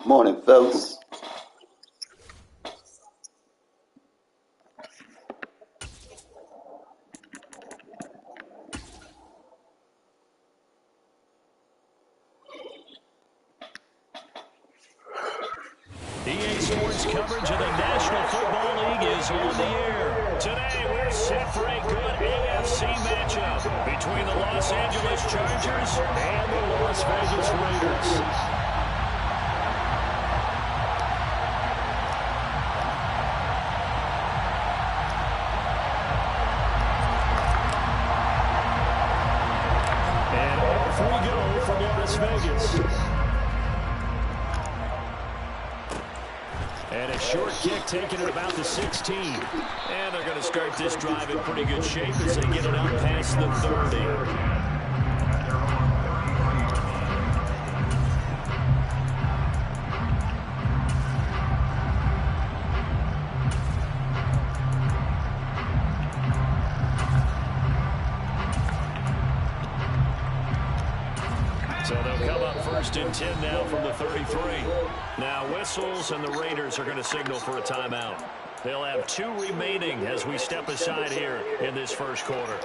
Morning, fellas. EA Sports coverage of the National Football League is on the air. Today, we're set for a good AFC matchup between the Los Angeles Chargers and the Las Vegas Raiders. And off we go from Las Vegas. And a short kick taken at about the 16. And they're going to start this drive in pretty good shape as they get it out past the 30. So they'll come up first and 10 now from the 33. Now whistles and the Raiders are going to signal for a timeout. They'll have 2 remaining as we step aside here in this first quarter.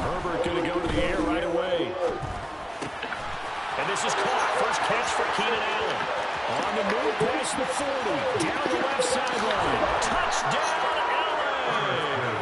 Herbert going to go to the air right away. And this is caught. First catch for Keenan Allen. On the move past the 40. Down the left sideline. Touchdown, Allen!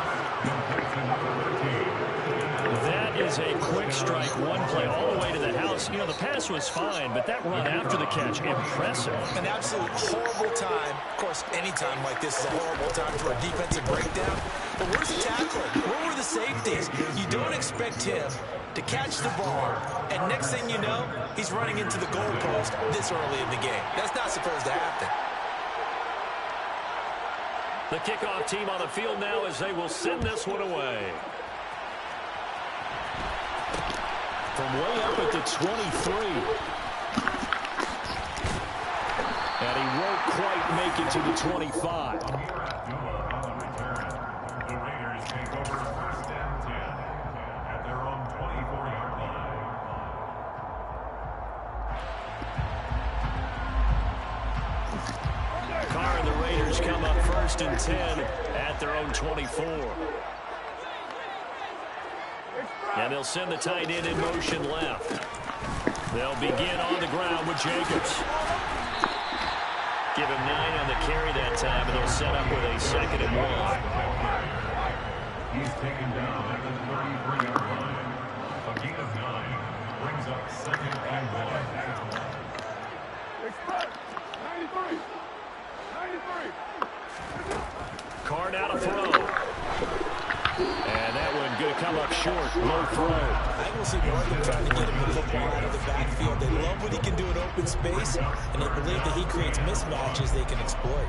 That is a quick strike, one play all the way to the house. You know, the pass was fine, but that run after the catch, impressive. An absolute horrible time. Of course, any time like this is a horrible time for a defensive breakdown. But where's the tackler? Where were the safeties? You don't expect him to catch the ball, and next thing you know, he's running into the goalpost this early in the game. That's not supposed to happen. The kickoff team on the field now as they will send this one away. From way up at the 23. And he won't quite make it to the 25. Carr and the Raiders come up first and 10 at their own 24. And they'll send the tight end in motion left. They'll begin on the ground with Jacobs. Give him 9 on the carry that time, and they'll set up with a 2nd and 1. He's taken down at the 33-yard line. A gain of 9 brings up 2nd and 1. 93. Carr now to throw. And that one going to come up short. Low throw. I will see more of them trying to get him the football out of the backfield. They love what he can do in open space, and they believe that he creates mismatches they can exploit.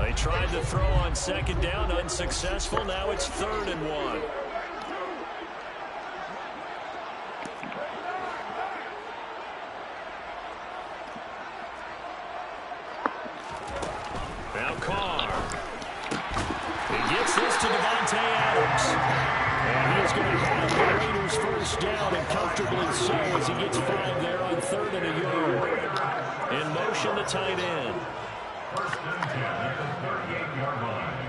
They tried to throw on 2nd down, unsuccessful. Now it's 3rd and 1. Now Carr. He gets this to Devontae Adams. And he's going to have the Raiders first down, and comfortably so as he gets 5 there on 3rd and a yard. In motion, the tight end. First and 10 at the 38-yard line.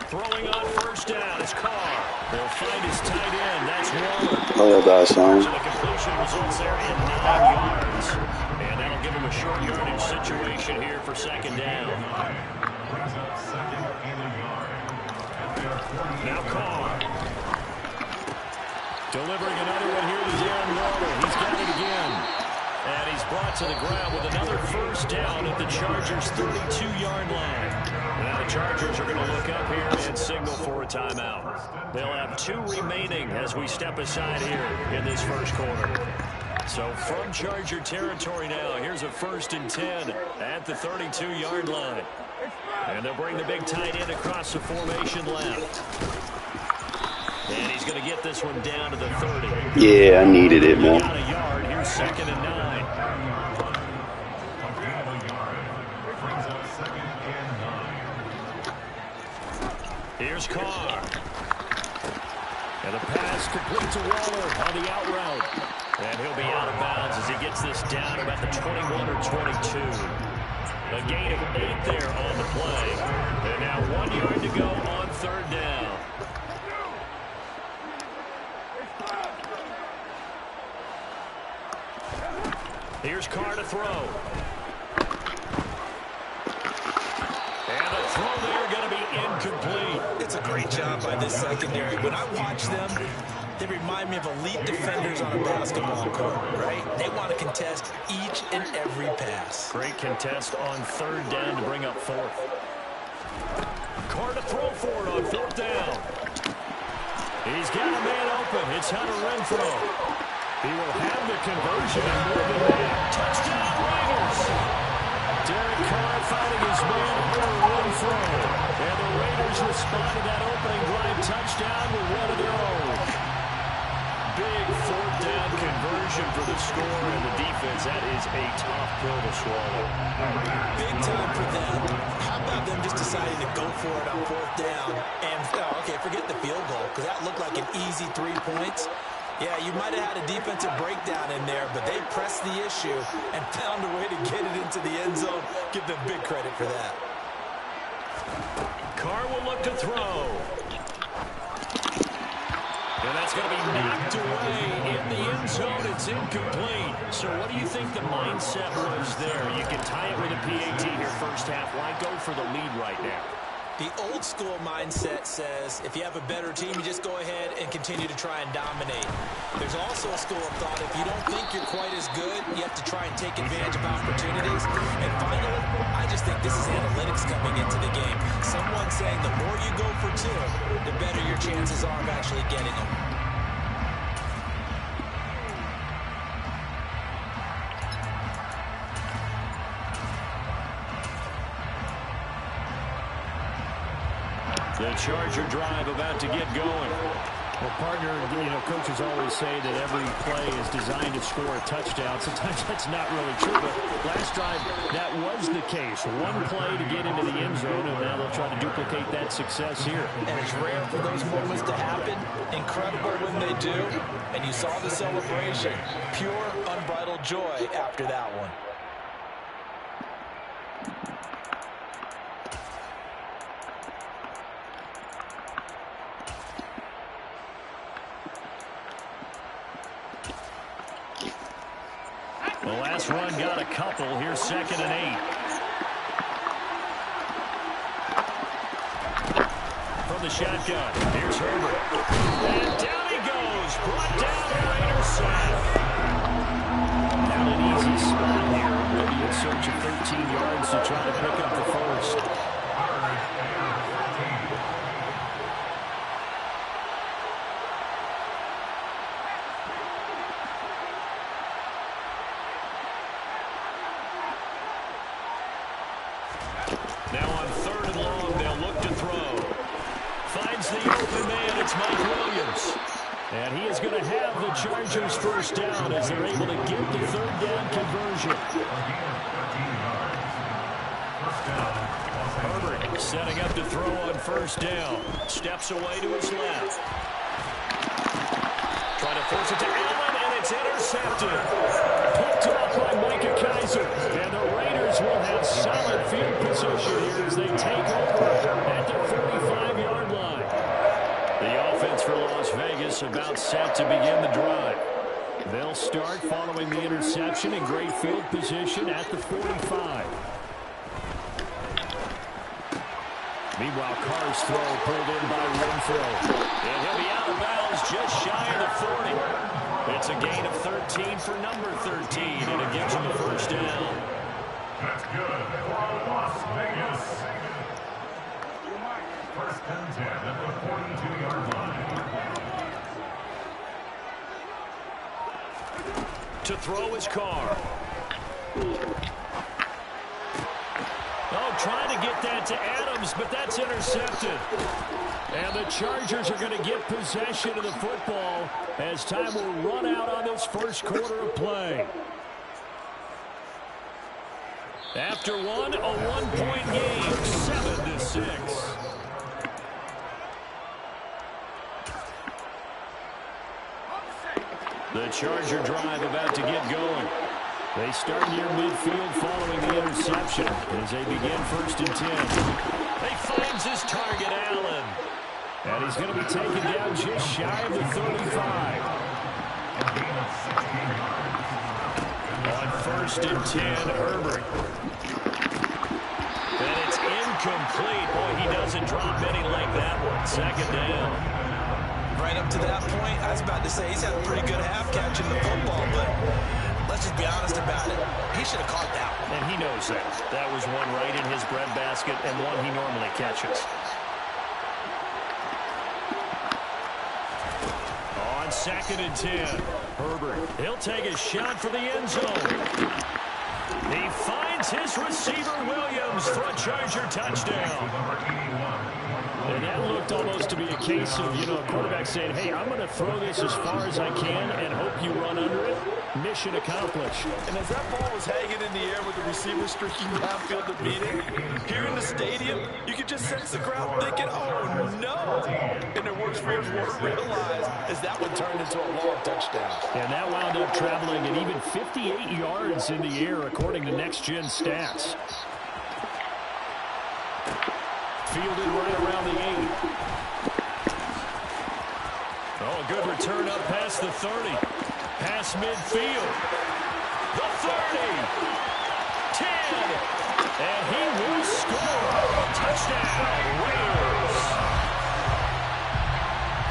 Throwing on first down is Carr. They'll find his tight end. That's Waller. Oh, that's So the completion results there in 9 yards. And that'll give him a short yardage situation here for 2nd down. Brings up 2nd and a yard. Now Carr. Delivering another one here to Darren Waller. He's got it again. And he's brought to the ground with another first down at the Chargers' 32-yard line. Now the Chargers are going to look up here and signal for a timeout. They'll have 2 remaining as we step aside here in this first quarter. So from Charger territory now, here's a 1st and 10 at the 32-yard line. And they'll bring the big tight end across the formation left. And he's going to get this one down to the 30. Yeah, I needed it, man. Got a yard. Here's 2nd and 9. Here's Carr. And the pass complete to Waller on the out route. And he'll be out of bounds as he gets this down about the 21 or 22. A gain of 8 there on the play. And now 1 yard to go on third down. Here's Carr to throw. And the throw there going to be incomplete. It's a great job by this secondary. When I watch them, they remind me of elite defenders on a basketball court, right? They want to contest each and every pass. Great contest on third down to bring up fourth. Carr to throw for it on fourth down. He's got a man open. It's Hunter Renfrow. He will have the conversion and more than that. Touchdown Raiders. Derek Carr finding his man Hunter Renfrow. And the Raiders respond to that opening drive touchdown with one of their own. Big fourth down conversion for the score, and the defense, that is a tough pill to swallow. Big time for them. How about them just deciding to go for it on fourth down? And, okay, forget the field goal, because that looked like an easy 3 points. Yeah, you might have had a defensive breakdown in there, but they pressed the issue and found a way to get it into the end zone. Give them big credit for that. Carr will look to throw. And that's going to be knocked away in the end zone. It's incomplete. So what do you think the mindset was there? You can tie it with a PAT here first half. Why go for the lead right now? The old school mindset says if you have a better team, you just go ahead and continue to try and dominate. There's also a school of thought, if you don't think you're quite as good, you have to try and take advantage of opportunities. And finally, I just think this is analytics coming into the game. Someone saying the more you go for two, the better your chances are of actually getting them. The Charger drive about to get going. Well, partner, coaches always say that every play is designed to score a touchdown. Sometimes that's not really true, but last drive, that was the case. One play to get into the end zone, and now they'll try to duplicate that success here. And it's rare for those moments to happen. Incredible when they do. And you saw the celebration. Pure, unbridled joy after that one. The last run got a couple. Here's 2nd and 8. From the shotgun, here's Herbert. And down he goes. Brought down the Raiders sack. Not an easy spot here. Maybe in search of 13 yards to try to pick up the first. Now on 3rd and long, they'll look to throw. Finds the open man. It's Mike Williams. And he is going to have the Chargers first down as they're able to get the 3rd down conversion. Herbert setting up to throw on 1st down. Steps away to his left. Trying to force it to Allen, and it's intercepted. Picked off by Micah Kaiser. And the Raiders will have solid field position here as they take over at the 45-yard line. The offense for Las Vegas about set to begin the drive. They'll start following the interception in great field position at the 45. Meanwhile, Carr's throw pulled in by Renfrow. And he'll be out of bounds just shy of the 40. It's a gain of 13 for number 13, and it gives him the first down. That's good for Las Vegas. 1st and 10 at the 42-yard line. To throw his Carr. Oh, trying to get that to Adams, but that's intercepted. And the Chargers are going to get possession of the football as time will run out on this first quarter of play. After one, a one-point game, 7-6. Charger drive about to get going. They start near midfield following the interception as they begin 1st and 10. He finds his target, Allen. And he's going to be taken down just shy of the 35. On 1st and 10, Herbert. And it's incomplete. Boy, he doesn't drop any like that one. 2nd down. Right up to that point, I was about to say he's had a pretty good half catching the football, but let's just be honest about it. He should have caught that one. And he knows that. That was one right in his breadbasket and one he normally catches. On 2nd and 10, Herbert. He'll take a shot for the end zone. He finds his receiver, Williams, for a Charger touchdown. And that looked almost to be a case of, a quarterback saying, hey, I'm going to throw this as far as I can and hope you run under it. Mission accomplished. And as that ball was hanging in the air with the receiver streaking downfield to beat it, here in the stadium, you could just sense the crowd thinking, oh, no. And their worst fears weren't realized as that one turned into a long touchdown. And that wound up traveling at even 58 yards in the air, according to next-gen stats. Fielded right around the 8. Oh, a good return up past the 30. Past midfield. The 30. 10. And he will score. Touchdown, Raiders.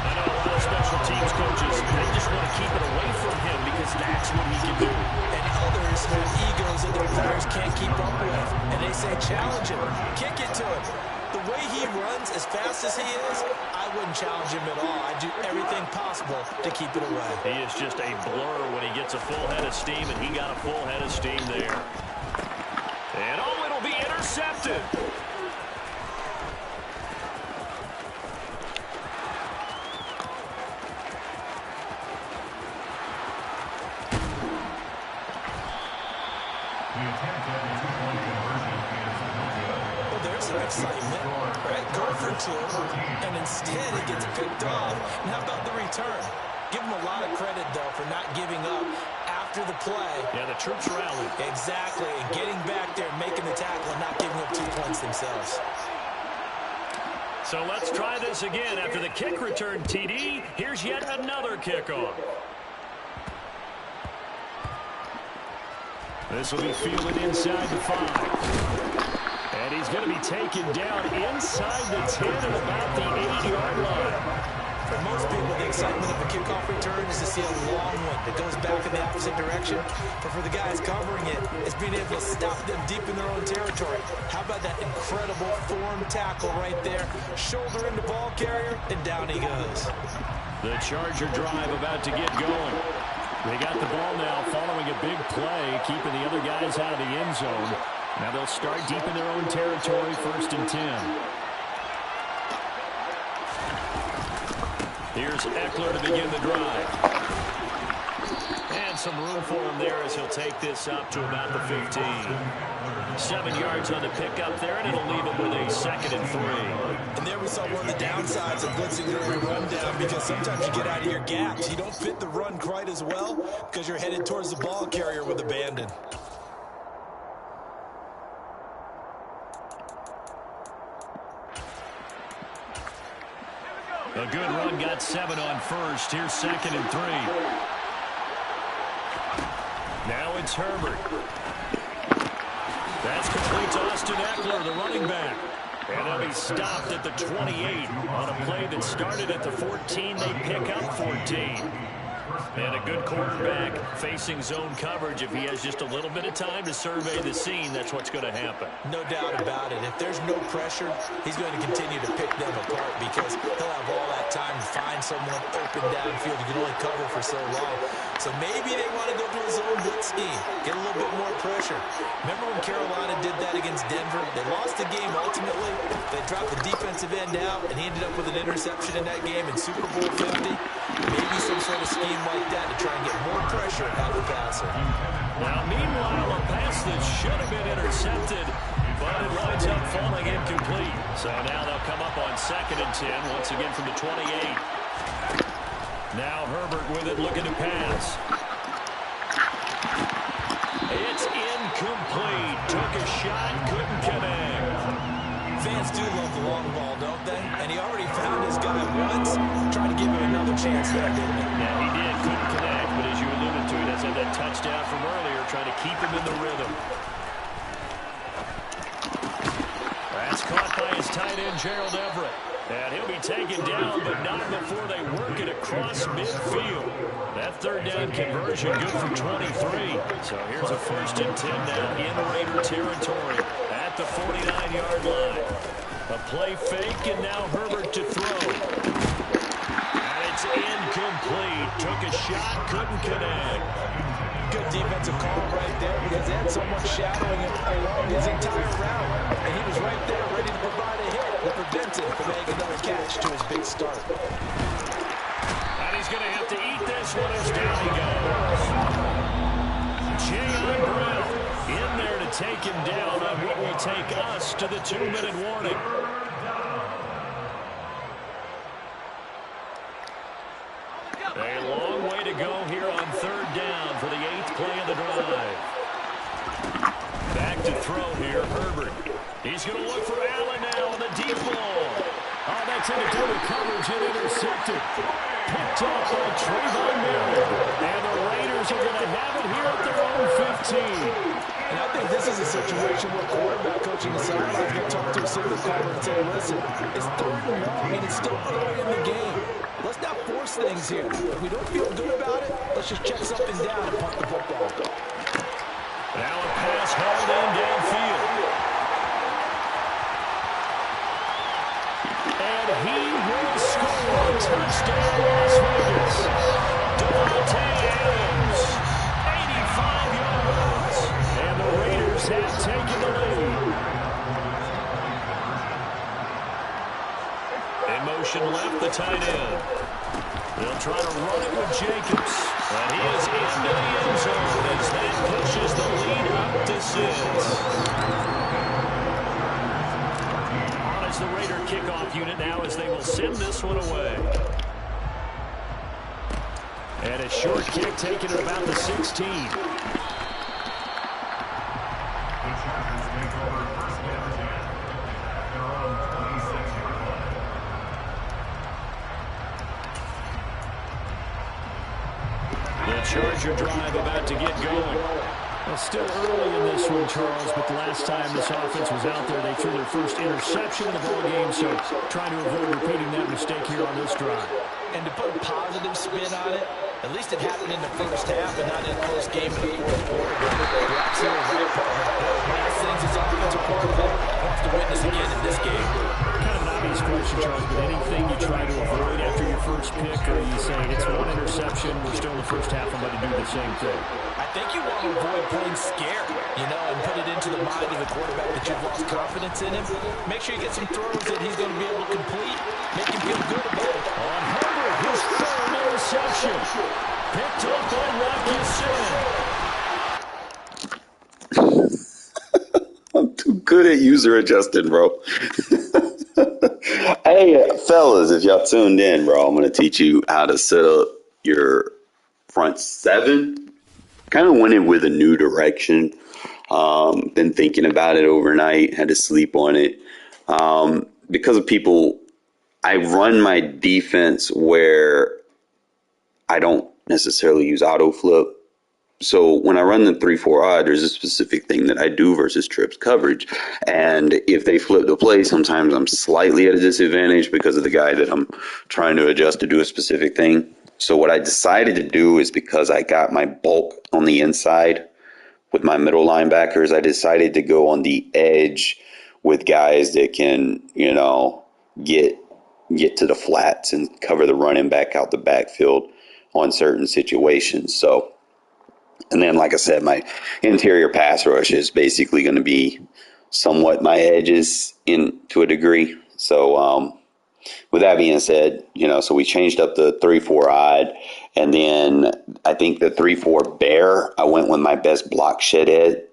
I know a lot of special teams coaches, they just want to keep it away from him because that's what he can do. And others have egos that their players can't keep up with. And they say, challenge him. Kick it to him. The way he runs as fast as he is, I wouldn't challenge him at all. I'd do everything possible to keep it away. He is just a blur when he gets a full head of steam, and he got a full head of steam there. And oh, it'll be intercepted. Excitement, right? Go for 2, and instead it gets picked off. And how about the return? Give him a lot of credit, though, for not giving up after the play. Yeah, the troops rallied. Exactly, and getting back there, making the tackle, and not giving up 2 points themselves. So let's try this again. After the kick return, TD, here's yet another kickoff. This will be fielded inside the 5. And he's going to be taken down inside the 10 at about the 8-yard line. For most people, the excitement of a kickoff return is to see a long one that goes back in the opposite direction. But for the guys covering it, it's being able to stop them deep in their own territory. How about that incredible form tackle right there? Shoulder into ball carrier, and down he goes. The Charger drive about to get going. They got the ball now following a big play, keeping the other guys out of the end zone. Now they'll start deep in their own territory, 1st and 10. Here's Eckler to begin the drive. And some room for him there as he'll take this up to about the 15. 7 yards on the pickup there, and it'll leave him with a 2nd and 3. And there we saw one of the downsides of blitzing during a rundown, because sometimes you get out of your gaps. You don't fit the run quite as well because you're headed towards the ball carrier with abandon. A good run, got 7 on 1st. Here's 2nd and 3. Now it's Herbert. That's complete to Austin Eckler, the running back. And they'll be stopped at the 28 on a play that started at the 14. They pick up 14. And a good quarterback facing zone coverage. If he has just a little bit of time to survey the scene, that's what's going to happen. No doubt about it. If there's no pressure, he's going to continue to pick them apart because he'll have all that time to find someone open downfield. You can only cover for so long. So maybe they want to go to a zone blitz scheme, get a little bit more pressure. Remember when Carolina did that against Denver? They lost the game ultimately. They dropped the defensive end out, and he ended up with an interception in that game in Super Bowl 50. Maybe some sort of scheme like that to try and get more pressure out of the passer. Now, meanwhile, a pass that should have been intercepted, but it winds up falling incomplete. So now they'll come up on 2nd and 10, once again from the 28. Now Herbert with it, looking to pass. It's incomplete. Took a shot, couldn't connect. Fans do love the long ball, don't they? And he already found his guy once. Trying to give him another chance there, didn't he? Yeah, he did. Couldn't connect, but as you alluded to, he does have that touchdown from earlier, trying to keep him in the rhythm. That's caught by his tight end, Gerald Everett. And he'll be taken down, but not before they work it across midfield. That third down conversion good for 23. So here's a 1st and 10 now in Raider territory at the 49-yard line. A play fake, and now Herbert to throw. And it's incomplete. Took a shot, couldn't connect. Good defensive call right there because they had someone shadowing him along his entire route. And he was right there ready to provide a hit that prevents him from making another catch to his big start. And he's going to have to eat this one as down he goes. J.I. Brown in there to take him down on what will take us to the 2-minute warning. A long way to go here on 3rd down for the 8th play of the drive. Back to throw here, Herbert. He's going to look for Allen now on the deep ball. Oh, that's into double coverage and intercepted. Picked off by Trayvon Merritt. And the Raiders are going to have it here at their own 15. And I think this is a situation where quarterback coaching the sidelines going to talk to a signal caller and say, listen, it's 3rd and long, and it's still early in the game. Let's not force things here. If we don't feel good about it, let's just check something down and punt the football. Now a pass hauled in downfield. And he will score. Touchdown, Las Vegas. Devontae Adams, 85 yards. And the Raiders have taken the lead. In motion left, the tight end. They'll try to run it with Jacobs. And he is into the end zone as that pushes the lead up to 6. On is the Raider kickoff unit now as they will send this one away. And a short kick taken at about the 16. The Chargers take over 1st and 10 at their own 26-yard line. The Charger drive about to get going. Well, still early in this one, Charles, but the last time this offense was out there, they threw their first interception of the ballgame, so trying to avoid repeating that mistake here on this drive. And to put a positive spin on it, at least it happened in the first half and not in a close game in the 4th quarter. You're absolutely right, partner. Last things this offensive quarterback wants to witness again in this game. Kind of an obvious question, Charles, but anything you try to avoid after your first pick, or you say it's one interception, we're still in the first half, I'm going to do the same thing? I think you want to avoid playing scared, and put it into the mind of the quarterback that you've lost confidence in him. Make sure you get some throws that he's going to be able to complete. Make him feel good about it. On Herbert, his 3rd interception. Picked up by Rocky. I'm too good at user adjusting, bro. Hey, fellas, if y'all tuned in, bro, I'm going to teach you how to set up your front 7. Kind of went in with a new direction. Been thinking about it overnight. Had to sleep on it. Because of people, I run my defense where I don't necessarily use auto flip. So when I run the 3-4 odd, there's a specific thing that I do versus trips coverage. And if they flip the play, sometimes I'm slightly at a disadvantage because of the guy that I'm trying to adjust to do a specific thing. So what I decided to do is, because I got my bulk on the inside with my middle linebackers, I decided to go on the edge with guys that can, get to the flats and cover the running back out the backfield on certain situations. So, and then, like I said, my interior pass rush is basically going to be somewhat my edges to a degree. So, with that being said, so we changed up the 3-4 odd, and then I think the 3-4 bear, I went with my best block shed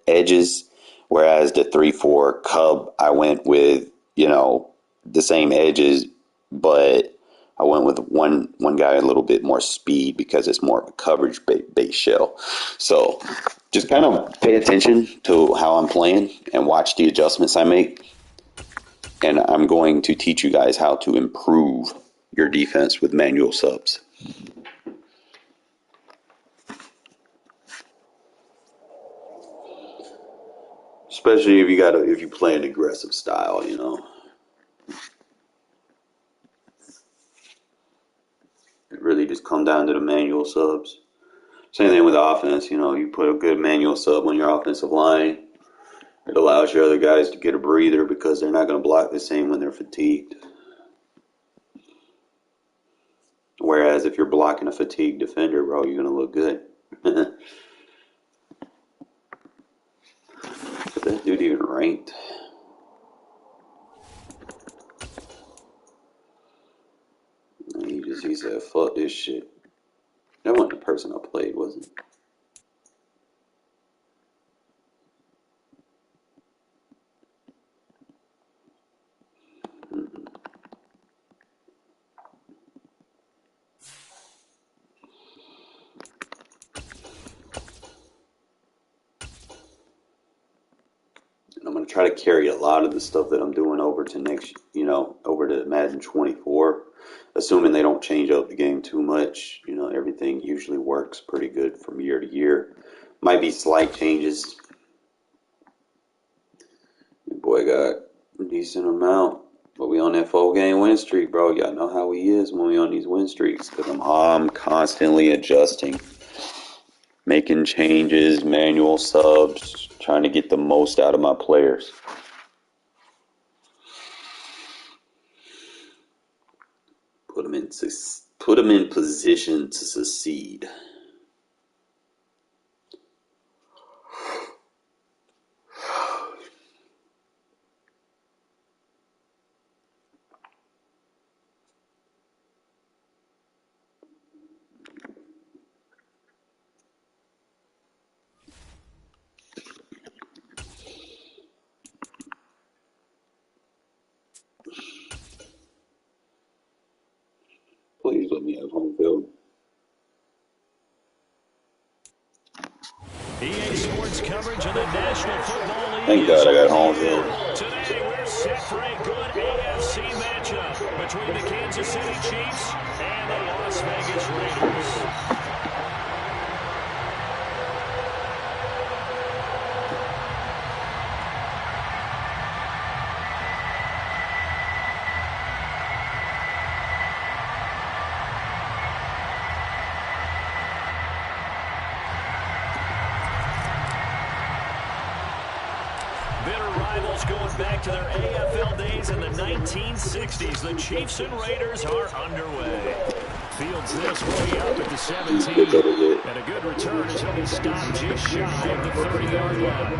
edges, whereas the 3-4 cub, I went with, the same edges, but I went with one guy a little bit more speed because it's more of a coverage base shell. So just kind of pay attention to how I'm playing and watch the adjustments I make. And I'm going to teach you guys how to improve your defense with manual subs. Especially if you play an aggressive style, you know. It really just comes down to the manual subs. Same thing with offense, you know, you put a good manual sub on your offensive line. It allows your other guys to get a breather because they're not going to block the same when they're fatigued. Whereas if you're blocking a fatigued defender, bro, you're going to look good. Is that dude even ranked? He said, fuck this shit. That wasn't the person I played, was it? And I'm going to try to carry a lot of the stuff that I'm doing over to over to Madden 24. Assuming they don't change up the game too much. You know, everything usually works pretty good from year to year. Might be slight changes. Your boy got a decent amount. But we on that 4-game win streak, bro. Y'all know how he is when we on these win streaks. Because I'm constantly adjusting. Making changes, manual subs. Trying to get the most out of my players. Put them in position to succeed. Please let me have home field. EA Sports coverage of the National Football League. Thank God I got home field. Today we're set for a good AFC matchup between the Kansas City Chiefs and the Las Vegas Raiders. Going back to their AFL days in the 1960s, the Chiefs and Raiders are underway. Fields this way up at the 17. And a good return as he'll be stopped just shy of the 30-yard line.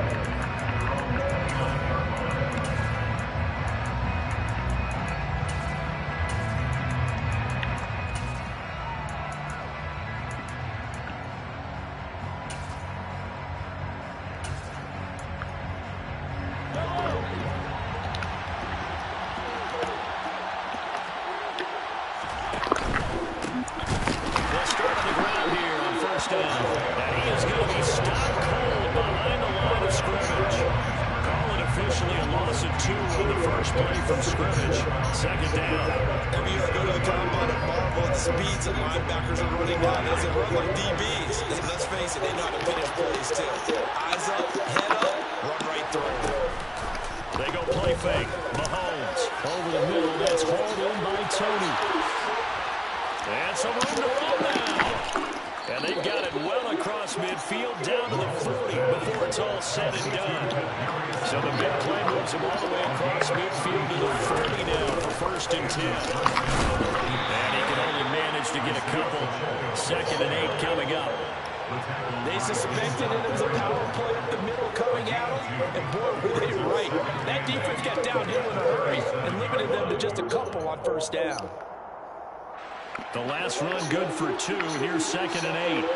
The last run good for 2. Here's 2nd and 8.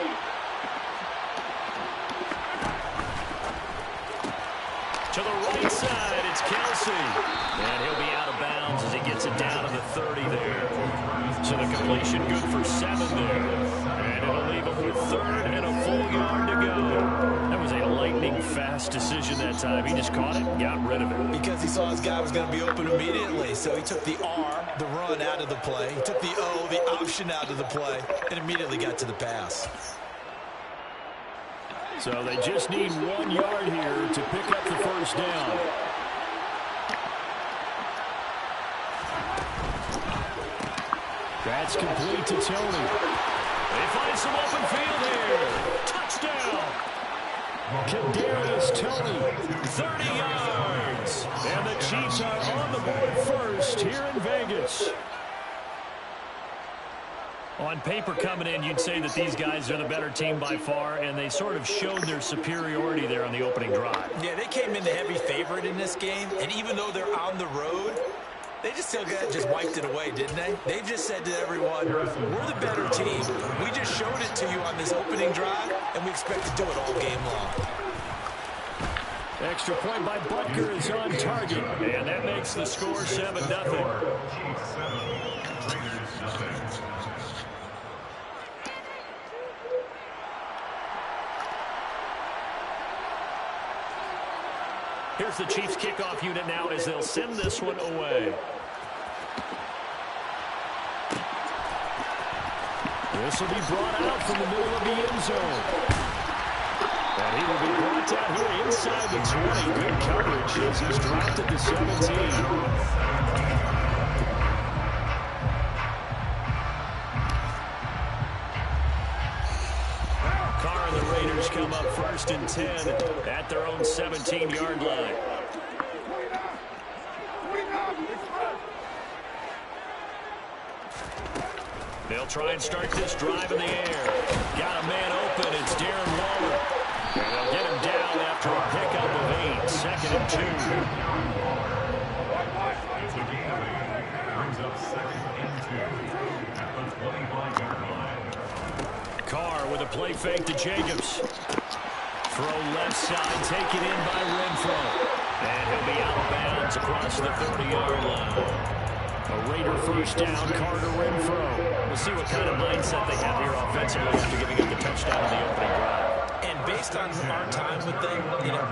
To the right side, it's Kelsey. And he'll be out of bounds as he gets it down to the 30 there. So the completion good for 7 there. And it'll leave him with 3rd and a full yard to go. That was a lightning-fast decision that time. He just caught it and got rid of it. Because he saw his guy was going to be open immediately. So he took the R, the run, out of the play. He took the O, the option, out of the play, and immediately got to the pass. So they just need 1 yard here to pick up the first down. That's complete to Tony. They find some open field here. Touchdown. Kadarius Toney, 30 yards. And the Chiefs are on the board first here in Vegas. On paper coming in, you'd say that these guys are the better team by far, and they sort of showed their superiority there on the opening drive. Yeah, they came in the heavy favorite in this game, and even though they're on the road, they just wiped it away, didn't they? They've just said to everyone, we're the better team. We just showed it to you on this opening drive, and we expect to do it all game long. Extra point by Butker is on target, and that makes the score 7-0. Here's the Chiefs kickoff unit now as they'll send this one away. This will be brought out from the middle of the end zone. And he will be brought down here inside the 20. Good coverage as he's dropped at the 17. Come up 1st and 10 at their own 17-yard line. They'll try and start this drive in the air. Got a man open. It's Darren Waller. And they'll get him down after a pickup of 8. 2nd and 2. Brings up 2nd and 2 at the 25-yard line. Carr with a play fake to Jacobs. Throw left side, taken in by Renfro. And he'll be out of bounds across the 30-yard line. A Raider first down, Carter Renfro. We'll see what kind of mindset they have here offensively after giving up the touchdown in the opening drive. And based on our time with them,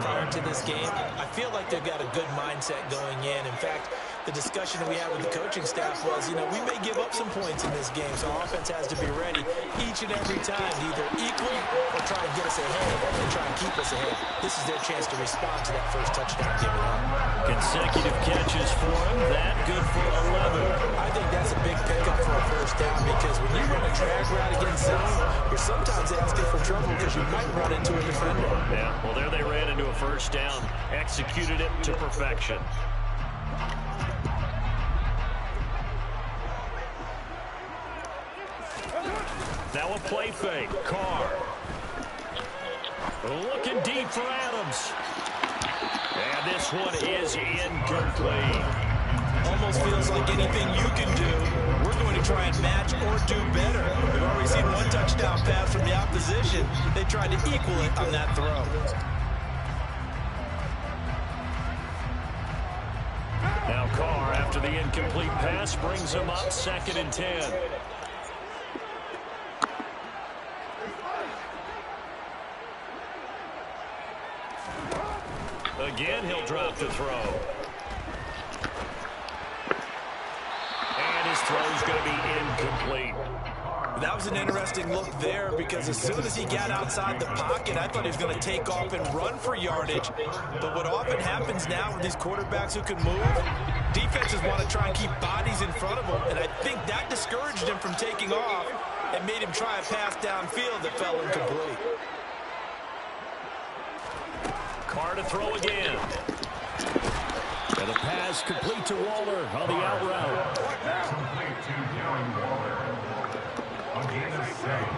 prior to this game, I feel like they've got a good mindset going in. In fact, the discussion that we had with the coaching staff was, we may give up some points in this game, so our offense has to be ready each and every time to either equal or try to get us ahead and try and keep us ahead. This is their chance to respond to that first touchdown given up. Consecutive catches for him. That good for 11. I think that's a big pickup for a first down because when you run a drag route against zone, you're sometimes asking for trouble because you might run into a defender. Yeah, well, there they ran into a first down. Executed it to perfection. Now a play fake. Carr. Looking deep for Adams. And this one is incomplete. Almost feels like anything you can do, we're going to try and match or do better. We've already seen one touchdown pass from the opposition. They tried to equal it on that throw. Now Carr, after the incomplete pass, brings him up 2nd and 10. Again, he'll drop the throw. And his throw's going to be incomplete. That was an interesting look there because as soon as he got outside the pocket, I thought he was going to take off and run for yardage. But what often happens now with these quarterbacks who can move, defenses want to try and keep bodies in front of them. And I think that discouraged him from taking off and made him try a pass downfield that fell incomplete. Carr to throw again. And the pass complete to Waller on the out route. Complete to Darren Waller. Again a save.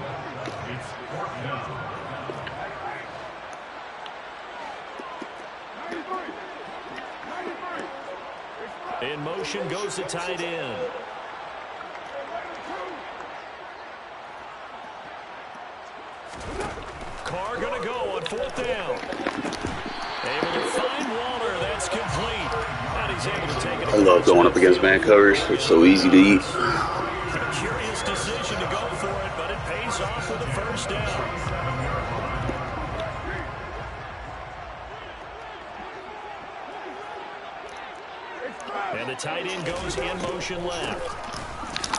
It's 4th down. In motion goes the tight end. Carr going to go on 4th down. Able to find Waller. Love going up against man covers. They're so easy to eat. A curious decision to go for it, but it pays off with a first down. And the tight end goes in motion left.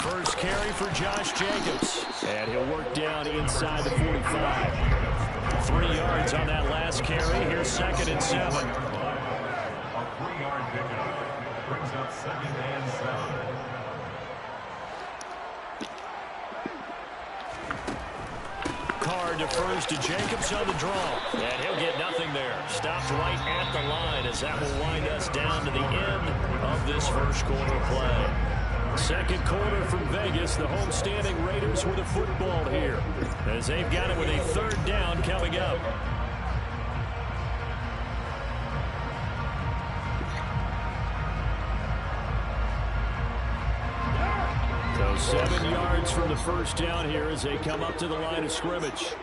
First carry for Josh Jacobs. And he'll work down inside the 45. 3 yards on that last carry. Here's 2nd and 7. A 3-yard pickup brings up 2nd and 7. Carr defers to Jacobs on the draw. And he'll get nothing there. Stopped right at the line as that will wind us down to the end of this first quarter play. Second quarter from Vegas. The homestanding Raiders with a football here as they've got it with a 3rd down coming up. So 7 yards from the first down here as they come up to the line of scrimmage.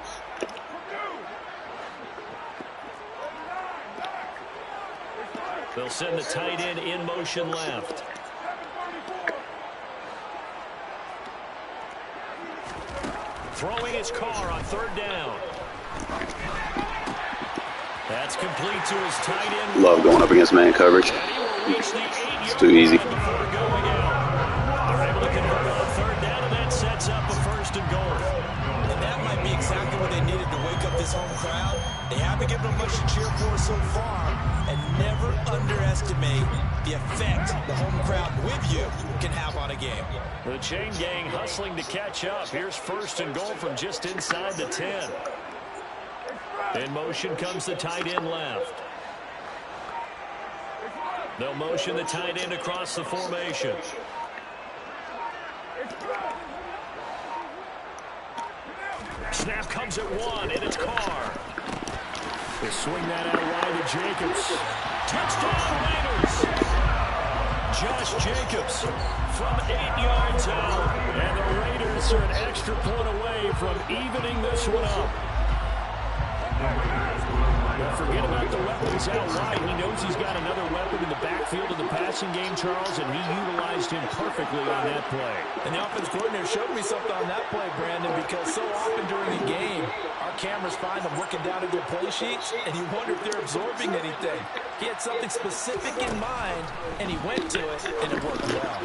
They'll send the tight end in motion left. Throwing his Carr on 3rd down. That's complete to his tight end. Love going up against man coverage. It's too easy. They're able to convert on 3rd down, and that sets up a 1st and goal. And that might be exactly what they needed to wake up this home crowd. They haven't given them much to cheer for so far, and never underestimate the effect the home crowd with you can have on a game. The chain gang hustling to catch up. Here's 1st and goal from just inside the 10. In motion comes the tight end left. They'll motion the tight end across the formation. Snap comes at 1, and it's Carr. They swing that out wide to Jacobs. Touchdown Raiders! Josh Jacobs from 8 yards out. And the Raiders are an extra point away from evening this one up. Well, forget about the weapons out wide. He knows he's got another weapon in the backfield of the passing game, Charles, and he utilized him perfectly on that play. And the offense coordinator showed me something on that play, Brandon, because so often during the game, our cameras find them looking down at their play sheets, and you wonder if they're absorbing anything. He had something specific in mind, and he went to it, and it worked well.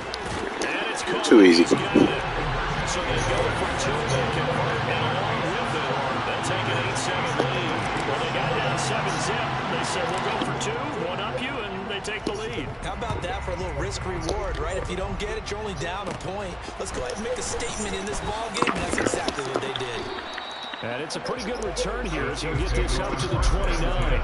And it's Too easy. So they go for 2, they convert, and along with it, they'll take an 8-7 lead. Well, they got down 7-zip. They said, we'll go for 2, one up you, and they take the lead. How about that for a little risk-reward, right? If you don't get it, you're only down a point. Let's go ahead and make a statement in this ball game, and that's exactly what they did. And it's a pretty good return here as you get this up to the 29.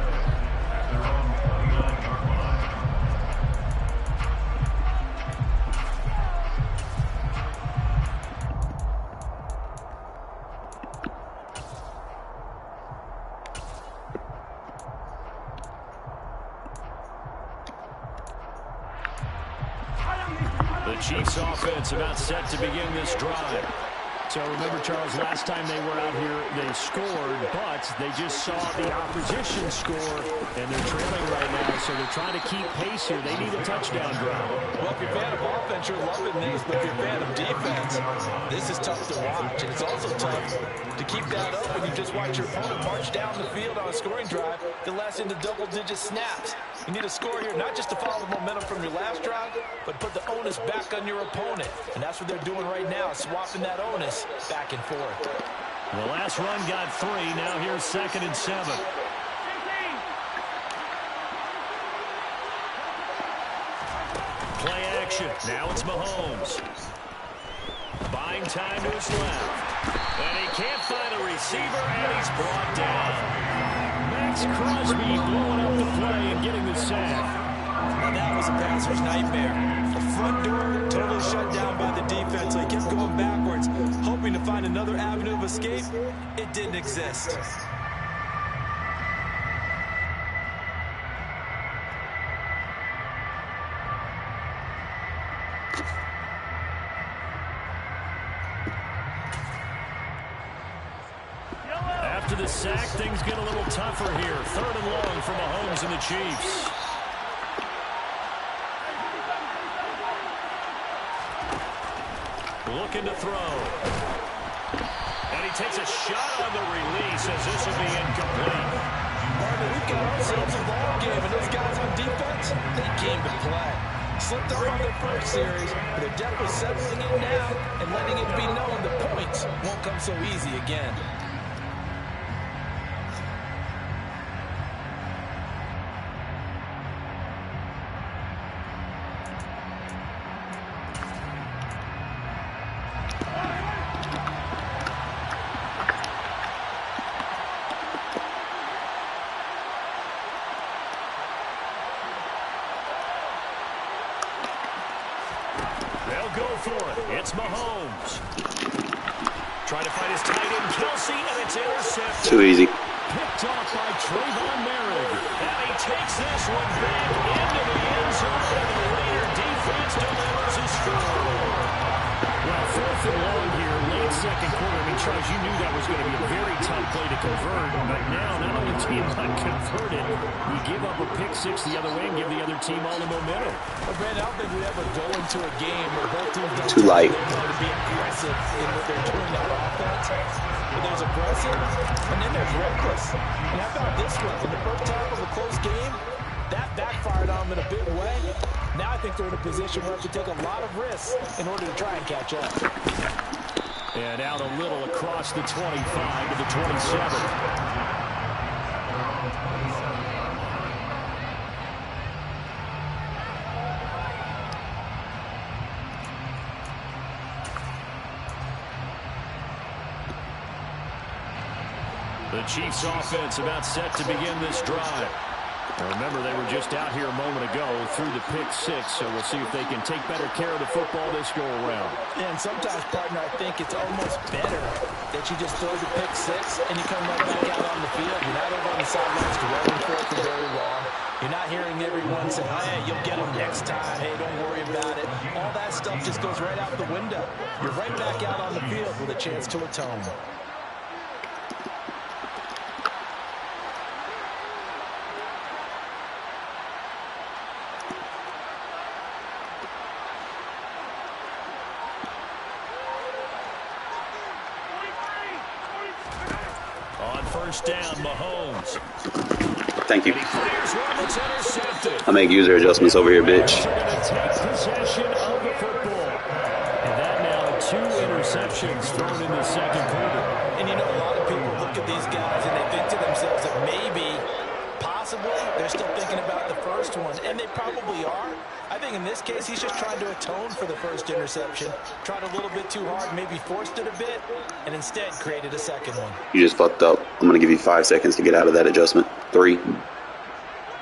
The Chiefs offense about set to begin this drive. So remember, Charles, last time they were out here, they scored, but they just saw the opposition score, and they're trailing right now, so they're trying to keep pace here. They need a touchdown drive. Well, if you're a fan of offense, you're loving this, but if you're a fan of defense, this is tough to watch, and it's also tough to keep that up when you just watch your opponent march down the field on a scoring drive that lasts into double-digit snaps. You need a score here, not just to follow the momentum from your last drive, but put the onus back on your opponent. And that's what they're doing right now, swapping that onus back and forth. The last run got 3. Now here's 2nd and 7. Play action. Now it's Mahomes. Buying time to his left. And he can't find a receiver, and he's brought down. Max Crosby blowing up the play and getting the sack. And that was a passer's nightmare. The front door totally shut down by the defense. So he kept going backwards, hoping to find another avenue of escape. It didn't exist. After the sack, things get a little tougher here. 3rd and long for Mahomes and the Chiefs. looking to throw. And he takes a shot on the release as this will be incomplete. Marvin, we've got ourselves a ball game, and those guys on defense, they came to play. Slipped up on their first series, but they're definitely settling in now and letting it be known the points won't come so easy again. They'll go for it. It's Mahomes. Trying to find his tight end, Kelsey, and it's intercepted. Too easy. Picked off by Trayvon Merritt. And he takes this one back into the end zone, and the Raider defense delivers a score. Well, 4th and long here, late second quarter. I mean, Charles, you knew that was going to be a very tough play to convert. But now, not only do you not convert it, you give up a pick six the other way and give the other team all the momentum. Well, Brad, I don't think we ever go into a game where both teams don't Too light. to be aggressive in what they're doing on offense. But there's aggressive, and then there's reckless. And how about this one? In the first half of a close game, that backfired on them in a big way. Now I think they're in a position where they have to take a lot of risks in order to try and catch up. And out a little across the 25 to the 27. The Chiefs offense about set to begin this drive. Now remember, they were just out here a moment ago through the pick six, so we'll see if they can take better care of the football this go-around. And sometimes, partner, I think it's almost better that you just throw the pick six and you come right back out on the field. You're not over on the sidelines dwelling for it for very long. You're not hearing everyone say, hey, you'll get them next time. Hey, don't worry about it. All that stuff just goes right out the window. You're right back out on the field with a chance to atone. First down, Mahomes. Thank you. And he fires one that's intercepted. I make user adjustments over here, bitch. They're going to take possession of the football. And that now 2 interceptions thrown in the second quarter. And you know, a lot of people look at these guys and they think to themselves that maybe, possibly, they're still thinking about the first one. And they probably are. I think in this case, he's just trying to atone for the first interception. Tried a little bit too hard, maybe forced it a bit, and instead created a second one. You just fucked up. I'm going to give you 5 seconds to get out of that adjustment. 3,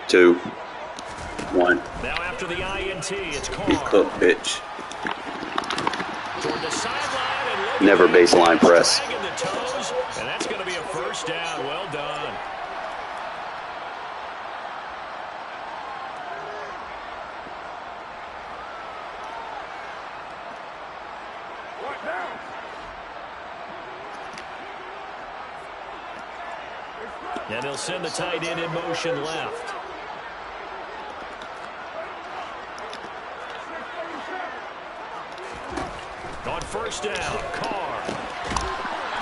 2, 1. Now after the INT, it's Carr. You cooked, bitch. Toward the sideline and Never baseline press. dragging the toes, and that's going to be a first down. Well done. And he'll send the tight end in motion left. On first down, Carr.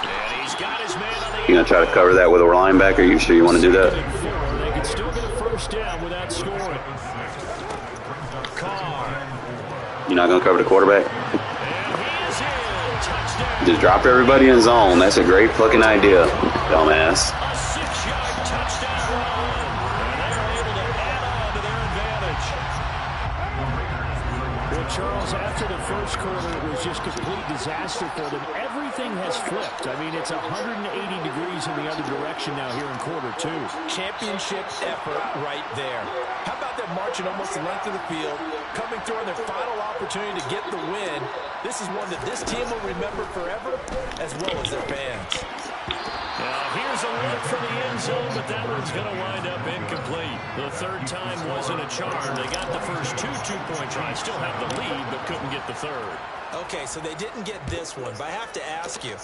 And he's got his man on the You going to try to cover that with a linebacker? You sure you want to do that? They can still get a first down without scoring. Carr. You're not going to cover the quarterback? And he is in. Touchdown. Just drop everybody in zone. That's a great fucking idea, dumbass. A 6-yard touchdown run. And they're able to add on to their advantage. Well, Charles, after the first quarter, it was just complete disaster for them. Everything has flipped. I mean, it's 180 degrees in the other direction now here in quarter 2. Championship effort right there. How about that marching almost the length of the field, coming through on their final opportunity to get the win? This is one that this team will remember forever, as well as their fans. Now here's a look for the end zone, but that one's going to wind up incomplete. The third time wasn't a charm. They got the first 2 two-point tries, still have the lead, but couldn't get the third. Okay, so they didn't get this one, but I have to ask you,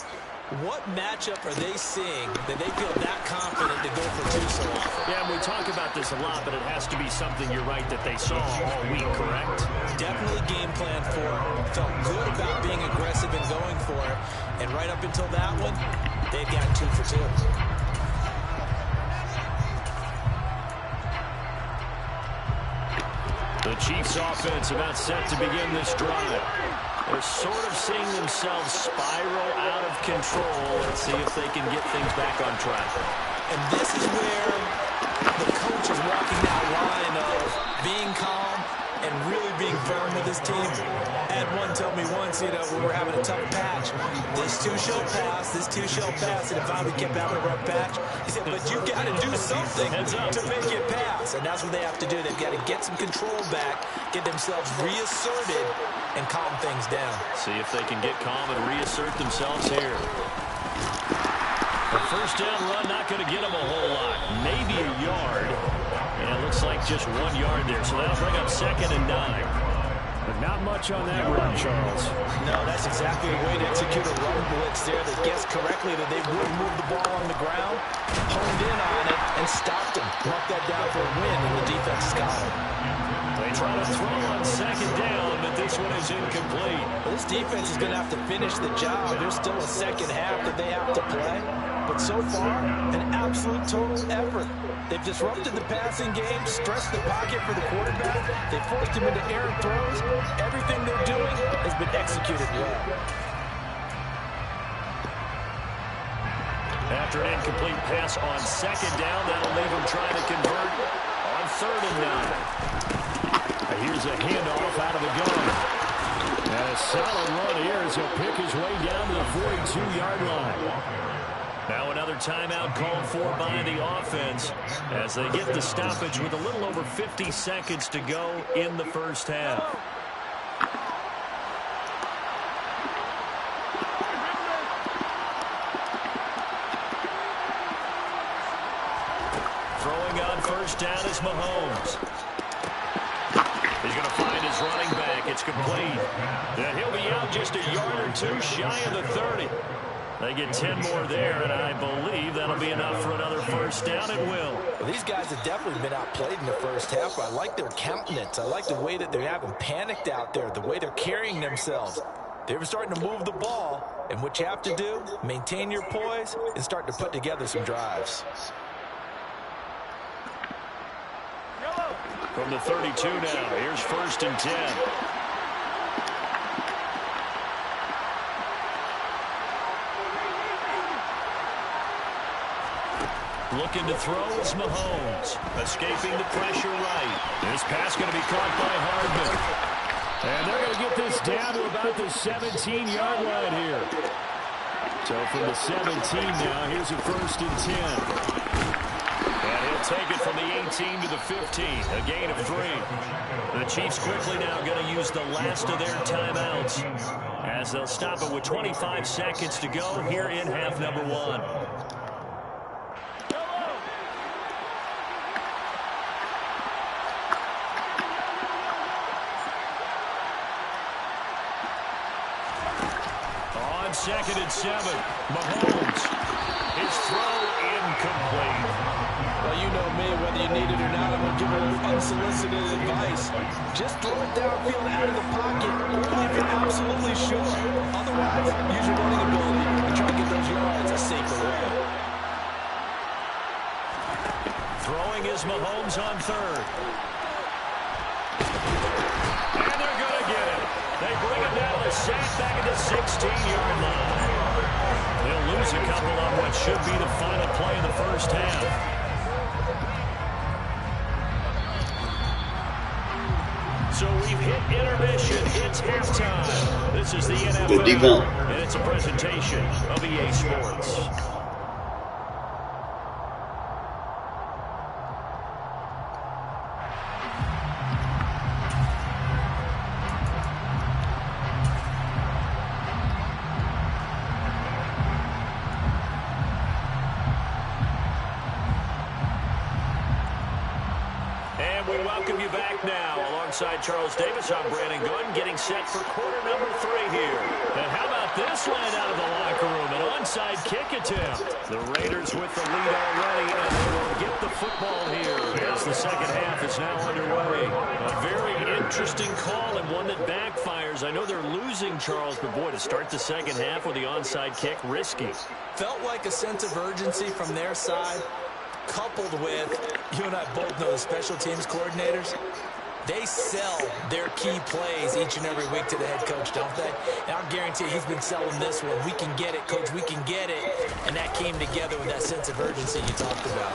What matchup are they seeing that they feel that confident to go for two so often? Yeah, we talk about this a lot, but it has to be something, you're right, that they saw all week, correct? Definitely game plan for it. Felt good about being aggressive and going for it. And right up until that one, they've got 2 for 2. The Chiefs offense about set to begin this drive. They're sort of seeing themselves spiral out of control. Let's see if they can get things back on track. And this is where the coach is walking that line of being calm and really being firm with his team. I had one tell me once, you know, when we were having a tough patch, this two shall pass, this two shall pass, and if I kept having a rough patch, he said, but you got to do something to make it pass. And that's what they have to do. They've got to get some control back, get themselves reasserted, and calm things down. See if they can get calm and reassert themselves here. The first down run not going to get them a whole lot. Maybe a yard. And it looks like just 1 yard there. So that'll bring up 2nd and 9. But not much on that run, Charles. No, that's exactly the way to execute a run blitz there. They guessed correctly that they would move the ball on the ground, honed in on it, and stopped him. Marked that down for a win in the defense's column. They try to throw on 2nd down, but this one is incomplete. Well, this defense is going to have to finish the job. There's still a second half that they have to play. But so far, an absolute total effort. They've disrupted the passing game, stressed the pocket for the quarterback. They forced him into errant throws. Everything they're doing has been executed well. After an incomplete pass on 2nd down, that'll leave him trying to convert on 3rd and 9. Here's a handoff out of the gun. And a solid run here as he'll pick his way down to the 42-yard line. Now another timeout called for by the offense as they get the stoppage with a little over 50 seconds to go in the first half. Throwing on first down is Mahomes. He's going to find his running back. It's complete. And he'll be out just a yard or 2 shy of the 30. They get 10 more there, and I believe that'll be enough for another first down at will. Well, these guys have definitely been outplayed in the first half. I like their countenance. I like the way that they're having panicked out there, the way they're carrying themselves. They're starting to move the ball, and what you have to do, maintain your poise and start to put together some drives. From the 32 now, here's 1st and 10. Looking to throw is Mahomes. Escaping the pressure right. This pass going to be caught by Hardman. And they're going to get this down to about the 17-yard line here. So from the 17 now, here's a 1st and 10. And he'll take it from the 18 to the 15. A gain of 3. The Chiefs quickly now going to use the last of their timeouts as they'll stop it with 25 seconds to go here in half number 1. On 2nd and 7, Mahomes. His throw incomplete. Well, you know me, whether you need it or not, I'm going to give a little unsolicited advice. Just throw it downfield out of the pocket, only if you're absolutely sure. Otherwise, use your running ability and try to get those yards a safer way. Throwing is Mahomes on 3rd. And they're going to get it. They bring him down to sack back at the 16-yard line. They'll lose a couple on what should be the final play of the first half. So we've hit intermission. It's halftime. This is the NFL, and it's a presentation of EA Sports. And we welcome you back now. Alongside Charles Davis, I'm Brandon Gunn, getting set for quarter number 3 here. And how about this one out of the locker room? An onside kick attempt. The Raiders with the lead already, and they will get the football here as the second half is now underway. A very interesting call and one that backfires. I know they're losing, Charles, but boy, to start the second half with the onside kick, risky. Felt like a sense of urgency from their side, coupled with, you and I both know the special teams coordinators, they sell their key plays each and every week to the head coach, don't they? And I'll guarantee he's been selling this one. We can get it, coach, we can get it. And that came together with that sense of urgency you talked about.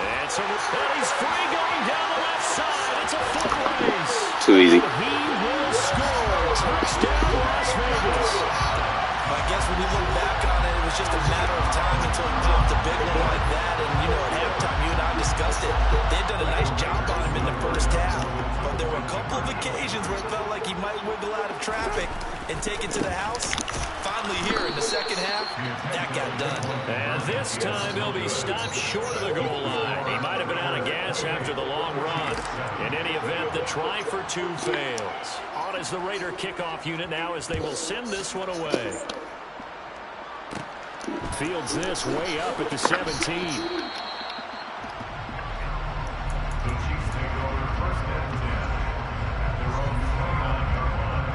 And so he's free going down the left side. It's a foot race. Too easy. He will score. Touchdown, Las Vegas. I guess when you look back on it, it was just a matter of time until he popped a big one like that. And, you know, at halftime, you and I discussed it. They'd done a nice job on him in the first half. But there were a couple of occasions where it felt like he might wiggle out of traffic and take it to the house. Finally here in the second half, that got done. And this time he'll be stopped short of the goal line. He might have been out of gas after the long run. In any event, the try for 2 fails. On is the Raider kickoff unit now as they will send this one away. Fields this way up at the 17. The Chiefs take over first and 10 at their own 29-yard line.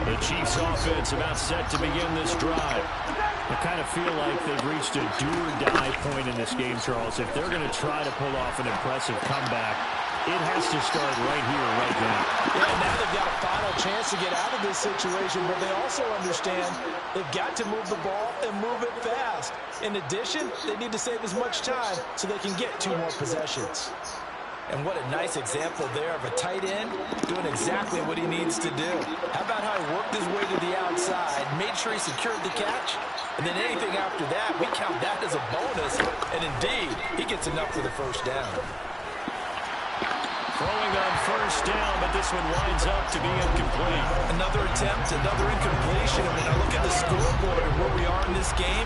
The Chiefs offense about set to begin this drive. I kind of feel like they've reached a do-or-die point in this game, Charles. If they're going to try to pull off an impressive comeback, it has to start right here, right now. Yeah, now they've got a final chance to get out of this situation, but they also understand they've got to move the ball and move it fast. In addition, they need to save as much time so they can get 2 more possessions. And what a nice example there of a tight end doing exactly what he needs to do. How about how he worked his way to the outside, made sure he secured the catch, and then anything after that, we count that as a bonus. And indeed, he gets enough for the first down. Throwing on first down, but this one winds up to be incomplete. Another attempt, another incompletion. And when I look at the scoreboard and where we are in this game,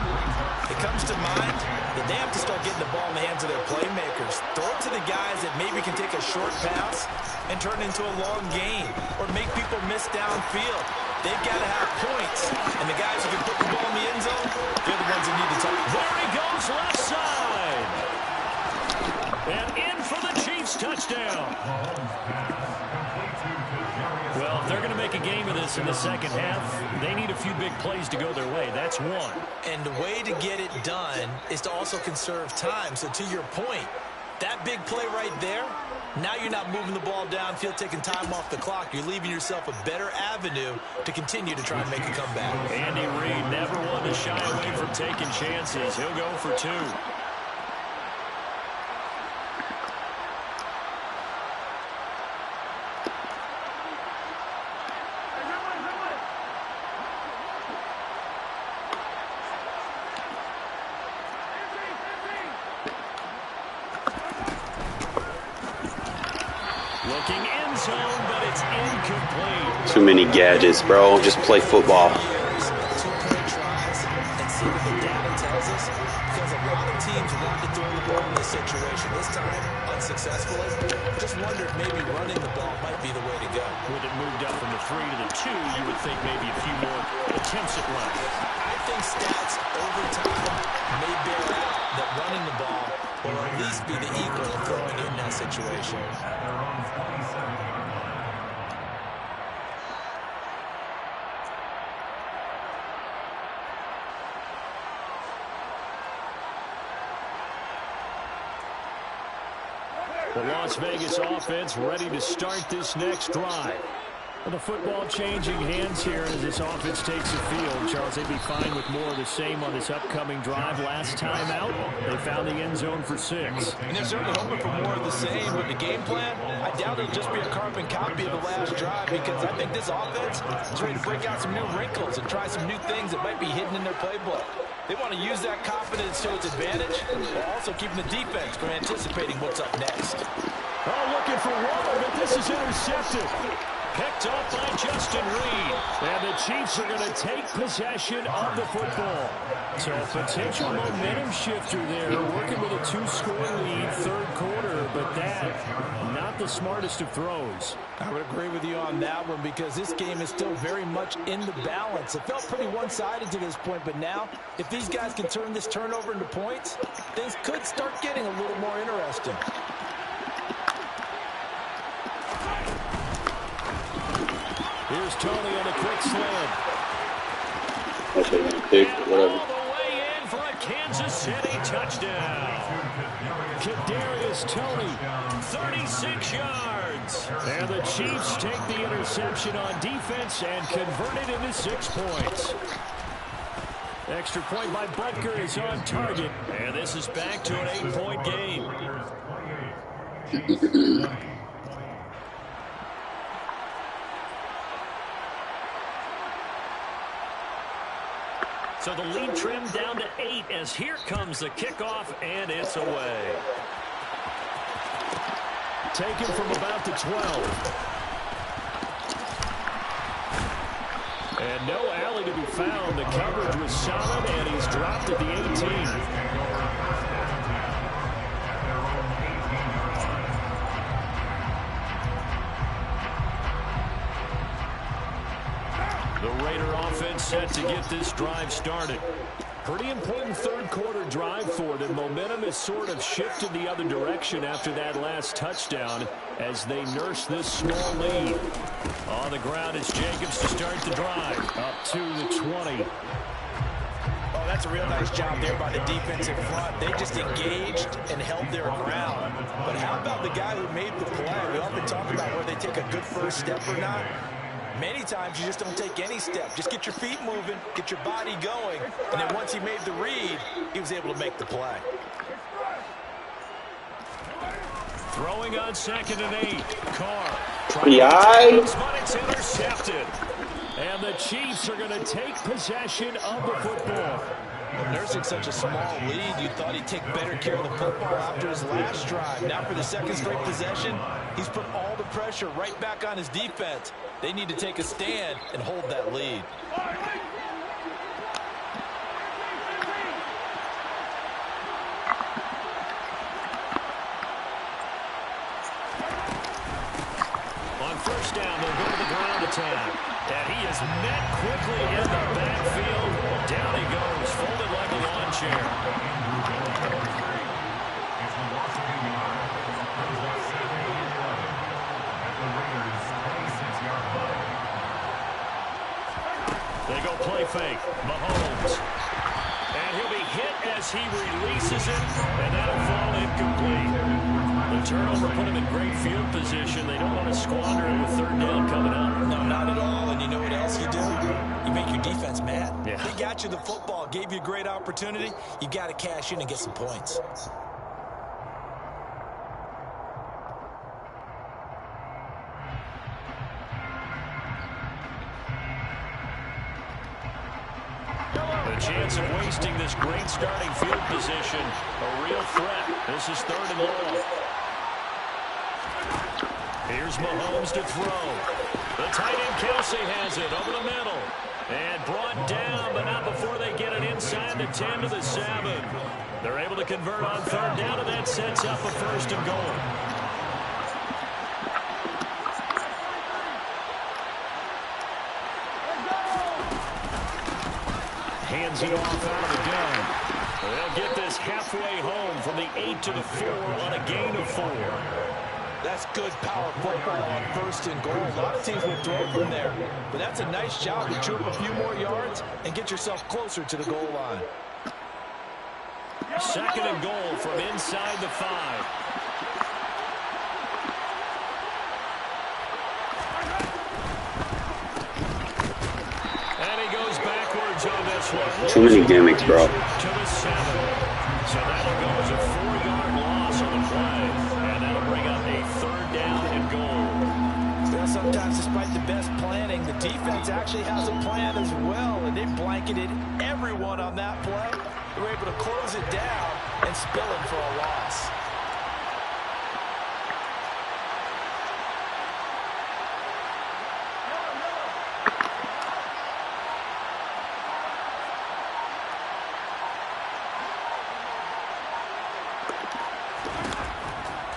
it comes to mind that they have to start getting the ball in the hands of their playmakers. Throw it to the guys that maybe can take a short pass and turn it into a long gain or make people miss downfield. They've got to have points. And the guys who can put the ball in the end zone, they're the ones that need to touch. There he goes, left side. And in for the Chiefs touchdown. Well, if they're going to make a game of this in the second half, they need a few big plays to go their way. That's one. And the way to get it done is to also conserve time. So to your point, that big play right there, now you're not moving the ball downfield, taking time off the clock. You're leaving yourself a better avenue to continue to try and make a comeback. Andy Reid never one to shy away from taking chances. He'll go for 2. Looking end zone, but it's incomplete. Too many gadgets, bro. Just play football. 2-point tries and see what the data tells us, because a lot of teams want to throw the ball in this situation. This time, unsuccessfully. Just wonder if maybe running the ball might be the way to go. With it moved up from the 3 to the 2, you would think maybe a few more attempts at running. I think stats over time may bear out that running the ball will at least be the equal of throwing it in that situation. At their own 27-yard line. The Las Vegas offense ready to start this next drive. Well, the football changing hands here as this offense takes the field. Charles, they'd be fine with more of the same on this upcoming drive. Last time out, they found the end zone for 6. And they're certainly hoping for more of the same, but the game plan, I doubt it'll just be a carbon copy of the last drive, because I think this offense is ready to break out some new wrinkles and try some new things that might be hidden in their playbook. They want to use that confidence to its advantage, while also keeping the defense from anticipating what's up next. Oh, looking for water, but this is intercepted. picked off by Justin Reed. And the Chiefs are going to take possession of the football. So a potential momentum shifter there, working with a 2-score lead, third quarter, but that, not the smartest of throws. I would agree with you on that one because this game is still very much in the balance. It felt pretty one-sided to this point, but now, if these guys can turn this turnover into points, things could start getting a little more interesting. Here's Tony on the quick slant. That's what I'm pick, whatever. All the way in for a Kansas City touchdown. Kadarius Tony. 36 yards. And the Chiefs take the interception on defense and convert it into 6 points. Extra point by Butker is on target. And this is back to an 8-point game. So the lead trimmed down to 8 as here comes the kickoff, and it's away. Taken from about the 12. And no alley to be found. The coverage was solid, and he's dropped at the 18. The Raider offense set to get this drive started. Pretty important third quarter drive for them. Momentum has sort of shifted the other direction after that last touchdown as they nurse this small lead. On the ground, it's Jacobs to start the drive. Up to the 20. Oh, that's a real nice job there by the defense in front. They just engaged and held their ground. But how about the guy who made the play? We often talk about whether they take a good first step or not. Many times you just don't take any step. Just get your feet moving, get your body going, and then once he made the read, he was able to make the play. Throwing on 2nd and 8. Carr. P.I. But it's intercepted. And the Chiefs are going to take possession of the football. Well, nursing such a small lead, you thought he'd take better care of the football after his last drive. Now for the second straight possession, he's put all the pressure right back on his defense. They need to take a stand and hold that lead. On first down, they'll go to the ground attack. And he is met quickly in the backfield. Down he goes, folded like a lawn chair. They go play fake. Mahomes. And he'll be hit as he releases it, and that'll fall incomplete. The turnover put him in great field position. They don't want to squander it with third down coming up. No, not at all. And you know what else you do? You make your defense mad. Yeah. They got you the football, gave you a great opportunity. You got to cash in and get some points. The chance of wasting this great starting field position, a real threat. This is 3rd and long. Here's Mahomes to throw. The tight end Kelsey has it over the middle. And brought down, but not before they get it inside the 10 to the 7. They're able to convert on 3rd down, and that sets up a 1st and goal. Hands it off out of the gun. They'll get this halfway home from the 8 to the 4 on a gain of 4. That's good power football on 1st and goal. A lot of teams will throw from there. But that's a nice job to chew up a few more yards and get yourself closer to the goal line. 2nd and goal from inside the 5. And he goes backwards on this one. Too many gimmicks, bro. To the 7. So that'll go as a 4-yard loss on the play. And that'll bring up a 3rd down and goal. Well, sometimes despite the best planning, the defense actually has a plan as well. And they blanketed everyone on that play. They were able to close it down and spill it for a loss.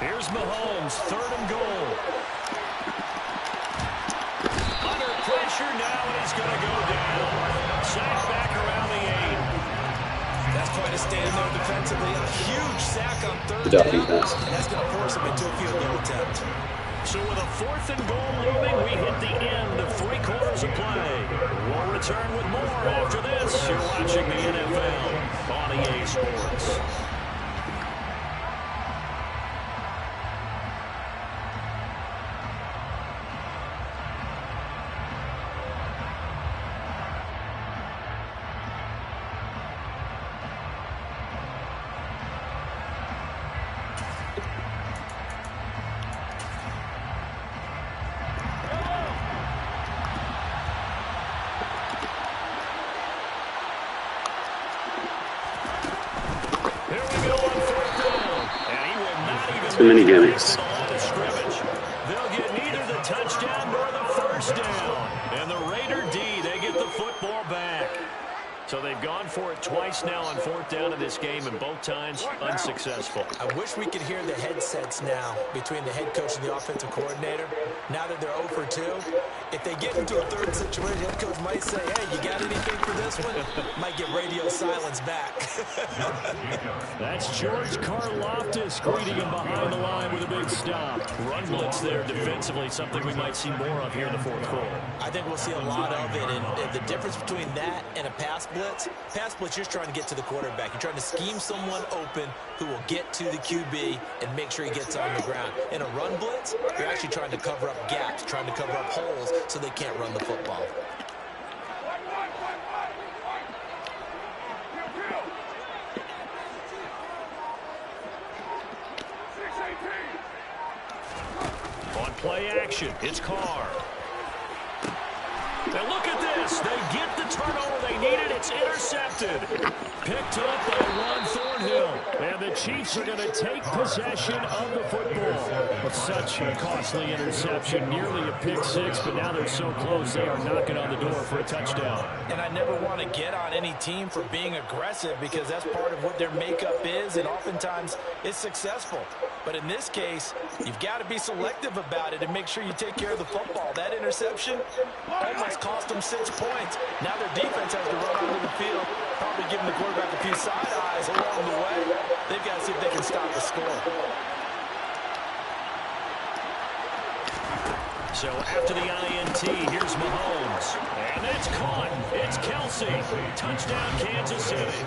Here's Mahomes, 3rd and goal. Under pressure now, and he's going to go down. Sack back around the 8. That's quite a stand there defensively. A huge sack on 3rd Good job, down. defense. And that's going to force him into a field goal attempt. So with a 4th and goal looming, we hit the end of 3 quarters of play. We'll return with more after this. You're watching the NFL on EA Sports. Too many gimmicks. They'll get neither the touchdown nor the 1st down. And the Raider D, they get the football back. So they've gone for it twice now on 4th down in this game, and both times unsuccessful. I wish we could hear the headsets now between the head coach and the offensive coordinator. Now that they're 0 for 2, if they get into a 3rd situation, the head coach might say, hey, you got anything for this one? Might get radio silence back. That's George Karlaftis greeting him behind the line with a big stop. Run blitz there defensively, something we might see more of here in the 4th quarter. I think we'll see a lot of it, and the difference between that and a pass blitz, you're trying to get to the quarterback. You're trying to scheme someone open who will get to the QB and make sure he gets on the ground. In a run blitz, you're actually trying to cover up gaps, trying to cover up holes so they can't run the football. On play action, it's Carr. Now look at this. They get the turnover they needed. It's intercepted. Picked up by Ron Thornhill. And the Chiefs are going to take possession of the football. Such a costly interception. Nearly a pick 6, but now they're so close they are knocking on the door for a touchdown. And I never want to get on any team for being aggressive because that's part of what their makeup is, and oftentimes it's successful. But in this case, you've got to be selective about it and make sure you take care of the football. That interception almost cost them 6 points. Now their defense has to run onto the field, probably giving the quarterback a few side eyes along the way. They've got to see if they can stop the score. So after the INT, here's Mahomes. And it's caught. It's Kelsey. Touchdown, Kansas City.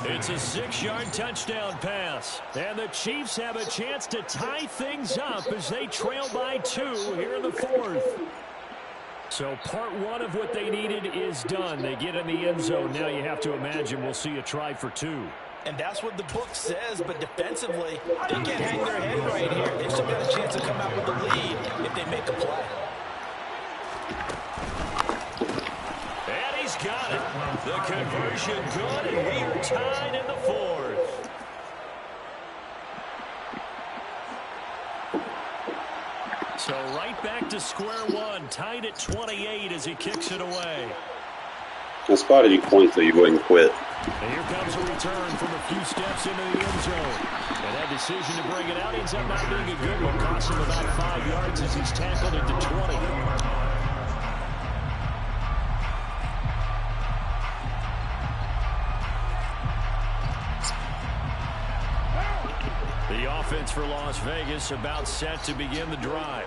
It's a 6-yard touchdown pass. And the Chiefs have a chance to tie things up as they trail by 2 here in the 4th. So part 1 of what they needed is done. They get in the end zone. Now you have to imagine we'll see a try for 2. And that's what the book says, but defensively, they can't hang their head right here. They've still got a chance to come out with the lead if they make a play. And he's got it. The conversion good, and we are tied in the 4th. So right back to square one, tied at 28 as he kicks it away. I spotted you point so you wouldn't quit. And here comes a return from a few steps into the end zone. And that decision to bring it out ends up not being a good one. Costs him about 5 yards as he's tackled into 20. The offense for Las Vegas about set to begin the drive.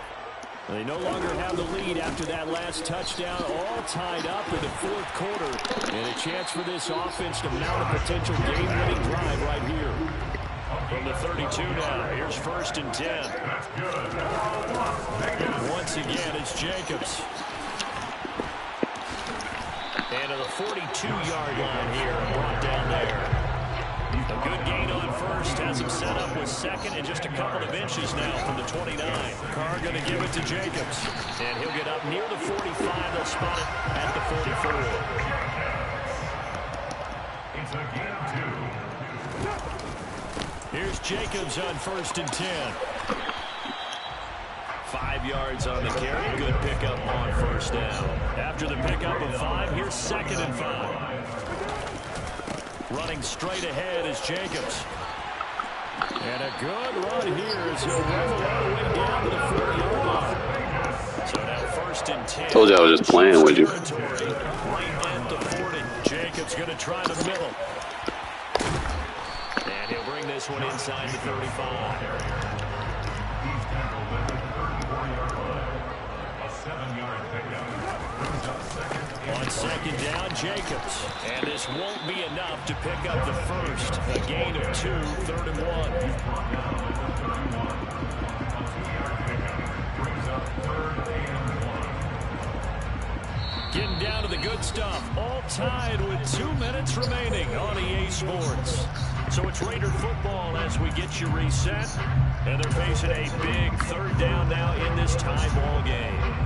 They no longer have the lead after that last touchdown, all tied up in the 4th quarter. And a chance for this offense to mount a potential game-winning drive right here. From the 32 now, here's 1st and 10. Once again, it's Jacobs. And to the 42-yard line here, brought down there. A good gain on 1st, has him set up with 2nd and just a couple of inches now from the 29. Carr going to give it to Jacobs. And he'll get up near the 45. They'll spot it at the 44. It's a game 2. Here's Jacobs on 1st and 10. 5 yards on the carry. Good pickup on 1st down. After the pickup of 5, here's 2nd and 5. Running straight ahead is Jacobs. And a good run here as he'll rumble all the way down to the 40-yard line. So now 1st and 10. Told you I was just playing with you. Right at the 40. Jacobs going to try the middle. And he'll bring this one inside the 35. He's tackled at the 34-yard line. A 7-yard pickup. Brings up second. On 2nd down, Jacobs. And this won't be enough to pick up the first. A gain of 2, 3rd and 1. Brought down at the 31. A 2-yard pickup. Brings up 3rd and 1. Getting down to the good stuff. All tied with 2 minutes remaining on EA Sports. So it's Raider football as we get you reset. And they're facing a big 3rd down now in this tie ball game.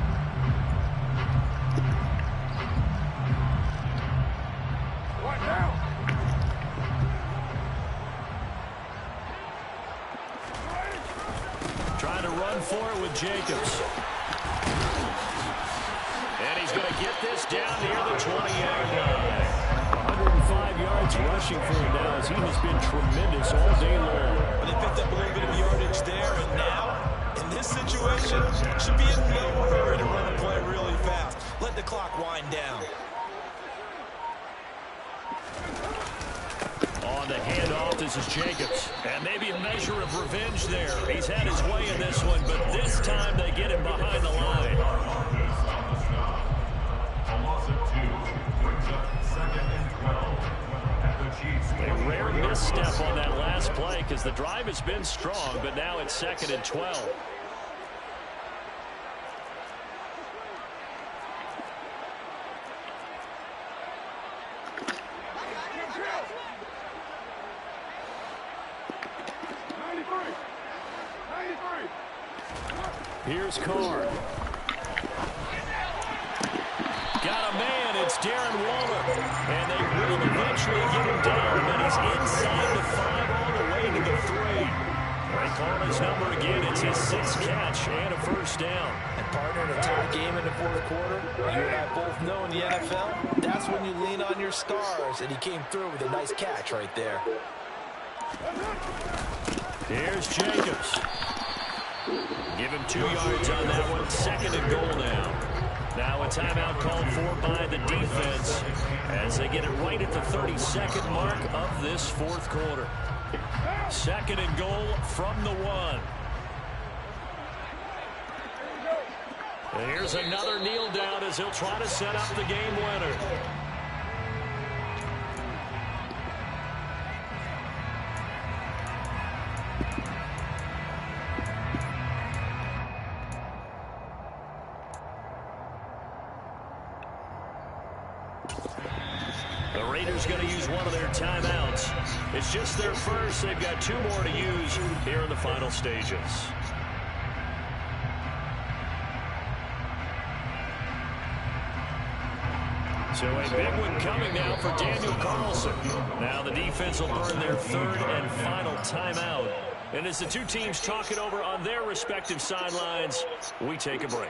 Trying to run for it with Jacobs. And he's going to get this down near the 20-yard line. 105 yards rushing for him now as he has been tremendous all day long. Well, they picked up a little bit of yardage there, and now, in this situation, should be in no hurry to run the play really fast. Let the clock wind down. On the handoff, this is Jacobs. And maybe a measure of revenge there. He's had his way in this one, but this time they get him behind the line. A loss of 2 brings up 2nd and 12 at the Chiefs. A rare misstep on that last play because the drive has been strong, but now it's 2nd and 12. Here's Carr. Got a man. It's Darren Waller. And they will eventually get him down, but he's inside the 5 all the way to the 3. They call his number again. It's his 6th catch and a 1st down. And partner, in a tight game in the 4th quarter, you and I both know in the NFL, that's when you lean on your stars, and he came through with a nice catch right there. Here's Jacobs. Give him 2 yards on that one. 2nd and goal now. Now a timeout called for by the defense as they get it right at the 32nd mark of this 4th quarter. 2nd and goal from the 1. And here's another kneel down as he'll try to set up the game winner. The Raiders going to use one of their timeouts. It's just their first. They've got 2 more to use here in the final stages. So a big one coming now for Daniel Carlson. Now the defense will burn their 3rd and final timeout. And as the 2 teams talk it over on their respective sidelines, we take a break.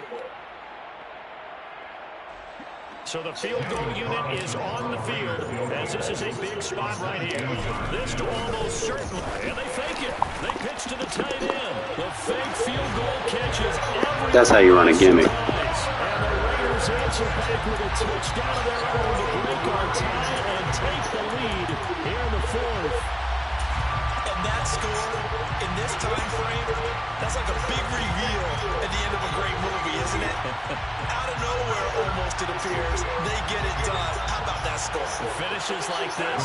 So the field goal unit is on the field as this is a big spot right here. This to almost certainly. And they fake it. They pitch to the tight end. The fake field goal catches every. That's how you run a gimmick. And the Raiders answer back with a touchdown of their own to break our tie and take the lead here in the 4th. And that score in this time frame, that's like a big reveal at the end of a great movie, isn't it? Out of nowhere, almost it appears, they get it done. How about that score? Finishes like this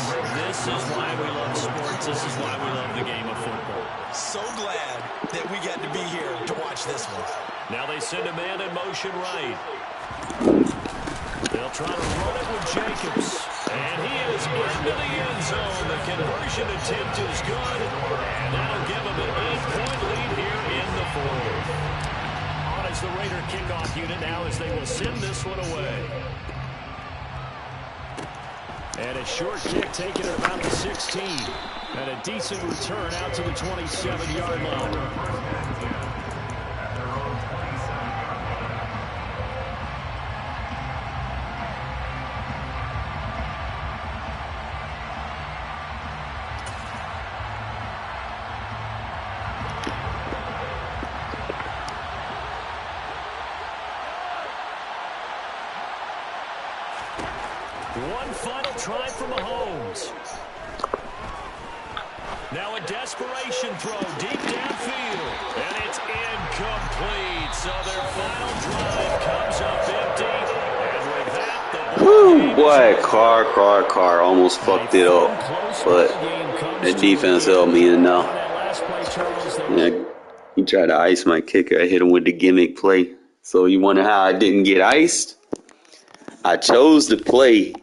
is why we love sports. This is why we love the game of football. So glad that we got to be here to watch this one. Now they send a man in motion right. They'll try to run it with Jacobs. And he is into the end zone. The conversion attempt is good. And that'll give him an 8-point lead here in the 4th. On is the Raider kickoff unit now as they will send this one away. And a short kick taken at about the 16. And a decent return out to the 27-yard line. One final try for Mahomes. Now a desperation throw deep downfield. And it's incomplete. So their final drive comes up empty. And with that, the ball game Boy, is Carr almost fucked it up. But the defense helped me enough. Yeah, he tried to ice my kicker. I hit him with the gimmick play. So you wonder how I didn't get iced? I chose the play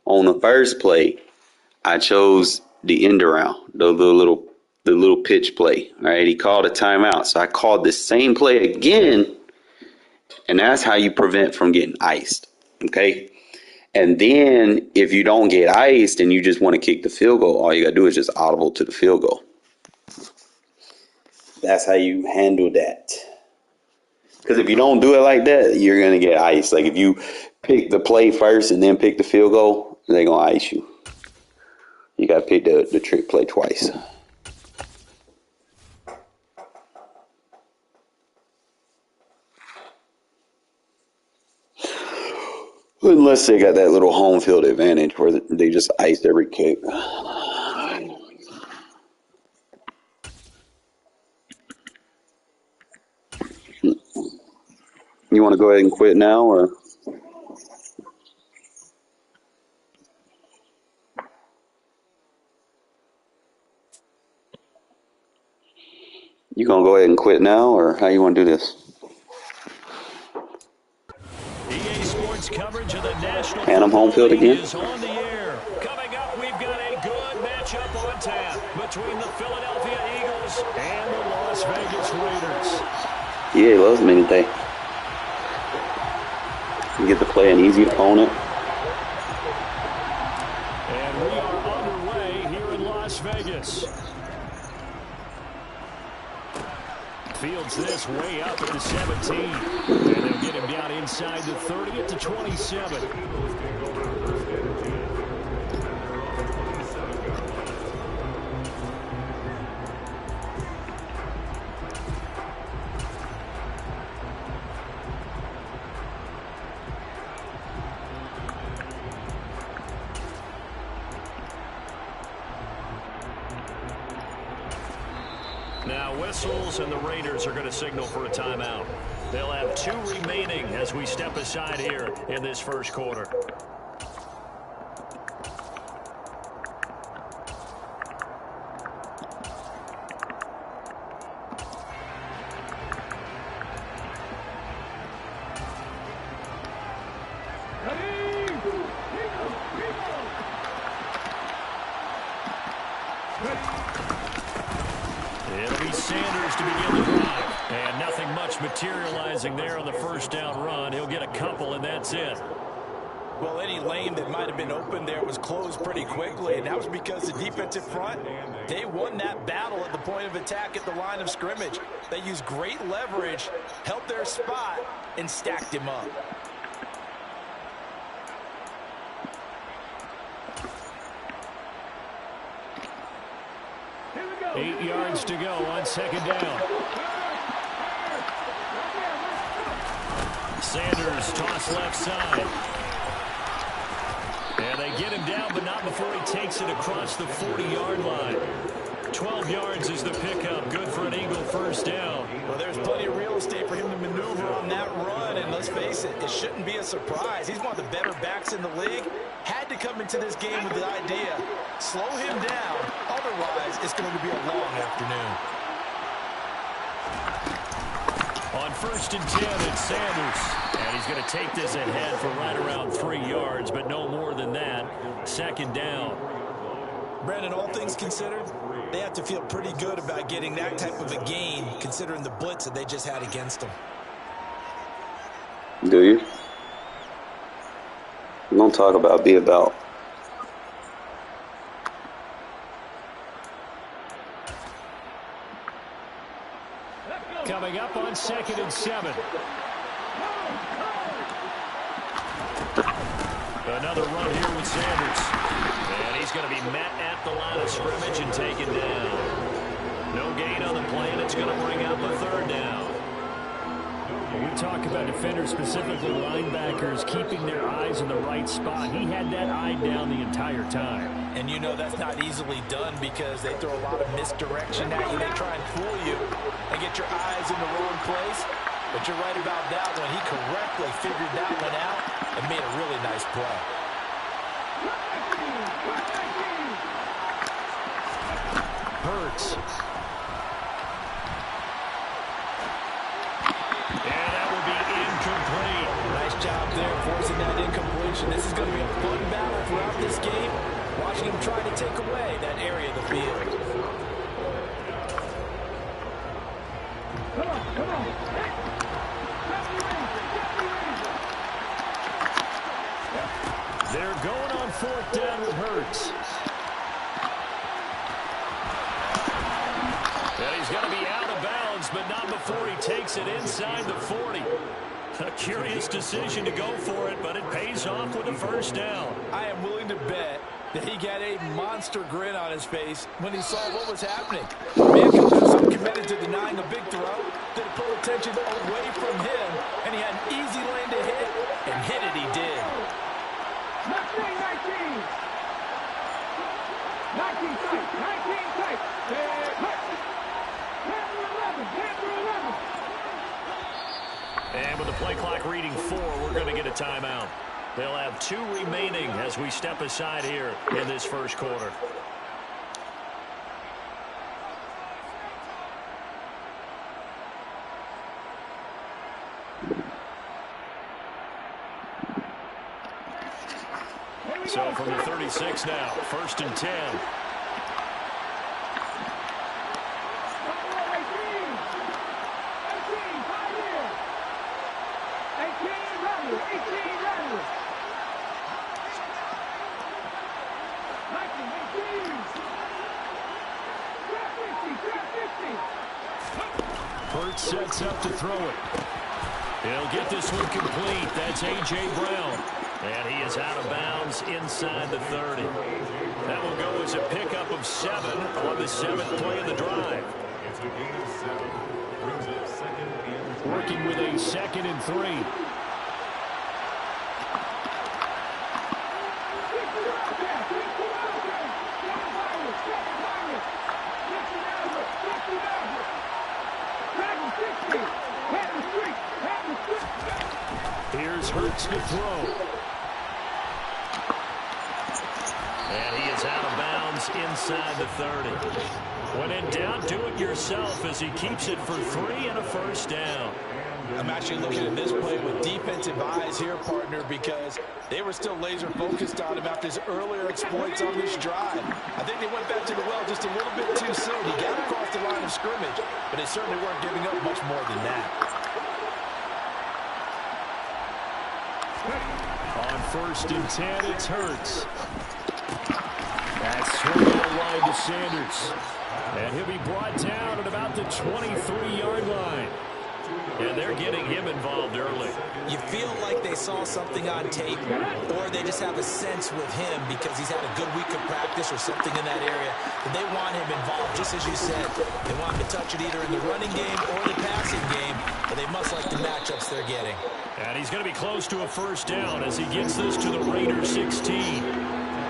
on the first play. I chose the end around, the little pitch play. All right, he called a timeout, so I called the same play again, and that's how you prevent from getting iced. Okay, and then if you don't get iced and you just want to kick the field goal, all you gotta do is just audible to the field goal. That's how you handle that. Because if you don't do it like that, you're gonna get iced. Like if you pick the play first and then pick the field goal, they're gonna ice you. You gotta pick the trick play twice. Unless they got that little home field advantage where they just iced every kick. You want to go ahead and quit now, or you gonna go ahead and quit now, or how you want to do this? EA Sports coverage of the National Hand them home field again? is on the air. Coming up, we've got a good matchup on tap between the Philadelphia Eagles and the Las Vegas Raiders. EA loves me, they. You get to play an easy opponent. And we are underway here in Las Vegas. Fields this way up at the 17. And they'll get him down inside the 30 at the 27. Now whistles, and the Raiders are going to signal for a timeout. They'll have 2 remaining as we step aside here in this first quarter. It'll be Sanders to begin the drive. And nothing much materializing there on the first down run. He'll get a couple, and that's it. Well, any lane that might have been open there was closed pretty quickly, and that was because the defensive front, they won that battle at the point of attack at the line of scrimmage. They used great leverage, held their spot, and stacked him up. Eight yards to go on second down. Sanders toss left side. And they get him down, but not before he takes it across the 40-yard line. 12 yards is the pickup. Good for an Eagle first down. Well, there's plenty of real estate for him to maneuver on that run, and let's face it, it shouldn't be a surprise. He's one of the better backs in the league. Had to come into this game with the idea, slow him down, otherwise it's going to be a long afternoon. On first and 10, it's Sanders. And he's going to take this ahead for right around 3 yards, but no more than that. Second down. Brandon, all things considered, they have to feel pretty good about getting that type of a gain, considering the blitz that they just had against them. Do you? Don't talk about, be about. Coming up on second and 7. Another run here with Sanders. And he's going to be met at the line of scrimmage and taken down. No gain on the play, and it's going to bring up a third down. When we talk about defenders, specifically linebackers, keeping their eyes in the right spot, he had that eye down the entire time. And you know that's not easily done because they throw a lot of misdirection at you. They try and fool you and get your eyes in the wrong place. But you're right about that one. He correctly figured that one out and made a really nice play. Hurts. And that will be incomplete. Nice job there forcing that incompletion. This is going to be a fun battle throughout this game. Watching him try to take away that area of the field. Come on. They're going on 4th down with Hurts. And he's going to be out of bounds, but not before he takes it inside the 40. A curious decision to go for it, but it pays off with a first down. I am willing to bet that he got a monster grin on his face when he saw what was happening. Man was so committed to denying a big throw that it pulled attention away from him, and he had an easy lane to hit, and hit it he did. 19 tight. 10 And with the play clock reading 4, we're going to get a timeout. They'll have 2 remaining as we step aside here in this first quarter. So from the 36 now, 1st and 10. Hurts sets up to throw it. He'll get this one complete. That's A.J. Brown. And he is out of bounds inside the 30. That will go as a pickup of 7 on the 7th play of the drive. It's a gain of 7. Brings up 2nd and 3. Working with a 2nd and 3. Here's Hurts to throw. And he is out of bounds inside the 30. When in doubt, do it yourself as he keeps it for 3 and a first down. I'm actually looking at this play with defensive eyes here, partner, because they were still laser focused on him after his earlier exploits on this drive. I think they went back to the well just a little bit too soon. He got across the line of scrimmage, but they certainly weren't giving up much more than that. On 1st and 10, it's Hurts. That's swung out wide to Sanders. And he'll be brought down at about the 23-yard line. And they're getting him involved early. You feel like they saw something on tape, or they just have a sense with him because he's had a good week of practice or something in that area, that they want him involved, just as you said. They want him to touch it either in the running game or the passing game, but they must like the matchups they're getting. And he's going to be close to a first down as he gets this to the Raiders 16.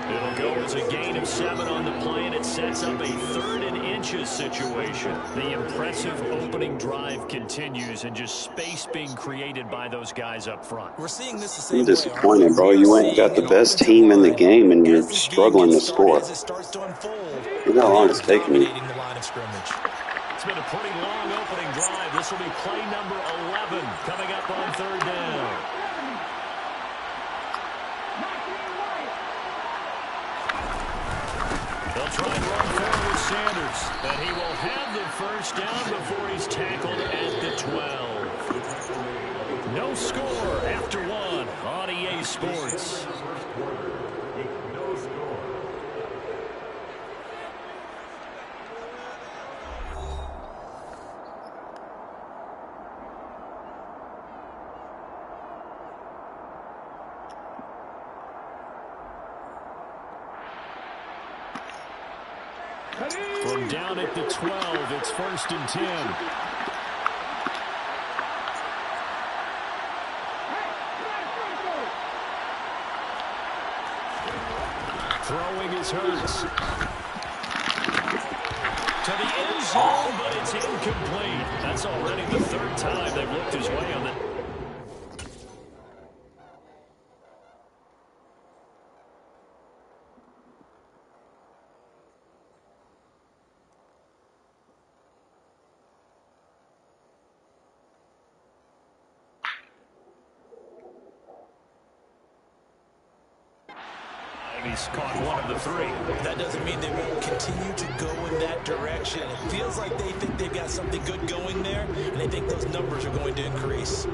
It'll go as a gain of 7 on the play, and it sets up a 3rd and inches situation. The impressive opening drive continues, and just space being created by those guys up front. We're seeing this the same I'm disappointed, bro. You went and got the best team in the game, and you're struggling to score. Look how long it's taking you. It's been a pretty long opening drive. This will be play number 11 coming up on 3rd down. They'll try and run forward with Sanders, and he will have the first down before he's tackled at the 12. No score after 1 on EA Sports. No score. From down at the 12, it's 1st and 10. Throwing is Hurts. To the end zone, but it's incomplete. That's already the third time they've looked his way on the... He's caught one of the three. That doesn't mean they won't continue to go in that direction. It feels like they think they've got something good going there, and they think those numbers are going to increase.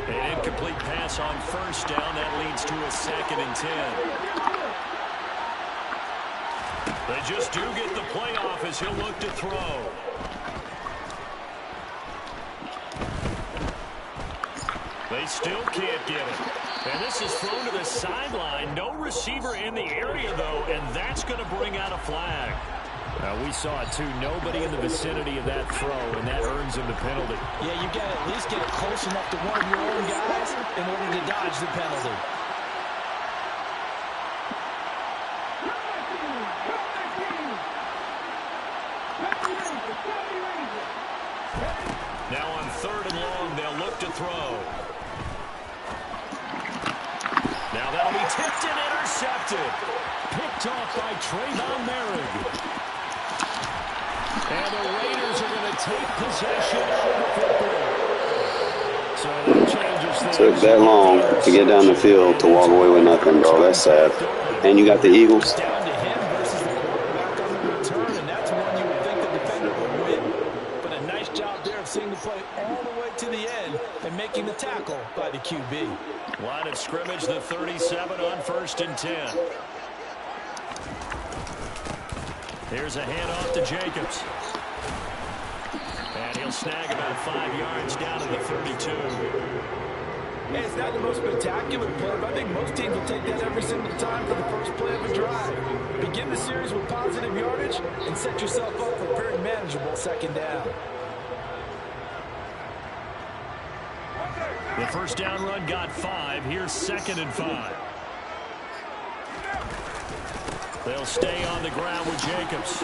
An incomplete pass on first down. That leads to a 2nd and 10. They just do get the playoff as he'll look to throw. They still can't get it. And this is thrown to the sideline. No receiver in the area, though, and that's going to bring out a flag. We saw it, too. Nobody in the vicinity of that throw, and that earns him the penalty. Yeah, you've got to at least get it close enough to one of your own guys in order to dodge the penalty. Now on 3rd and long, they'll look to throw. Now that'll be tipped and intercepted. Picked off by Trayvon Merrick. And the Raiders are going to take possession of the football. So that changes things. Took that long to get down the field to walk away with nothing, bro. That's sad. And you got the Eagles. Down to him versus the quarterback on the return, and that's one you would think the defender would win. But a nice job there of seeing the play all the way to the end and making the tackle by the QB. Line of scrimmage, the 37 on 1st and 10. Here's a handoff to Jacobs. And he'll snag about 5 yards down to the 32. Hey, it's not the most spectacular play, but I think most teams will take that every single time for the first play of a drive. Begin the series with positive yardage and set yourself up for a very manageable 2nd down. The first down run got 5. Here's 2nd and 5. They'll stay on the ground with Jacobs.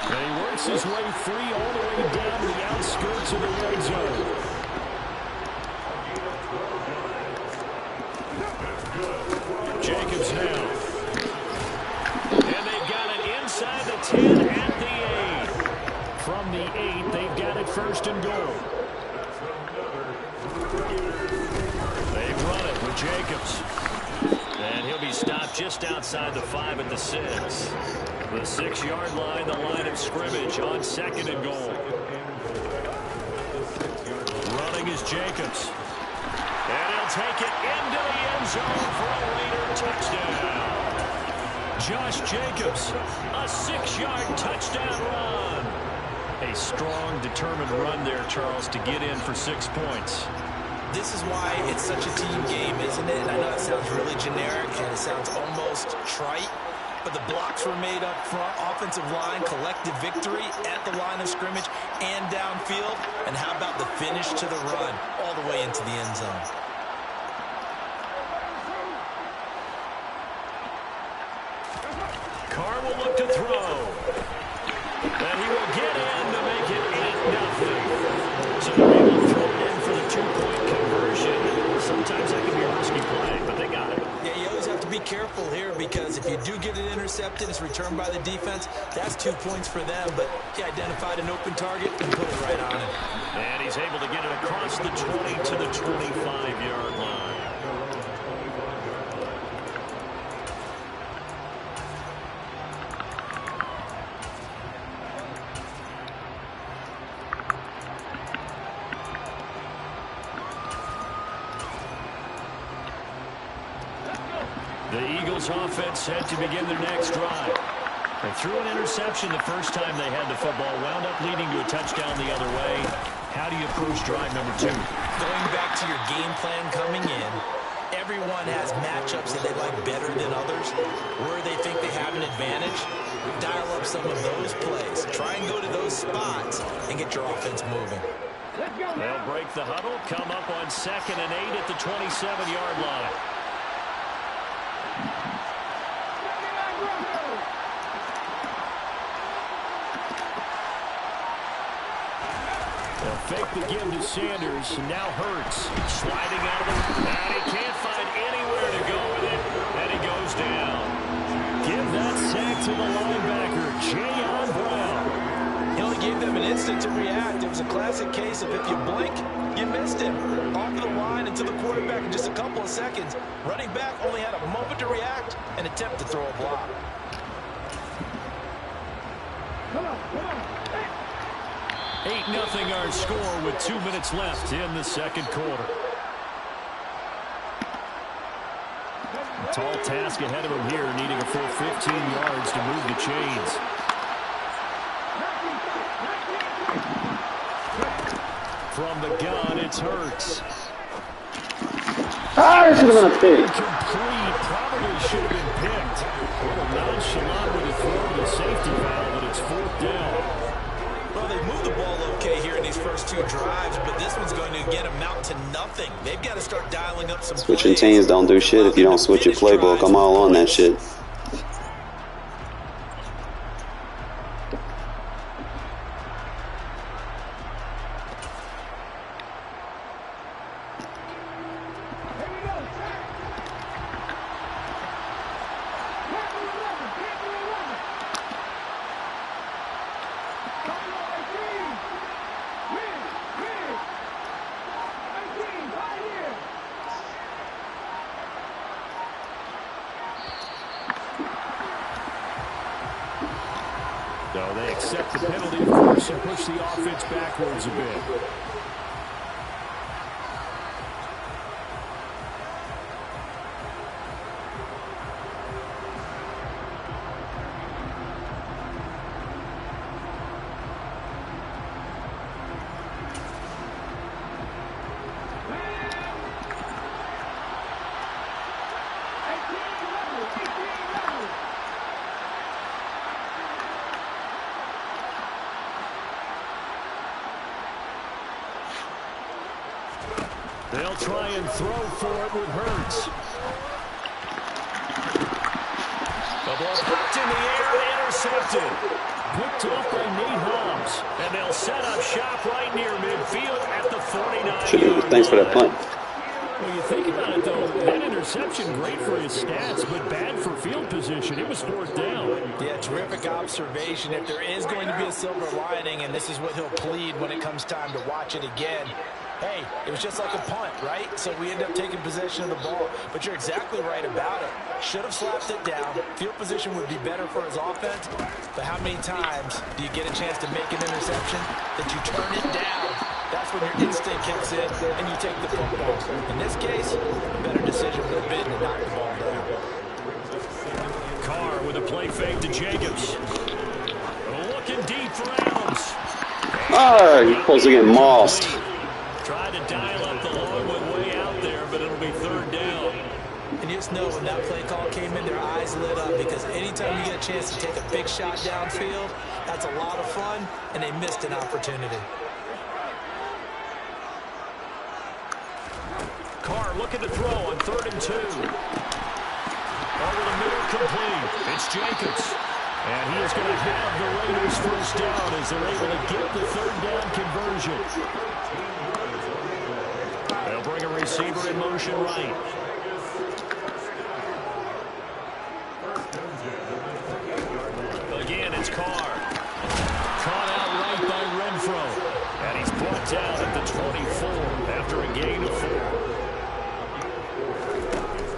And he works his way free all the way down to the outskirts of the red zone. Jacobs now. And they've got it inside the 10 at the 8. From the 8, they've got it 1st and goal. They've run it with Jacobs. And he'll be stopped just outside the 5 at the 6. The 6-yard line, the line of scrimmage on 2nd and goal. Running is Jacobs. And he'll take it into the end zone for a Raider touchdown. Josh Jacobs, a 6-yard touchdown run. A strong, determined run there, Charles, to get in for 6 points. This is why it's such a team game, isn't it? And I know it sounds really generic and it sounds almost trite, but the blocks were made up front, offensive line, collective victory at the line of scrimmage and downfield. And how about the finish to the run all the way into the end zone? Carr will look to throw. And he will get in to make it 8-0. So they're able to throw it in for the 2-point conversion. Sometimes that can be a risky play, but they got it. Yeah, you always have to be careful here because if you do get it intercepted, it's returned by the defense. That's 2 points for them, but he identified an open target and put it right on it. And he's able to get it across the 20 to the 25-yard line. The Eagles offense set to begin their next drive. They threw an interception the first time they had the football, wound up leading to a touchdown the other way. How do you approach drive number 2? Going back to your game plan coming in, everyone has matchups that they like better than others, where they think they have an advantage. Dial up some of those plays. Try and go to those spots and get your offense moving. They'll break the huddle, come up on 2nd and 8 at the 27-yard line. They'll fake the give to Sanders. Now Hurts sliding out of the... And he can't find anywhere to go with it. And he goes down. Give that sack to the linebacker, Jayon Brown. He only gave them an instant to react. It was a classic case of if you blink, you missed him. Off the line and to the quarterback in just a couple of seconds. Running back only had a moment to react and attempt to throw a block. 8-0 our score with 2 minutes left in the second quarter. A tall task ahead of him here, needing a full 15 yards to move the chains. From the gun, it's Hurts. It should have been a pick. Complete, probably should have been picked. A little nonchalant with a throw to the safety valve, but it's 4th down. Well, they moved the ball okay here in these first 2 drives, but this one's going to again amount to nothing. They've got to start dialing up some Switching plays. teams don't do shit if you don't switch your playbook. I'm all on that shit. So they accept the penalty, of course, and push the offense backwards a bit. They'll try and throw for it with Hurts. The ball poked in the air and intercepted. Picked off by Nate Holmes. And they'll set up shop right near midfield at the 49-yard line. Thanks for that punt. Well, you think about it, though, that interception, great for his stats, but bad for field position. It was 4th down. Yeah, terrific observation. If there is going to be a silver lining, and this is what he'll plead when it comes time to watch it again, hey, it was just like a punt, right? So we end up taking possession of the ball. But you're exactly right about it. Should have slapped it down. Field position would be better for his offense. But how many times do you get a chance to make an interception that you turn it down? That's when your instinct kicks in and you take the football. In this case, a better decision would have been to knock the ball down. Carr with a play fake to Jacobs. Looking deep for Adams. Oh, you're supposed to get mossed. Tried to dial up the long one way out there, but it'll be 3rd down. And you just know when that play call came in, their eyes lit up, because anytime you get a chance to take a big shot downfield, that's a lot of fun, and they missed an opportunity. Carr looking to throw on 3rd and 2. Over the middle, complete. It's Jacobs. And he is going to have the Raiders 1st down as they're able to get the 3rd down conversion. They'll bring a receiver in motion right. Again, it's Carr. Caught out right by Renfro. And he's brought down at the 24 after a gain of 4.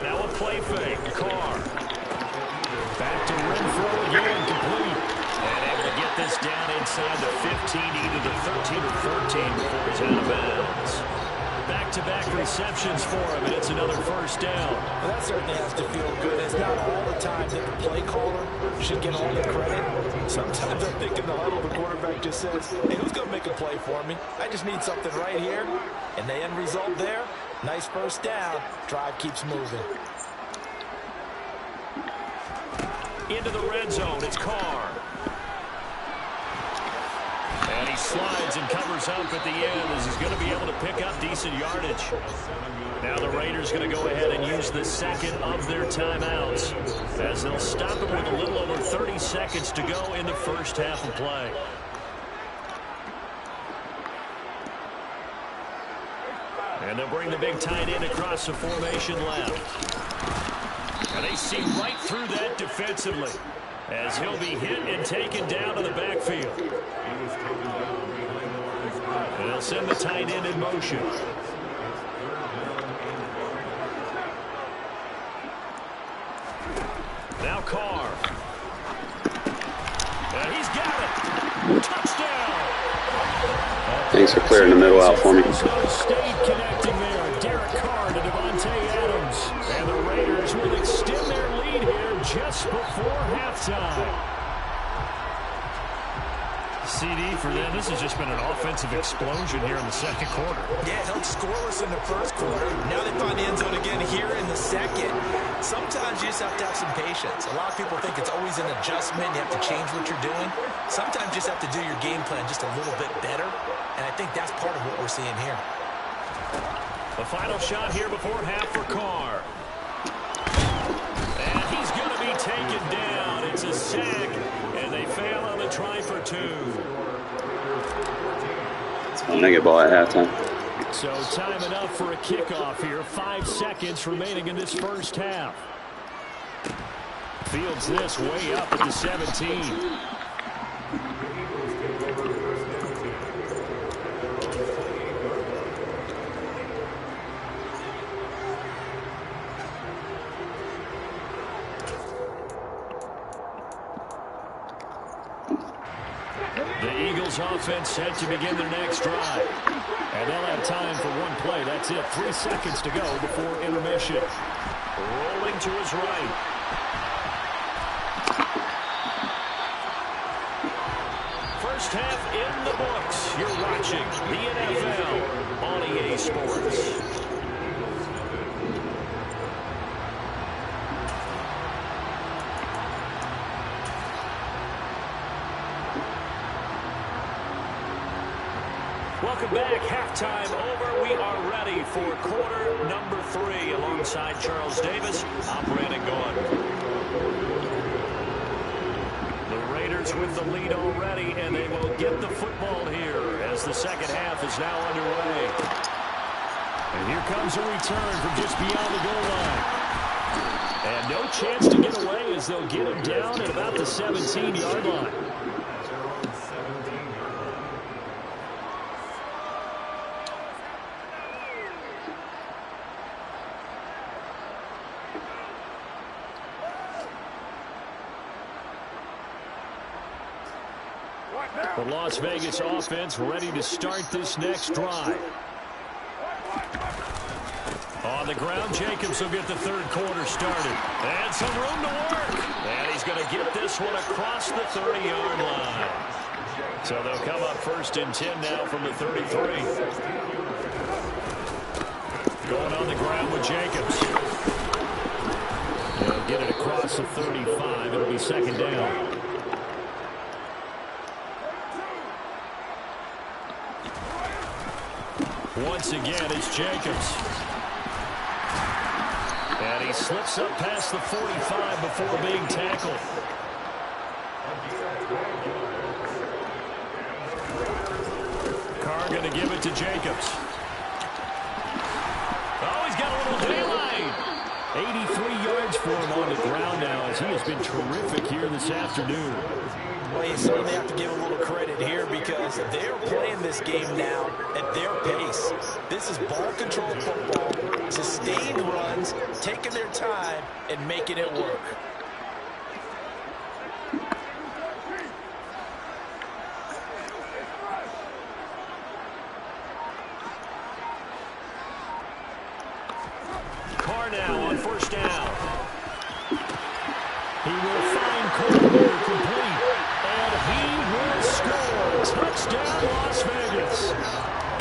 Now a play fake. Carr. Back to Renfro again, complete. And able to get this down inside the 15, either the 13 or 14 before he's out of bounds. Back back-to-back receptions for him, and it's another first down. Well, that certainly has to feel good. It's not all the time that the play caller should get all the credit. Sometimes I think in the huddle, the quarterback just says, hey, who's going to make a play for me? I just need something right here. And the end result there, nice first down. Drive keeps moving. Into the red zone, it's Carr. And he slides and covers up at the end as he's going to be able to pick up decent yardage. Now the Raiders going to go ahead and use the second of their timeouts as they'll stop it with a little over 30 seconds to go in the first half of play. And they'll bring the big tight end across the formation left. And they see right through that defensively as he'll be hit and taken down to the backfield. And they'll send the tight end in motion. Now Carr. And he's got it. Touchdown. Thanks for clearing the middle out for me. Stayed connecting there. Derek Carr to Devontae Adams. And the Raiders will extend their lead here just before halftime. CD for them. This has just been an offensive explosion here in the second quarter. Yeah, held scoreless in the first quarter. Now they find the end zone again here in the second. Sometimes you just have to have some patience. A lot of people think it's always an adjustment. You have to change what you're doing. Sometimes you just have to do your game plan just a little bit better. And I think that's part of what we're seeing here. The final shot here before half for Carr. And he's going to be taken down. It's a sack. And they fail on the try for two. I'm going to get ball at halftime. So time enough for a kickoff here. 5 seconds remaining in this first half. Fields this way up at the 17. The Eagles offense set to begin their next drive. And they'll have time for one play. That's it. 3 seconds to go before intermission. Rolling to his right. First half in the books. You're watching the NFL on EA Sports. Welcome back. Halftime over. We are ready for quarter number 3 alongside Charles Davis. I'm Brandon Gaughan. The Raiders with the lead already, and they will get the football here as the second half is now underway. And here comes a return from just beyond the goal line. And no chance to get away as they'll get him down at about the 17-yard line. The Las Vegas offense ready to start this next drive. On the ground, Jacobs will get the third quarter started. And some room to work. And he's going to get this one across the 30-yard line. So they'll come up first and 10 now from the 33. Going on the ground with Jacobs. They'll get it across the 35. It'll be second down. Once again, it's Jacobs. And he slips up past the 45 before being tackled. Carr going to give it to Jacobs. Oh, he's got a little daylight. 83 yards for him on the ground now as he has been terrific here this afternoon. Well, you certainly have to give a little credit here because they're playing this game now at their pace. This is ball control football, sustained runs, taking their time and making it work. now on first down. He will find Cole here complete. And he will score. Touchdown, Las Vegas.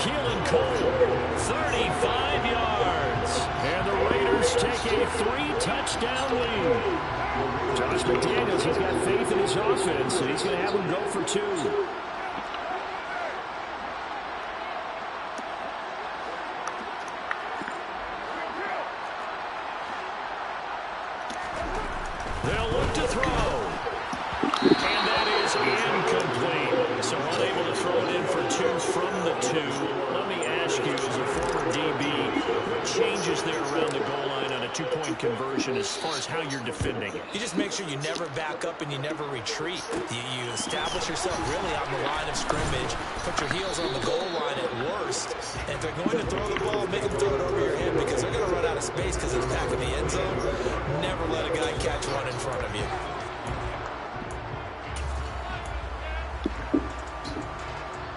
Keelan Cole, 35 yards. And the Raiders take a 3-touchdown lead. Josh McDaniels, he's got faith in his offense, and he's going to have him go for 2. They'll look to throw. And that is incomplete. So unable to throw it in for 2 from the 2. Let me ask you, as a former DB, what changes there around the goal line on a 2-point conversion as far as how you're defending it? You just make sure you never back up and you never retreat. You establish yourself really on the line of scrimmage, put your heels on the goal line at worst, and if they're going to throw the ball, make them throw it over your head because they're going to run out of space because of the back of the end zone. Never let a guy catch one in front of you.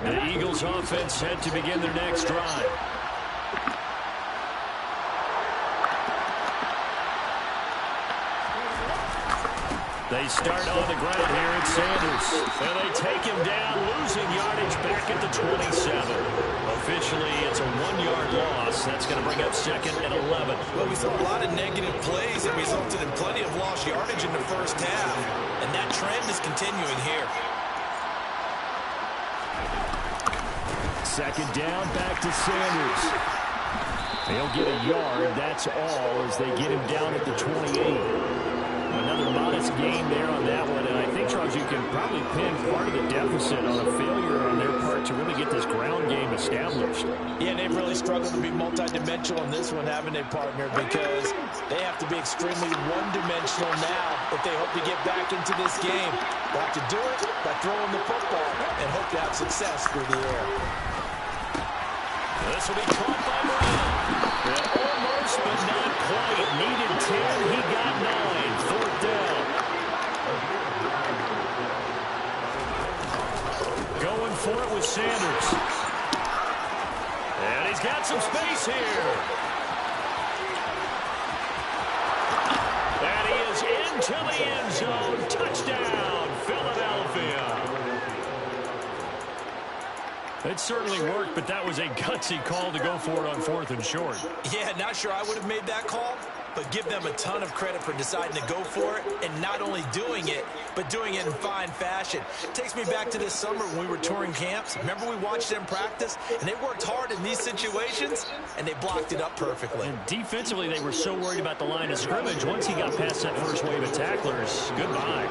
The Eagles offense set to begin their next drive. They start on the ground here at Sanders. And they take him down, losing yardage back at the 27. Officially, it's a 1-yard loss. That's going to bring up 2nd and 11. Well, we saw a lot of negative plays that resulted in plenty of lost yardage in the first half. And that trend is continuing here. 2nd down, back to Sanders. They'll get a yard, that's all, as they get him down at the 28. Another modest gain there on that one, and I think, Charles, you can probably pin part of the deficit on a failure on their part to really get this ground game established. Yeah, they've really struggled to be multidimensional in this one, haven't they, partner? Because they have to be extremely one-dimensional now if they hope to get back into this game. They'll have to do it by throwing the football and hope to have success through the air. This will be caught by Brown. Almost, but not quite. Needed 10. He got 9. 4th down. Going for it with Sanders. And he's got some space here. And he is into the end zone. Touchdown, Philadelphia. It certainly worked, but that was a gutsy call to go for it on 4th and short. Yeah, not sure I would have made that call, but give them a ton of credit for deciding to go for it and not only doing it, but doing it in fine fashion. Takes me back to this summer when we were touring camps. Remember we watched them practice, and they worked hard in these situations, and they blocked it up perfectly. And defensively, they were so worried about the line of scrimmage. Once he got past that first wave of tacklers, goodbye.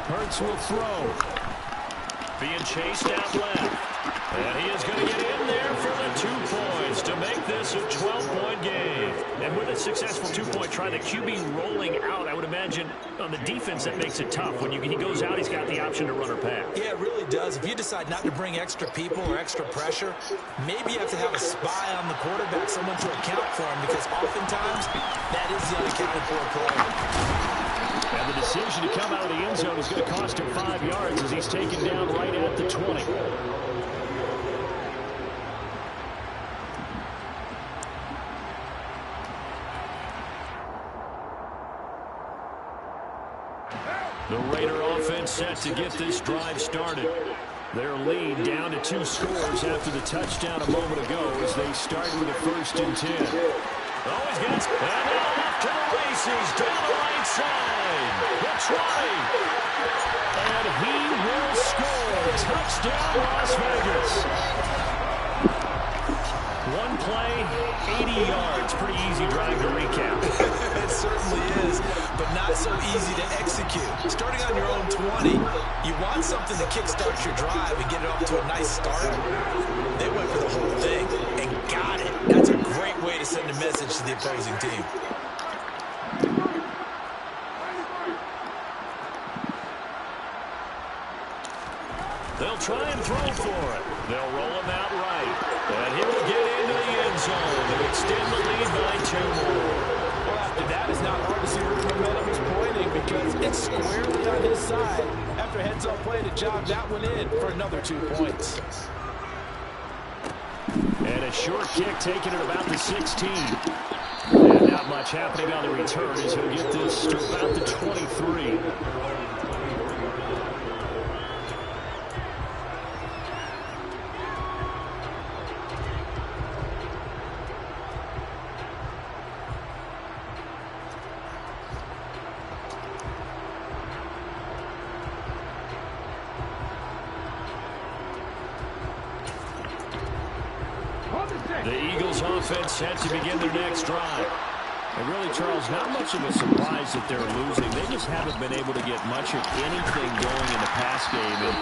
Hurts will throw. Being chased out left. And he is going to get in there for the 2 points to make this a 12-point game. And with a successful 2-point try, the QB rolling out, I would imagine on the defense that makes it tough. When he goes out, he's got the option to run or pass. Yeah, it really does. If you decide not to bring extra people or extra pressure, maybe you have to have a spy on the quarterback, someone to account for him, because oftentimes that is the unaccounted for play. And the decision to come out of the end zone is going to cost him 5 yards as he's taken down right at the 20. The Raider offense set to get this drive started. Their lead down to 2 scores after the touchdown a moment ago as they start with a 1st and 10. Always gets, and now off to the races, down the right side. The try. And he will score. Touchdown, Las Vegas. 1 play, 80 yards. Pretty easy drive to recap. It certainly is, but not so easy to execute. Starting on your own 20, you want something to kickstart your drive and get it off to a nice start. They went for the whole thing and got it. That's a great way to send a message to the opposing team. They'll try and throw for it. They'll roll him out right. And he will get into the end zone to extend the lead by 2 more. Well, after that, it's not hard to see where the momentum is pointing because it's squarely on his side after heads-up play to jog that one in for another 2 points. And a short kick taken at about the 16. And not much happening on the return as he'll get this to about the 23. The Eagles offense set to begin their next drive. And really, Charles, not much of a surprise that they're losing. They just haven't been able to get much of anything going in the pass game. And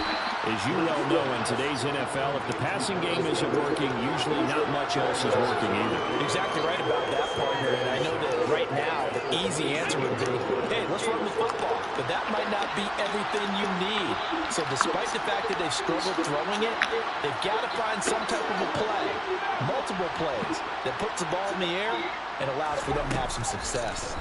as you well know, in today's NFL, if the passing game isn't working, usually not much else is working either. Exactly right about that, partner. And I know that right now the easy answer would be, hey, let's run the football. But that might not be everything you need. So despite the fact that they've struggled throwing it, they've got to find some type of a play, multiple plays, that puts the ball in the air and allows for them to have some success.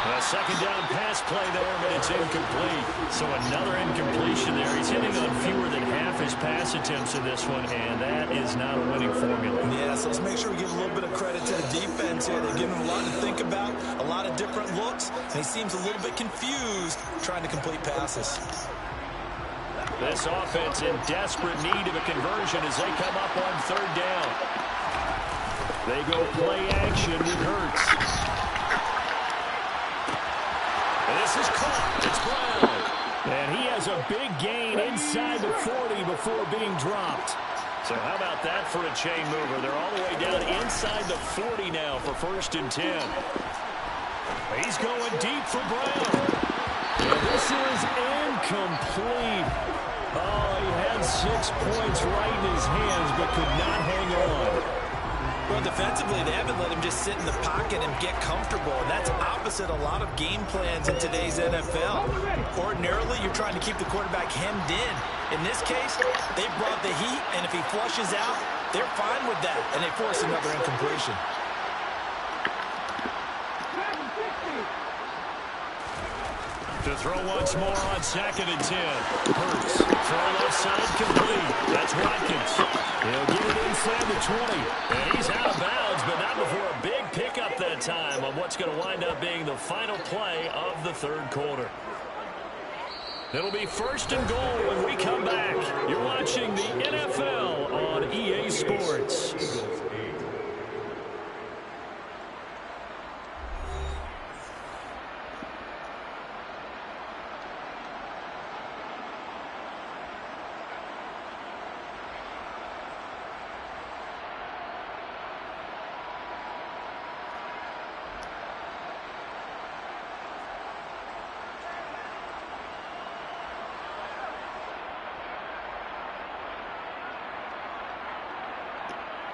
A second down pass play there, but it's incomplete. So another incompletion there. He's hitting on fewer than half his pass attempts in this one, and that is not a winning formula. Yeah, so let's make sure we give a little bit of credit to the defense here. They've given him a lot to think about, a lot of different looks, and he seems a little bit confused trying to complete passes. This offense in desperate need of a conversion as they come up on third down. They go play action. It hurts. This is caught. It's Brown. And he has a big gain inside the 40 before being dropped. So how about that for a chain mover? They're all the way down inside the 40 now for 1st and 10. He's going deep for Brown. And this is incomplete. Oh, he had 6 points right in his hands but could not hang on. Well, defensively, they haven't let him just sit in the pocket and get comfortable, and that's opposite a lot of game plans in today's NFL. Ordinarily, you're trying to keep the quarterback hemmed in. In this case, they brought the heat, and if he flushes out, they're fine with that, and they force another incompletion. To throw once more on 2nd and 10. Hurts. Throw left side complete. That's Watkins. He'll get it inside the 20. And he's out of bounds, but not before a big pickup that time on what's going to wind up being the final play of the 3rd quarter. It'll be 1st and goal when we come back. You're watching the NFL on EA Sports.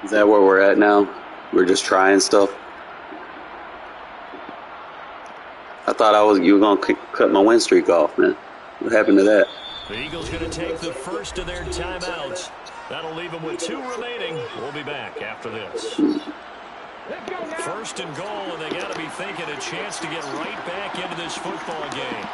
Is that where we're at now? We're just trying stuff? I thought you were going to cut my win streak off, man. What happened to that? The Eagles going to take the first of their timeouts. That'll leave them with 2 remaining. We'll be back after this. 1st and goal, and they got to be thinking a chance to get right back into this football game.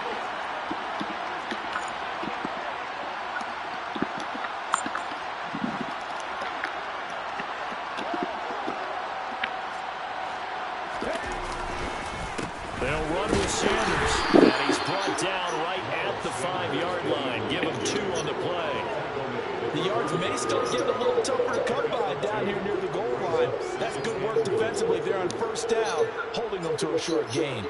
They'll run with Sanders, and he's brought down right at the 5-yard line. Give him 2 on the play. The yards may start getting a little tougher to come by down here near the goal line. That's good work defensively there on 1st down, holding them to a short gain.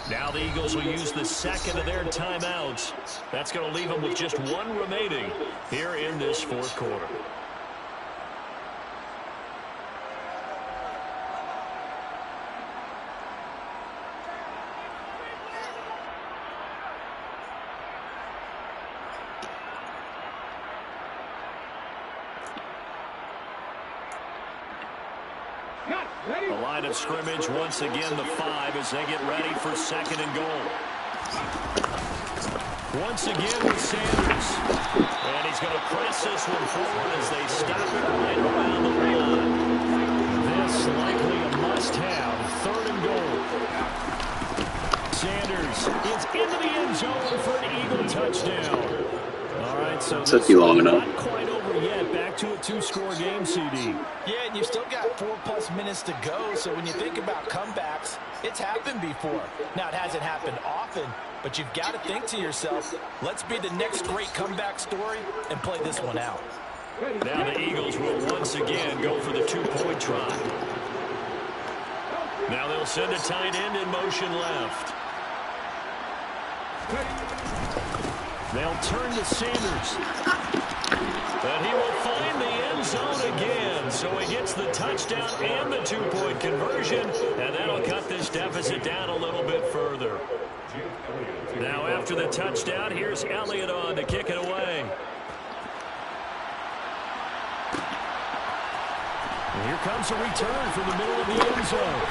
Now the Eagles will use the 2nd of their timeouts. That's going to leave them with just 1 remaining here in this 4th quarter. The line of scrimmage, once again, the 5 as they get ready for 2nd and goal. Once again with Sanders. And he's going to press this one forward as they stop it right around the line. This likely a must-have. 3rd and goal. Sanders is into the end zone for an Eagle touchdown. All right, so took you long enough. Not quite over yet. Back to a 2-score game, CD. Yeah, and you've still got 4+ minutes to go, so when you think about comebacks, it's happened before. Now, it hasn't happened often, but you've got to think to yourself, let's be the next great comeback story and play this one out. Now the Eagles will once again go for the 2-point try. Now they'll send a tight end in motion left. They'll turn to Sanders. And he will find the end zone again. So he gets the touchdown and the 2-point conversion. And that'll cut this deficit down a little bit further. Now after the touchdown, here's Elliott on to kick it away. And here comes a return from the middle of the end zone.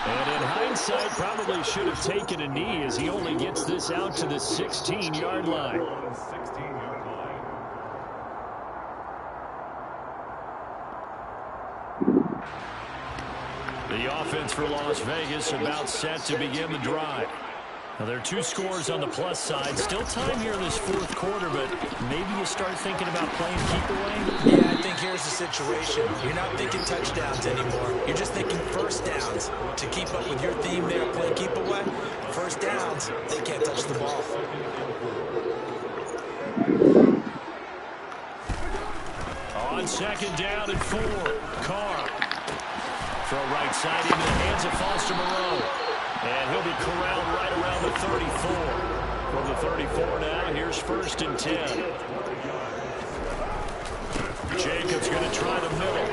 And in hindsight, probably should have taken a knee as he only gets this out to the 16-yard line. The offense for Las Vegas about set to begin the drive. Now, there are 2 scores on the plus side. Still time here in this 4th quarter, but maybe you start thinking about playing keep away? Yeah, I think here's the situation. You're not thinking touchdowns anymore. You're just thinking first downs. To keep up with your theme there, play keep away. First downs, they can't touch the ball. On 2nd down and 4, Carr. Throw right side into the hands of Foster Moreau. And he'll be corralled right around the 34. From the 34 now, here's 1st and 10. Jacobs going to try the middle.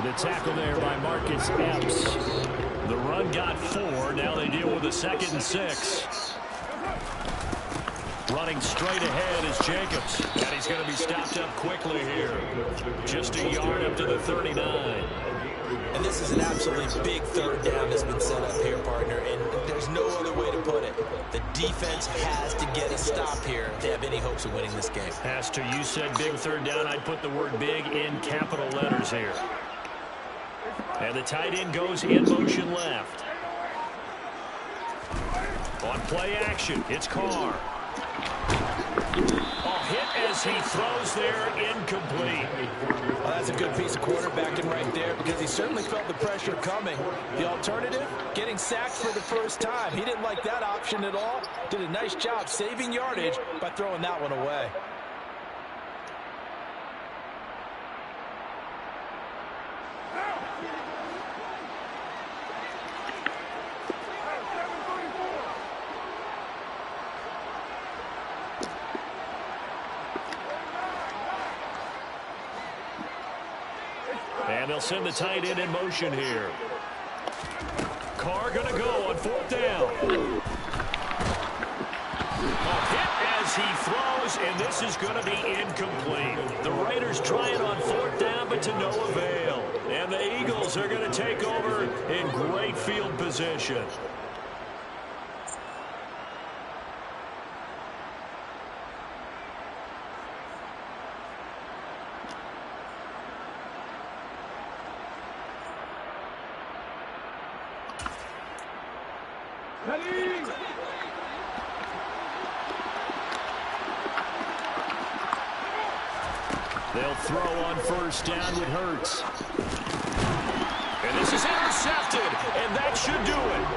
The tackle there by Marcus Epps. The run got 4. Now they deal with a 2nd and 6. Running straight ahead is Jacobs. And he's going to be stopped up quickly here. Just a yard up to the 39. And this is an absolutely big 3rd down that's been set up here, partner. And there's no other way to put it. The defense has to get a stop here to have any hopes of winning this game. Has to. You said big 3rd down. I'd put the word big in capital letters here. And the tight end goes in motion left. On play action, it's Carr. A hit as he throws there, incomplete. Well, that's a good piece of quarterbacking right there because he certainly felt the pressure coming. The alternative, getting sacked for the first time. He didn't like that option at all. Did a nice job saving yardage by throwing that one away. And they'll send the tight end in motion here. Carr going to go on 4th down. A hit as he throws, and this is going to be incomplete. The Raiders try it on 4th down, but to no avail. And the Eagles are going to take over in great field position. They'll throw on 1st down with Hurts. And this is intercepted, and that should do it.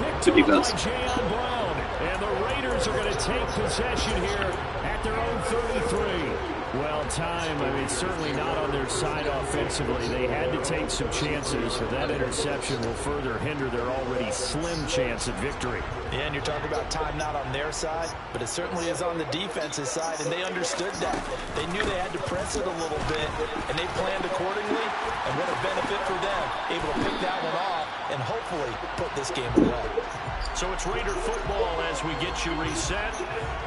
Picked up by Jayon Brown. And the Raiders are going to take possession here at their own 33. Well, time, I mean, certainly not on their side offensively. They had to take some chances, but that interception will further hinder their already slim chance of victory. Yeah, and you're talking about time not on their side, but it certainly is on the defensive side, and they understood that. They knew they had to press it a little bit, and they planned accordingly, and what a benefit for them, able to pick that one off and hopefully put this game away. So it's Raider football as as we get you reset.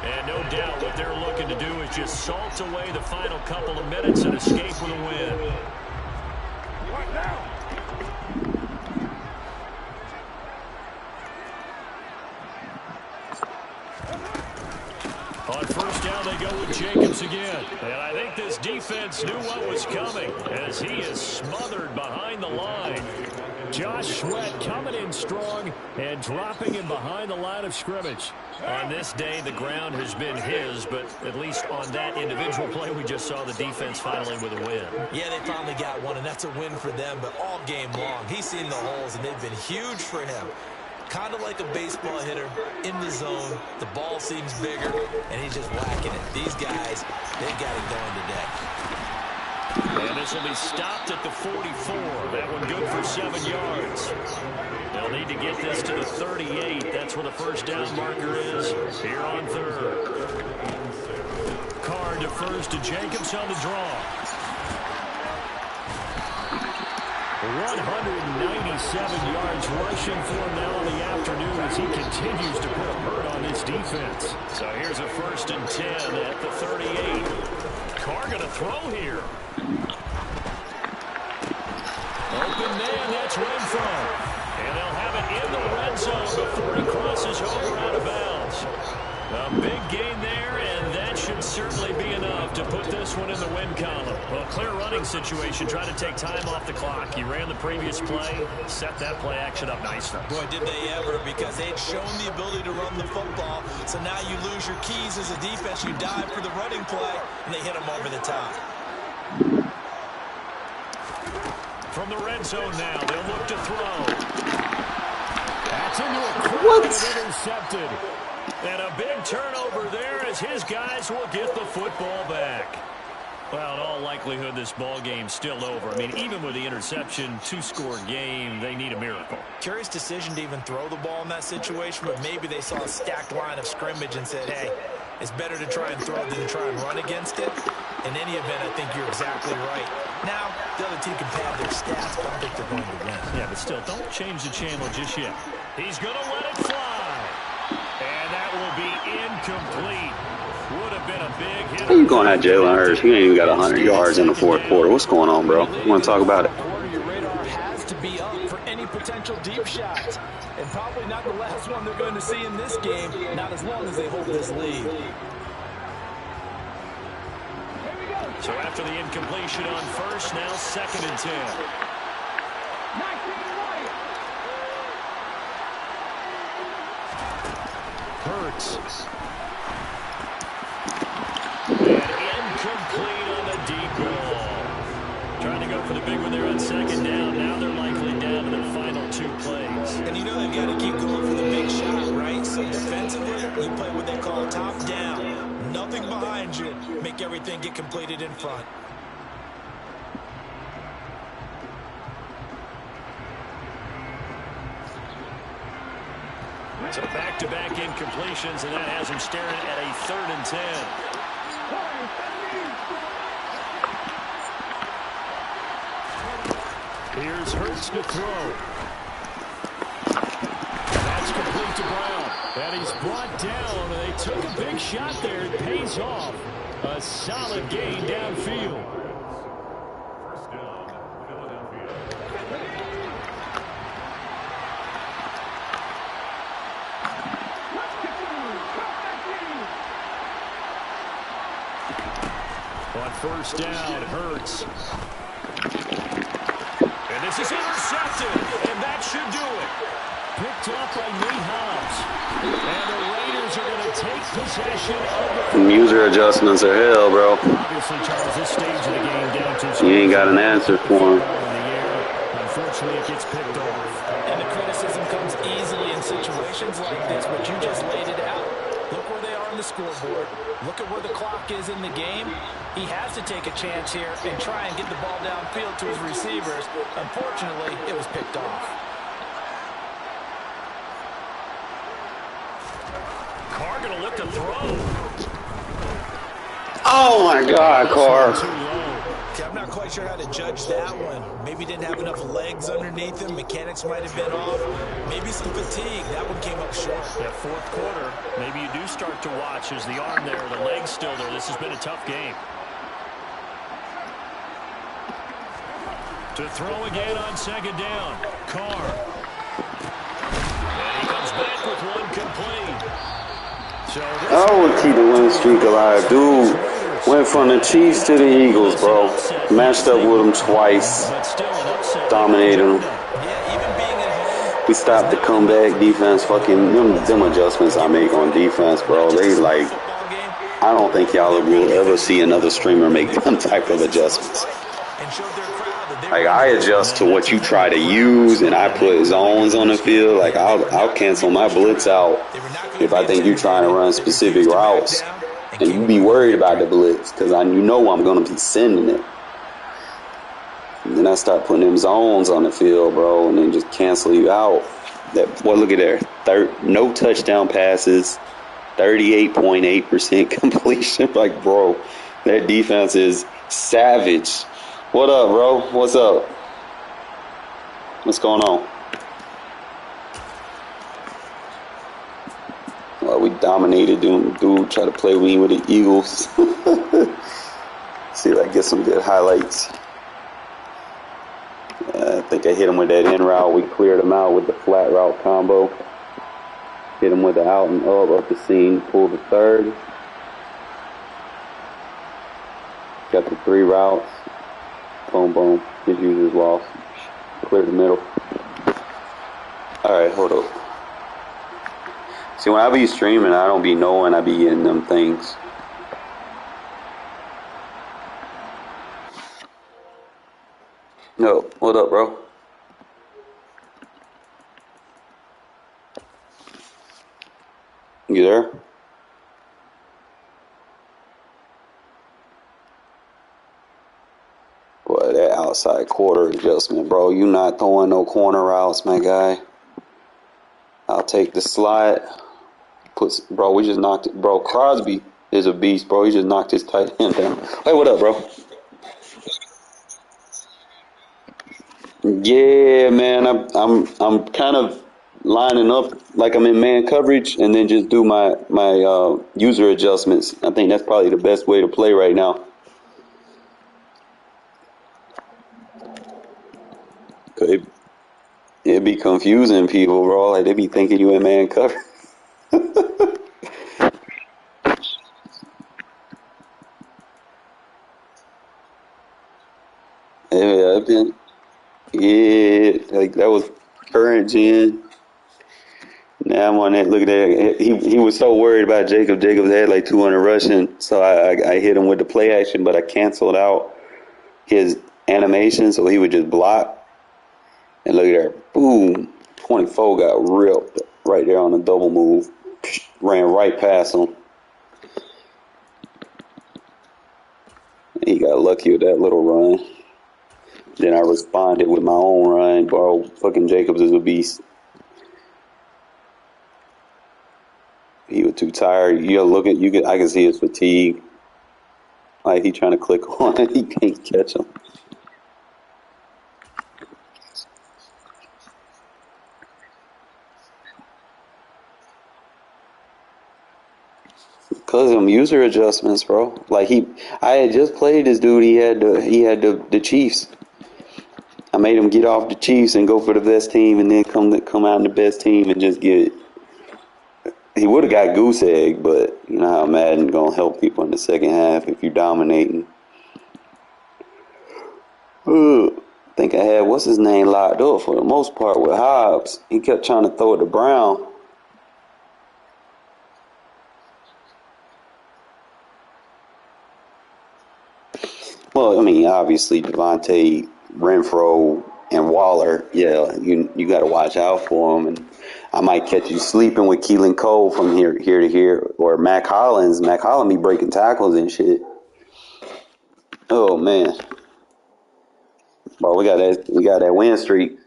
And no doubt what they're looking to do is just salt away the final couple of minutes and escape with a win. On first down, they go with Jacobs again. And I think this defense knew what was coming as he is smothered behind the line. Josh Sweat coming in strong and dropping him behind the line of scrimmage. On this day, the ground has been his, but at least on that individual play, we just saw the defense finally with a win. Yeah, they finally got one, and that's a win for them, but all game long, he's seen the holes, and they've been huge for him. Kind of like a baseball hitter in the zone. The ball seems bigger, and he's just whacking it. These guys, they've got it going today. And this will be stopped at the 44. That one good for 7 yards. They'll need to get this to the 38. That's where the first down marker is here on third. Carr defers to Jacobs on the draw. 197 yards rushing for him now in the afternoon as he continues to put a hurt on this defense. So here's a 1st and 10 at the 38. Carr going to throw here. Open man, that's Renfro. And they'll have it in the red zone before he crosses over out of bounds. A big gain there, and that should certainly be enough to put this one in the win column. Well, clear running situation, trying to take time off the clock. He ran the previous play, set that play action up nicely. Boy, did they ever, because they'd shown the ability to run the football. So now you lose your keys as a defense. You dive for the running play, and they hit them over the top. From the red zone now, they'll look to throw. That's into a crowd and intercepted. And a big turnover there as his guys will get the football back. Well, in all likelihood, this ball game's still over. I mean, even with the interception, 2-score game, they need a miracle. Curious decision to even throw the ball in that situation, but maybe they saw a stacked line of scrimmage and said, hey, it's better to try and throw than to try and run against it. In any event, I think you're exactly right. Now, the other team can pad their stats, but I don't think they're going to win. Yeah, but still, don't change the channel just yet. He's going to let it fly. And that will be incomplete. Would have been a big hit. How you going at Jalen Hurts? He ain't even got 100 yards in the 4th quarter. What's going on, bro? You want to talk about it? Your radar has to be up for any potential deep shots. And probably not the last one they're going to see in this game, not as long as they hold this lead. So after the incompletion on first, now 2nd and 10. Hurts. And incomplete on the deep ball. Trying to go for the big one there on 2nd down. Now they're likely down to their final 2 plays. And you know they've got to keep going for the big shot, right? So defensively, you play what they call top down. Nothing behind you. Make everything get completed in front. So back-to-back incompletions, and that has him staring at a 3rd and 10. Here's Hurts to throw. That's complete to Brown. And he's brought down. They took a big shot there. It pays off. A solid gain downfield. First down, Philadelphia. On first down, Hurts. And this is intercepted. And that should do it. Picked up by Nate Hobbs. And the Raiders are going to take possession of the... User adjustments are hell, bro. Obviously, Charles, this stage of the game down to... You ain't got an answer for him. Unfortunately, it gets picked off. And the criticism comes easily in situations like this, but you just laid it out. Look where they are on the scoreboard. Look at where the clock is in the game. He has to take a chance here and try and get the ball downfield to his receivers. Unfortunately, it was picked off. Carr going to look to throw. Oh, my God, Carr. Too low. See, I'm not quite sure how to judge that one. Maybe didn't have enough legs underneath him. Mechanics might have been off. Maybe some fatigue. That one came up short. That fourth quarter, maybe you do start to watch as the arm there, the leg's still there. This has been a tough game. To throw again on second down. Carr. And he comes back with one complete. I would keep the win streak alive. Dude went from the Chiefs to the Eagles, bro. Matched up with them twice. Dominated them. We stopped the comeback defense. Fucking them adjustments I make on defense, bro. They like, I don't think y'all will ever see another streamer make them type of adjustments. Like, I adjust to what you try to use, and I put zones on the field. Like, I'll cancel my blitz out if I think you're trying to run specific routes, and you be worried about the blitz because you know I'm going to be sending it. And then I start putting them zones on the field, bro, and then just cancel you out. Look at there. No touchdown passes, 38.8% completion. Like, bro, that defense is savage. What up, bro? What's up? What's going on? Well, we dominated dude try to play with the Eagles. See if I get some good highlights. I think I hit him with that in route. We cleared him out with the flat route combo. Hit him with the out and up the seam. Pulled the third. Got the 3 routes. Boom, boom. His user's lost. Clear the middle. Alright, hold up. See, when I be streaming, I don't be knowing I be getting them things. No, what up, bro? You there? Boy, that outside quarter adjustment, bro. You not throwing no corner routes, my guy. I'll take the slide. Bro, we just knocked it. Bro, Crosby is a beast, bro. He just knocked his tight end down. Hey, what up, bro? Yeah, man. I'm kind of lining up like I'm in man coverage, and then just do my user adjustments. I think that's probably the best way to play right now. It'd be confusing people, bro. Like, they be thinking you in man cover. Yeah, like that was current gen. Now I'm on that. Look at that. He was so worried about Jacob. Jacobs had like 200 rushing, so I hit him with the play action, but I canceled out his animation, so he would just block. And look at that. Boom. 24 got ripped right there on the double move. Ran right past him. He got lucky with that little run. Then I responded with my own run, bro. Fucking Jacobs is a beast. He was too tired. I can see his fatigue. Like, he trying to click on it. He can't catch him. Cause of them user adjustments, bro. Like, I had just played this dude. He had the Chiefs. I made him get off the Chiefs and go for the best team, and then come out in the best team and just get it. He would have got goose egg, but you know how Madden gonna help people in the second half if you dominating. I think I had what's his name locked up for the most part with Hobbs. He kept trying to throw it to Brown. Well, I mean, obviously Devontae, Renfro, and Waller. Yeah, you got to watch out for them. And I might catch you sleeping with Keelan Cole from here to here, or Mac Hollins. Mac Hollins be breaking tackles and shit. Oh man, bro, we got that win streak.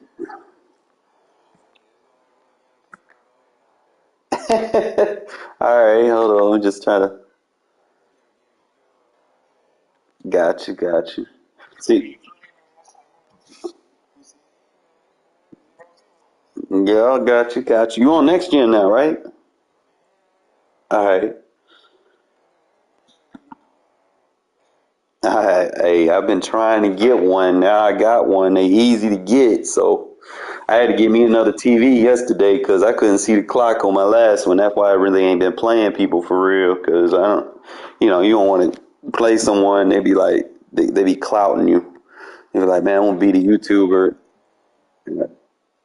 All right, hold on. I'm just trying to. Got you. See, yeah, got you, got you. You on next gen now, right? All right. Hey, I've been trying to get one. Now I got one. They easy to get, so I had to get me another TV yesterday because I couldn't see the clock on my last one. That's why I really ain't been playing people for real. Because I don't, you don't want to play someone. They be like, they be clouting you. They be like, man, I want to be the YouTuber, and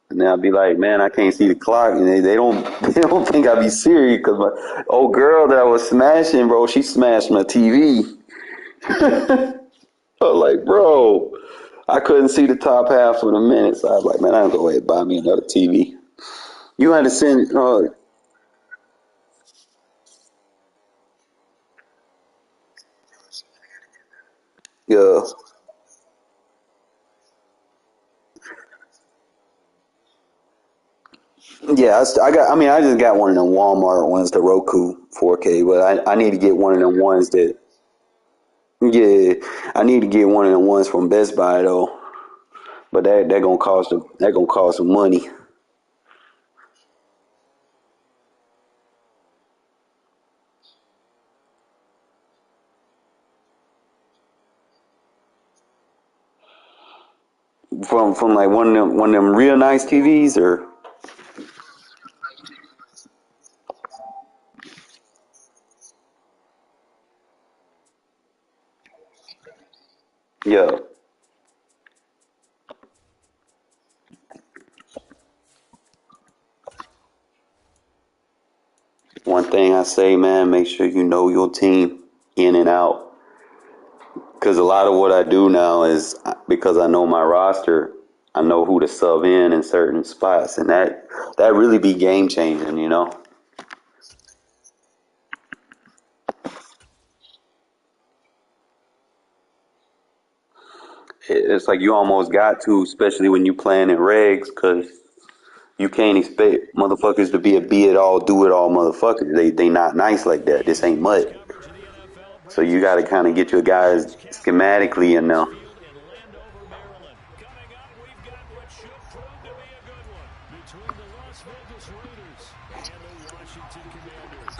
then I'll be like, man, I can't see the clock, and they don't they don't think I be serious because my old girl that I was smashing, bro, she smashed my TV. I was like, bro, I couldn't see the top half for a minute, so I was like, man, I'm gonna go ahead and buy me another TV. You had to send, yeah, yeah. I got. I mean, I just got one of them Walmart ones, the Roku 4K, but I need to get one of them ones that, yeah, I need to get one of them ones from Best Buy though. But that gonna cost some money. From like one of them real nice TVs or yeah. One thing I say, man, make sure you know your team in and out. Because a lot of what I do now is because I know my roster, I know who to sub in certain spots, and that really be game changing. It's like you almost got to, especially when you playing in regs, because you can't expect motherfuckers to be it all, do it all motherfuckers. They not nice like that. This ain't This mud. coverage of the NFL So brings you us got to to kind of get your guys College campus at schematically in FedEx there. Field in Landover, Maryland. Coming up, we've got what should prove to be a good one between the Las Vegas Raiders and the Washington Commanders.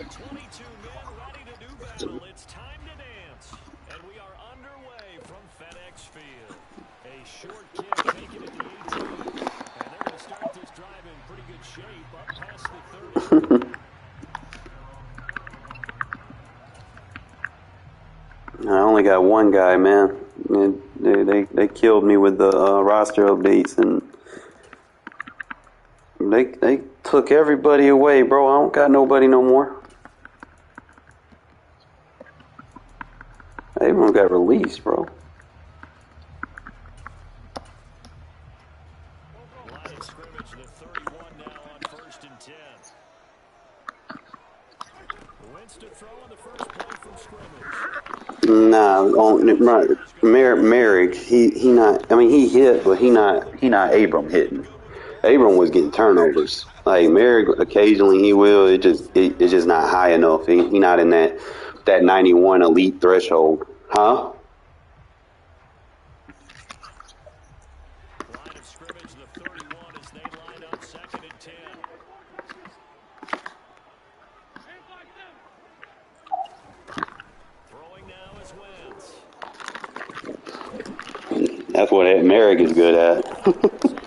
22 men ready to do battle. It's time to dance. And we are underway from FedEx Field. A short kick taken at the 18. And they're going to start this drive in pretty good shape up past the 30. I only got one guy, man. They killed me with the roster updates, and they took everybody away, bro. I don't got nobody no more. Everyone got released, bro. Line of scrimmage, the 31 now on 1st and 10. Wentz to throw on the first play from scrimmage. Nah, Merrick, he not. I mean, he hit, but he not Abram hitting. Abram was getting turnovers. Like Merrick, occasionally he will. It's just not high enough. He not in that 91 elite threshold, huh? Line of scrimmage, the 31 as they line up 2nd and 10. Throwing now is Wentz. That's what Merrick is good at. Intercepted.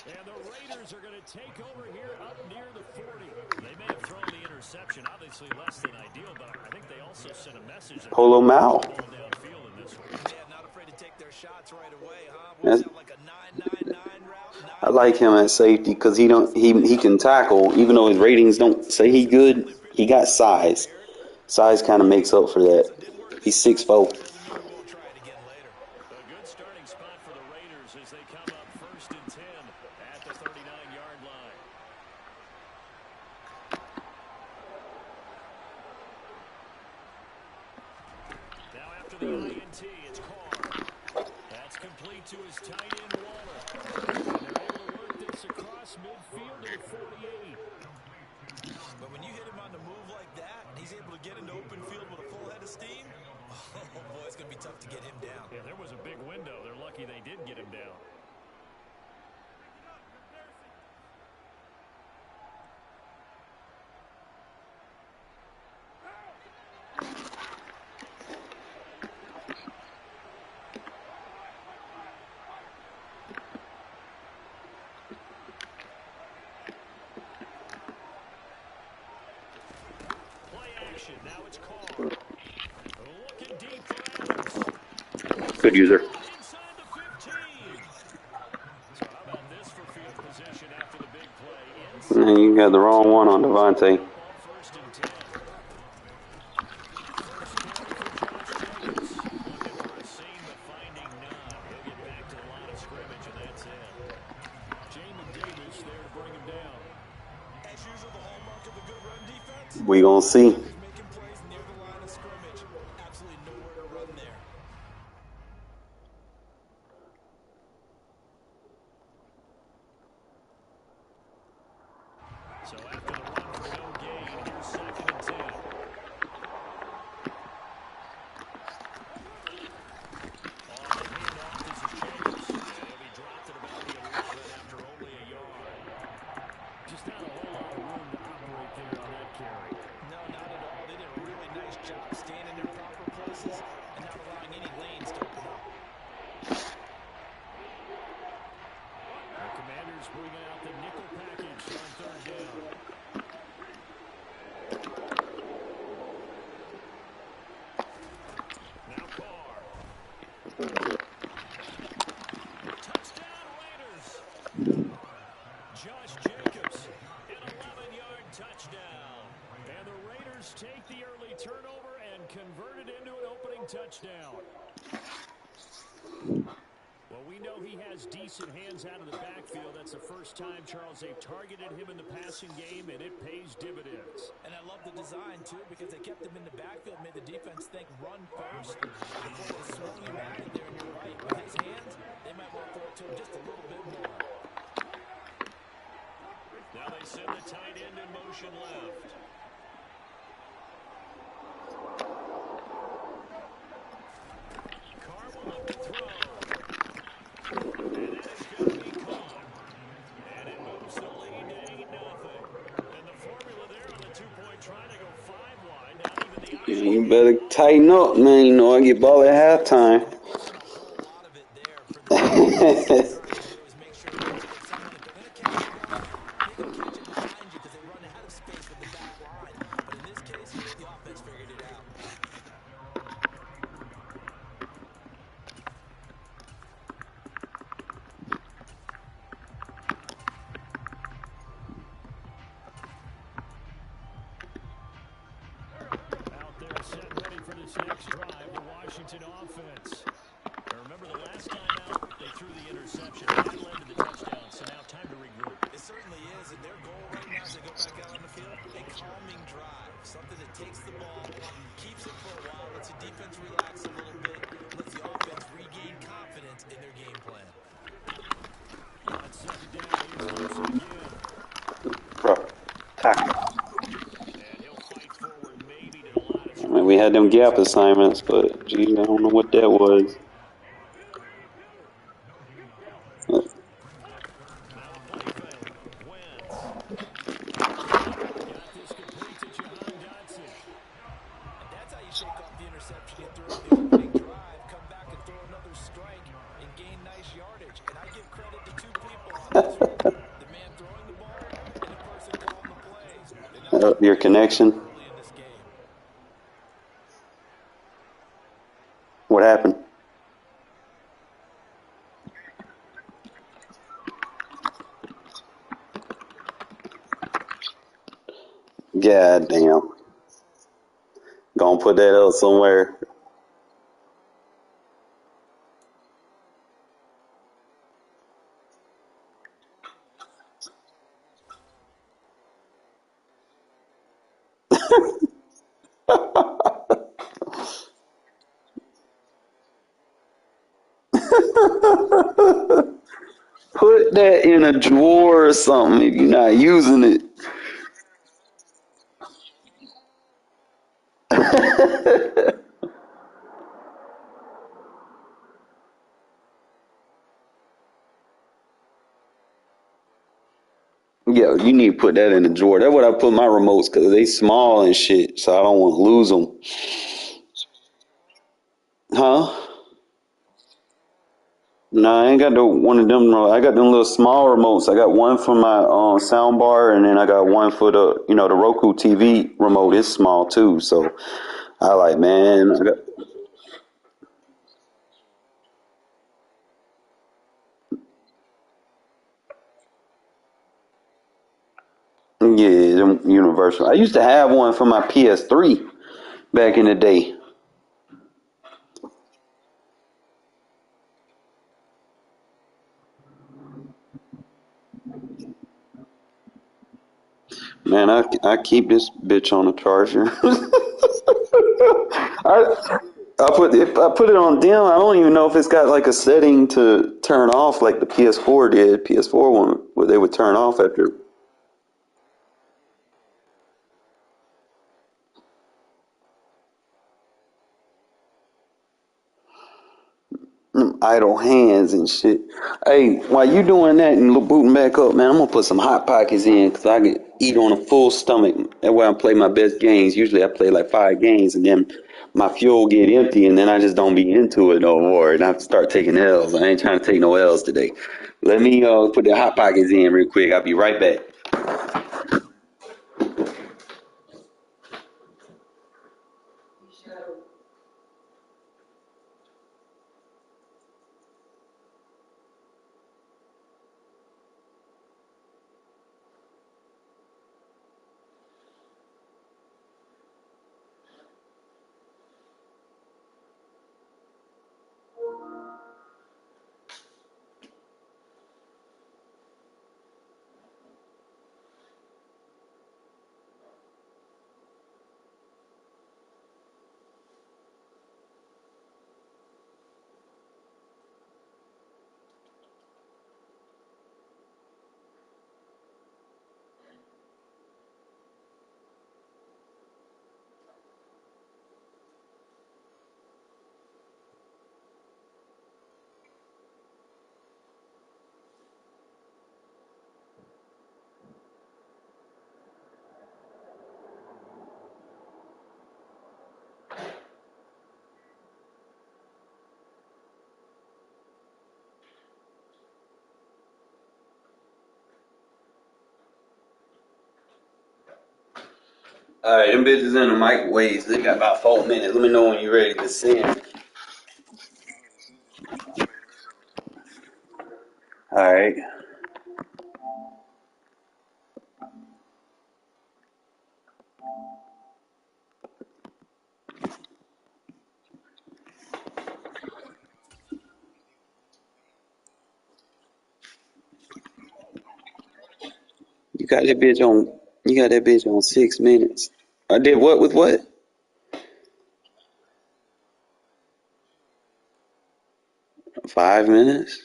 And the Raiders are going to take over here up near the 40. They may have thrown the interception, obviously less than ideal, but I think they also sent a message that they're Polo going to push Mal. the ball downfield in this one. Yeah, not afraid to take their shots right away, huh? What was That's, that, like a 9-9-9 route? I like him at safety because he can tackle even though his ratings don't say he good. He got size. Size kind of makes up for that. He's 6'4". Doesn't mean we won't try it again later. A good starting spot for the Raiders as they come up 1st and 10 at the 39-yard line. Now after the INT, it's Carr. That's complete to his tight end, Waller. And they're able to work this across midfield to the 48. But when you hit him on the move like that, and he's able to get into open field with a full head of steam, oh, boy, it's going to be tough to get him down. Yeah, there was a big window. They're lucky they did get him down. Now it's Carr. Looking deep for Adams. Good user. Inside the 15. So how about this for field position after the big play? You got the wrong one on Devontae. First and 10. First carry for Josh Jacobs. Looking for a seam, but finding none. He'll get back to the line of scrimmage, and that's it. Jamin Davis there to bring him down. As usual, the hallmark of a good run defense. We gonna see. Making plays near the line of scrimmage. Absolutely nowhere to run there. So after the run for no gain, here's second and 10. On the handoff, this is Jacobs. And he'll be dropped at about the 11 after only a yard. Just not a whole lot of room to operate there on that carry. No, not at all. They did a really nice job staying in their proper places and not allowing any lanes to open up. The Commanders bringing out the nickel package on third down. Now Carr. Touchdown Raiders. Josh Jacobs, an 11-yard touchdown. And the Raiders take the early turnover and convert it into an opening touchdown. Well, we know he has decent hands out of the backfield. That's the first time, Charles, they've targeted him in the passing game, and it pays dividends. And I love the design, too, because they kept him in the backfield, made the defense think run first before they swung him out of there. And you're right, with his hands, they might want to throw it to him just a little bit more. Now they send the tight end in motion left. Carr will look to throw. And that is going to be caught. And it moves the lead to 8-0. And the formula there on the two-point try to go 5 wide. Not even the You better tighten up, man. You know I get ball at halftime. A whole lot of it there for the defense to do is make sure that someone, if they're going to catch the ball, they don't catch it behind you because they run out of space with the back line. But in this case, the offense figured it out. out there set ready for this next drive, the Washington offense. Now remember, the last time out, they threw the interception. That led to the touchdown, so now time to regroup. It certainly is, and their goal right now as they go back out on the field, a calming drive, something that takes the ball, keeps it for a while, lets the defense relax a little bit, lets the offense regain confidence in their game plan. On second down, here's Gibson again. Bro, tackle. And he'll fight forward maybe to the line of I mean, we had them gap assignments, but geez, I don't know what that was. now the play fake. Wentz. Got this complete to Jahan Dotson. And that's how you shake off the interception you threw in the opening drive, come back and throw another strike and gain nice yardage. And I give credit to two people on this one. The man throwing the ball and the person calling the plays. And that was Your connection. early in this game. What happened? God damn. Gonna put that up somewhere. Put that in a drawer or something if you're not using it. Yeah, you need to put that in the drawer. That's what I put my remotes because they small and shit, so I don't want to lose them. Huh? No, I ain't got one of them. I got them little small remotes. I got one for my sound bar, and then I got one for the Roku TV remote. It's small too, so I like, man. Yeah, them universal. I used to have one for my PS3 back in the day. Man, I keep this bitch on a charger. I I put it on dim. I don't even know if it's got like a setting to turn off like the PS4 did. PS4 one where they would turn off after idle hands and shit. Hey, while you doing that and booting back up, man, I'm gonna put some hot pockets in because I can eat on a full stomach. That way I play my best games. Usually I play like 5 games and then my fuel get empty and then I just don't be into it no more and I start taking L's. I ain't trying to take no L's today. Let me put the hot pockets in real quick. I'll be right back. All right, them bitches in the microwave. They got about 4 minutes. Let me know when you're ready to send. All right. You got that bitch on. You got that bitch on 6 minutes. I did what with what? 5 minutes.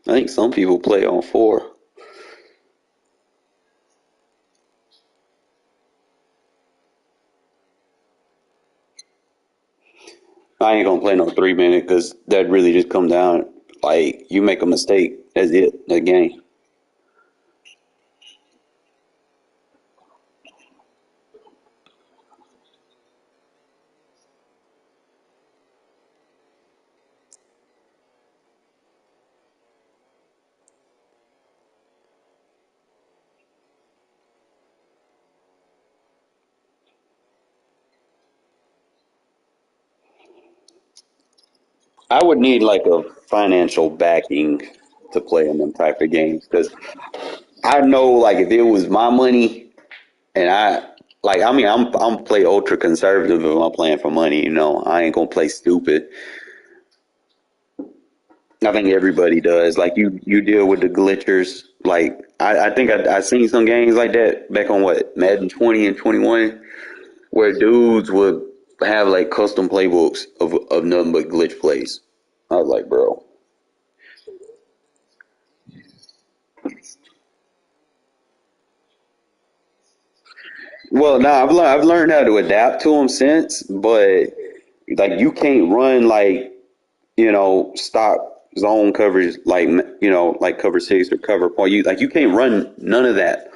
I think some people play on 4. I ain't gonna play no 3 minute because that really just come down like you make a mistake. That's it. The game. I would need like a financial backing to play in them type of games because I know like if it was my money and I'm play ultra conservative if I'm playing for money. I ain't gonna play stupid. I think everybody does. Like you deal with the glitchers. Like I think I seen some games like that back on what Madden 20 and 21 where dudes would have like custom playbooks of nothing but glitch plays. I was like, bro, Well, now I've learned how to adapt to them since, but like you can't run like stock zone coverage like like cover six or cover point. You can't run none of that.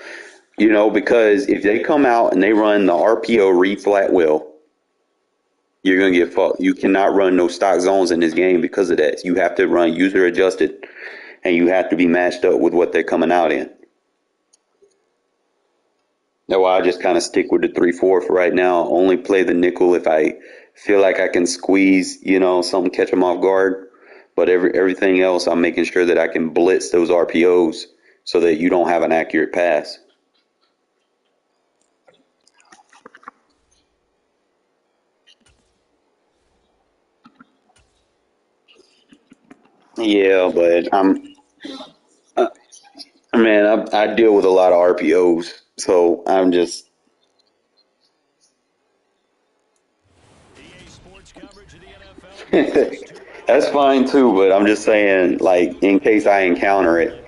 Because if they come out and they run the RPO read flat well, you're gonna get fucked. You cannot run no stock zones in this game because of that. You have to run user adjusted, and you have to be matched up with what they're coming out in. No, I just kind of stick with the 3-4 for right now. Only play the nickel if I feel like I can squeeze, something, catch them off guard. But everything else, I'm making sure that I can blitz those RPOs so that you don't have an accurate pass. Yeah, but uh, man, I deal with a lot of RPOs, so I'm just EA Sports coverage of the NFL gives us 2 that's hours fine too. But I'm just saying, of like, in case I encounter it,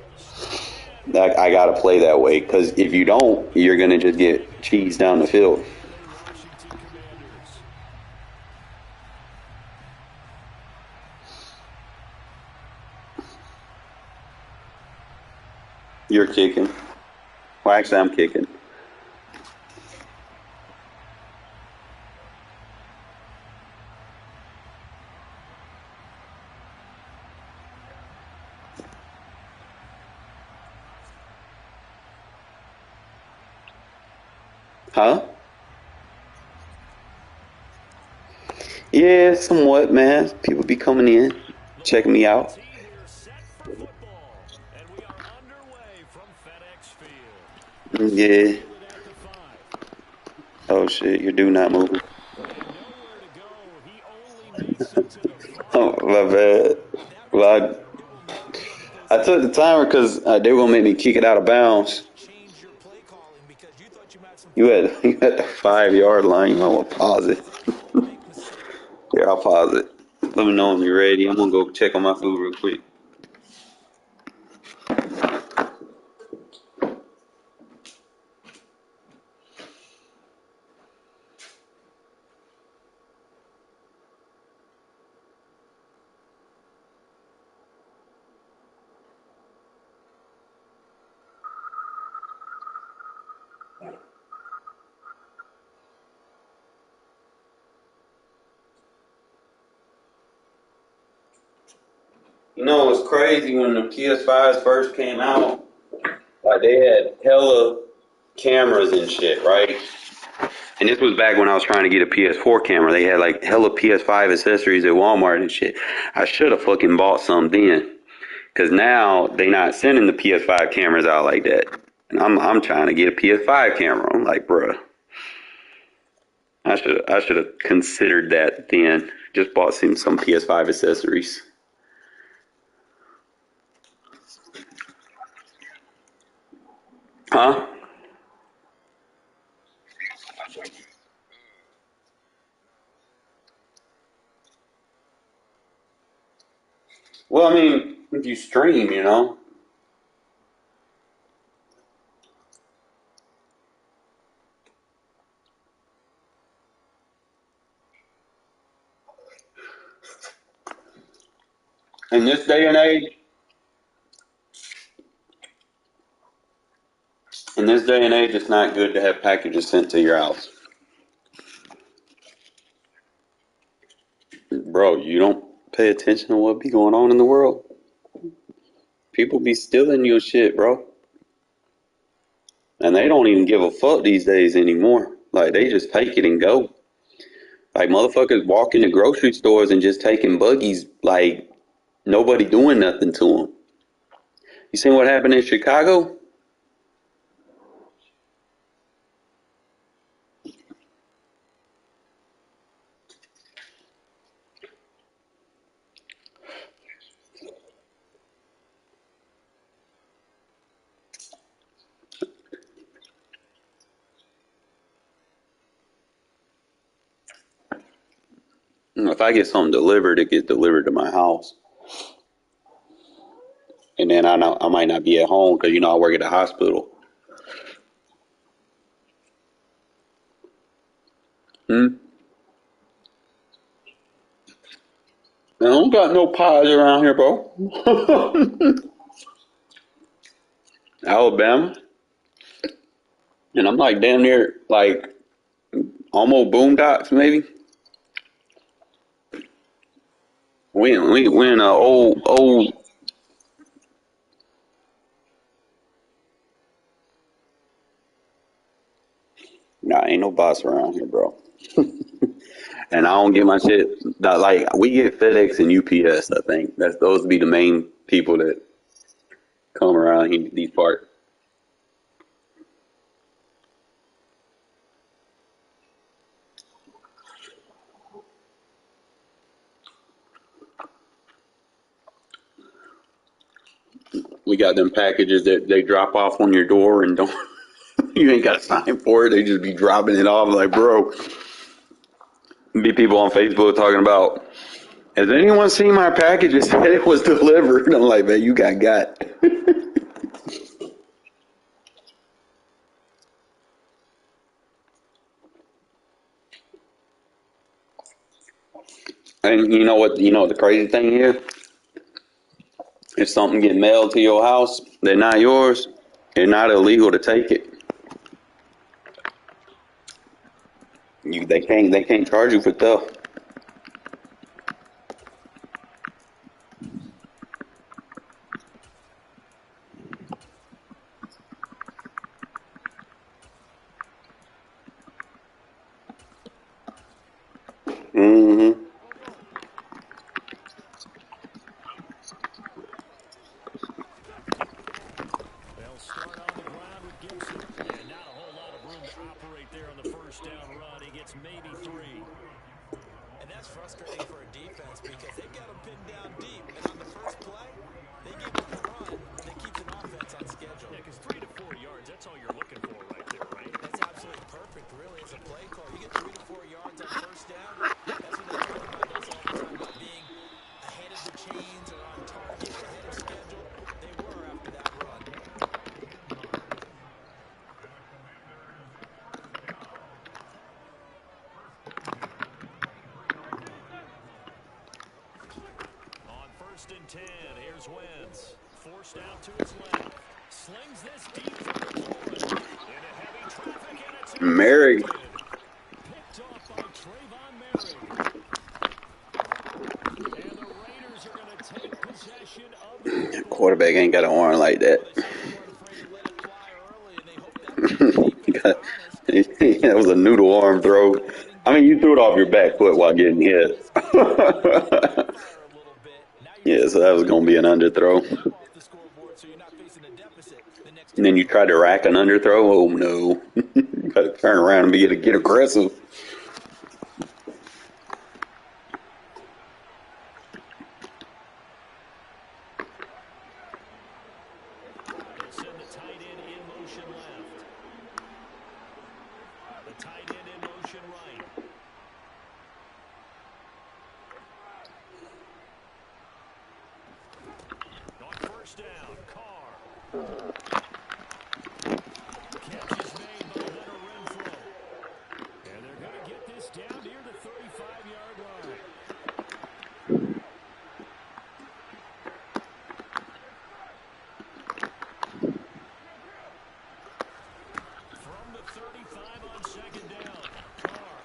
and I gotta play that way. Because if you don't, you're gonna just get cheesed down the field. play Washington Commanders. You're kicking. Well, actually, I'm kicking. Huh? Yeah, somewhat, man. People be coming in, The checking me Buffalo out. team here set for football, and we are underway from FedEx Field. Yeah. Fielded at the 5. Oh shit, your dude not moving. And nowhere to go. He only makes it to the Oh 5. my bad. That return, Well, it will make you look at those I took the timer because they were gonna make me kick it out of bounds. change your play calling because you thought you had some You time had on you your had the hands. Instead, 5 yard line. You might want to pause it. because you don't make mistakes. Here, I'll pause it. Let me know when you're ready. I'm gonna go check on my food real quick. It was crazy when the PS5s first came out. Like they had hella cameras and shit, right? And this was back when I was trying to get a PS4 camera. They had like hella PS5 accessories at Walmart and shit. I should have fucking bought some then. Cause now they not sending the PS5 cameras out like that. And I'm trying to get a PS5 camera. I'm like, bruh, I should have considered that then. Just bought some PS5 accessories. Huh? Well, I mean, if you stream, in this day and age, it's not good to have packages sent to your house. Bro, you don't pay attention to what be going on in the world. People be stealing your shit, bro. And they don't even give a fuck these days anymore. Like, they just take it and go. Like, motherfuckers walk into grocery stores and just taking buggies, like, nobody doing nothing to them. You seen what happened in Chicago? If I get something delivered, it gets delivered to my house. And then I know I might not be at home because, I work at a hospital. Hmm? I don't got no pies around here, bro. Alabama. And I'm like damn near like almost boondocks maybe. We in a old. Nah, ain't no boss around here, bro. And I don't get my shit. Like we get FedEx and UPS. I think that's those be the main people that come around these parts. We got them packages that they drop off on your door and don't. You ain't got to sign for it. They just be dropping it off. Like, bro, be people on Facebook talking about. Has anyone seen my package? It said it was delivered. I'm like, man, you got. And you know what? You know what the crazy thing is? If something get mailed to your house, they're not yours. It's not illegal to take it. They can't charge you for theft. Mm-hmm. They'll start on the ground with Gibson. And not a whole lot of room to operate there on the first down run. He gets maybe 3. And that's frustrating for a defense because they've got them pinned down deep. And on the first play, they give up a run that keeps an offense on schedule. Yeah, because 3 to 4 yards, that's all you're looking for right there, right? That's absolutely perfect, really, as a play call. You get 3 to 4 yards on first down. That's what they talk about. Those all the time about being ahead of the chains or on target, ahead of schedule. They were after that run. On first and 10, here's Wentz. Forced out to his left. Slings this deep for McLaurin. Into heavy traffic, and it's Mary. intercepted. Picked off by Trayvon Merrick. And the Raiders are going to take possession of the football. Quarterback ain't got an arm like that. Well, they certainly weren't afraid to let it fly early, and they hope that keeps the defense honest. That was a noodle arm throw. I mean, you threw it off your back foot while getting hit. Fire a little bit. Now you're Yeah, just so that was going to be an underthrow. off the scoreboard, so you're not facing a deficit the next And then you tried to rack an underthrow. Oh, no. You got to turn around and get aggressive. They'll send the tight end in motion left. The tight end in motion right. On first down, Carr. Catch is made by Hunter Renfrow. And they're going to get this down near the 35-yard line. From the 35 on second down, Carr.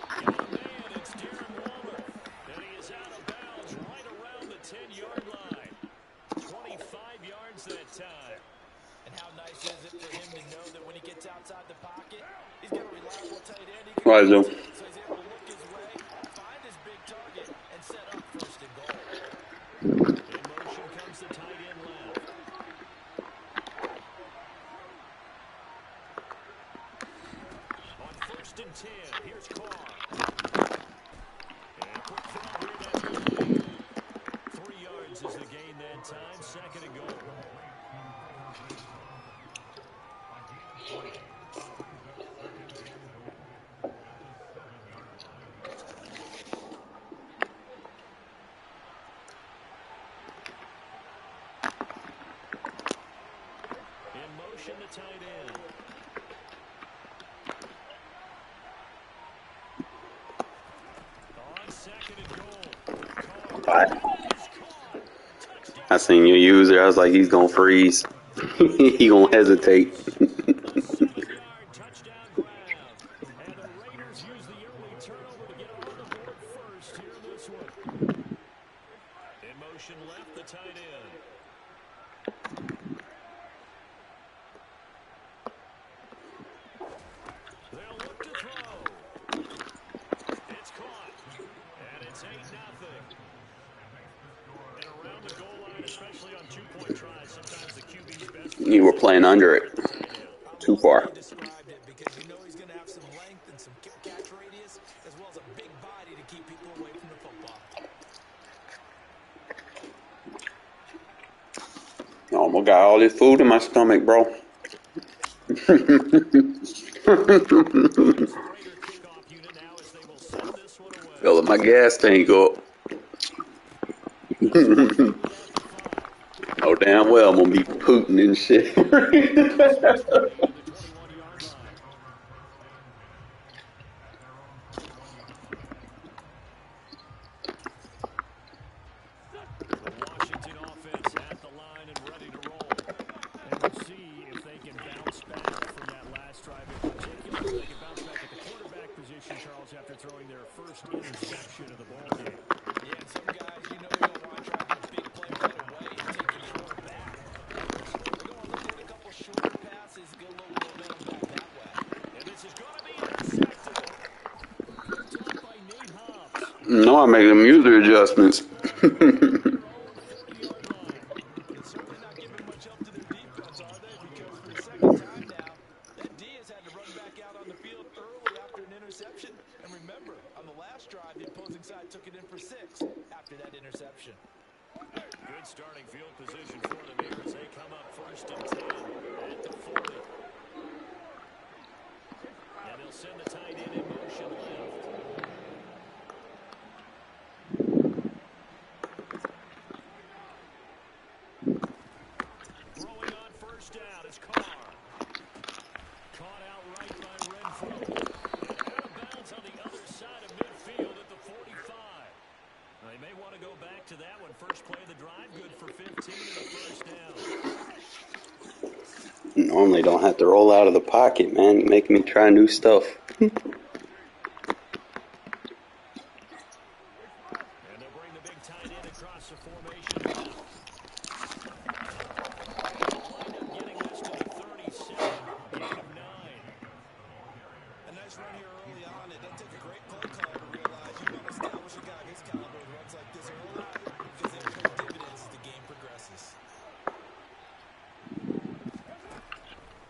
Got a man, it's Darren Waller. And he is out of bounds right around the 10-yard line. 25 yards that time. And how nice is it for him to know that when he gets outside the pocket, he's got a reliable tight end. He can Right, Joe. so he's able to look his way, find his big target, and set up first and goal. In motion comes the tight end left. On first and 10, here's Carr. And quick throw here, that's complete. 3 yards is the gain that time, second and goal. In motion, the tight end. I seen you use it. I was like, he's gonna freeze. He gonna hesitate. Touchdown grab. And the Raiders use the early turnover to get on the board first here in this one. In motion left, the tight end. They'll look to throw. It's caught. And it's 8-0. And around the goal line, especially on two-point tries, sometimes the QB's best. You were playing under it. Too far. Described it because you know he's going to have some length and some catch radius as well as a big body to keep people away from the football. I almost got all this food in my stomach, bro. Filling my gas tank up. Oh, damn well I'm gonna be pooting and shit. Washington offense at the line and ready to roll. And we'll see if they can bounce back from that last drive in particular. They can bounce back at the quarterback position, Charles, after throwing their first interception of the ball game. Yeah, and some guys, you know, you're going to want to try to get a big play right away and take control back. They're going to look at a couple shorter passes, get a little momentum back that way. And this is going to be intercepted. Picked off by Nate Hobbs. No, I'm making them user adjustments. Certainly not giving much help to their defense, are they? Because for the second time now, that D has had to run back out on the field early after an interception. And remember, on the last drive, the opposing side took it in for 6 after that interception. Good starting field position for them here as they come up 1st and 10 at the 40. And they'll send the tight end in motion left. Throwing on 1st down is Carr. Caught outright by Renfro. And out of bounds on the other side of midfield at the 45. Now, they may want to go back to that one. First play of the drive, good for 15 and a 1st down. Normally don't have to roll out of the pocket, man. You make me try new stuff. And they'll bring the big tight end across the formation left. Wind up getting this to the 37, gain of 9. A nice run here early on. It doesn't take a great play caller to realize you want to establish a guy his caliber with runs like this early because they'll pay dividends as the game progresses.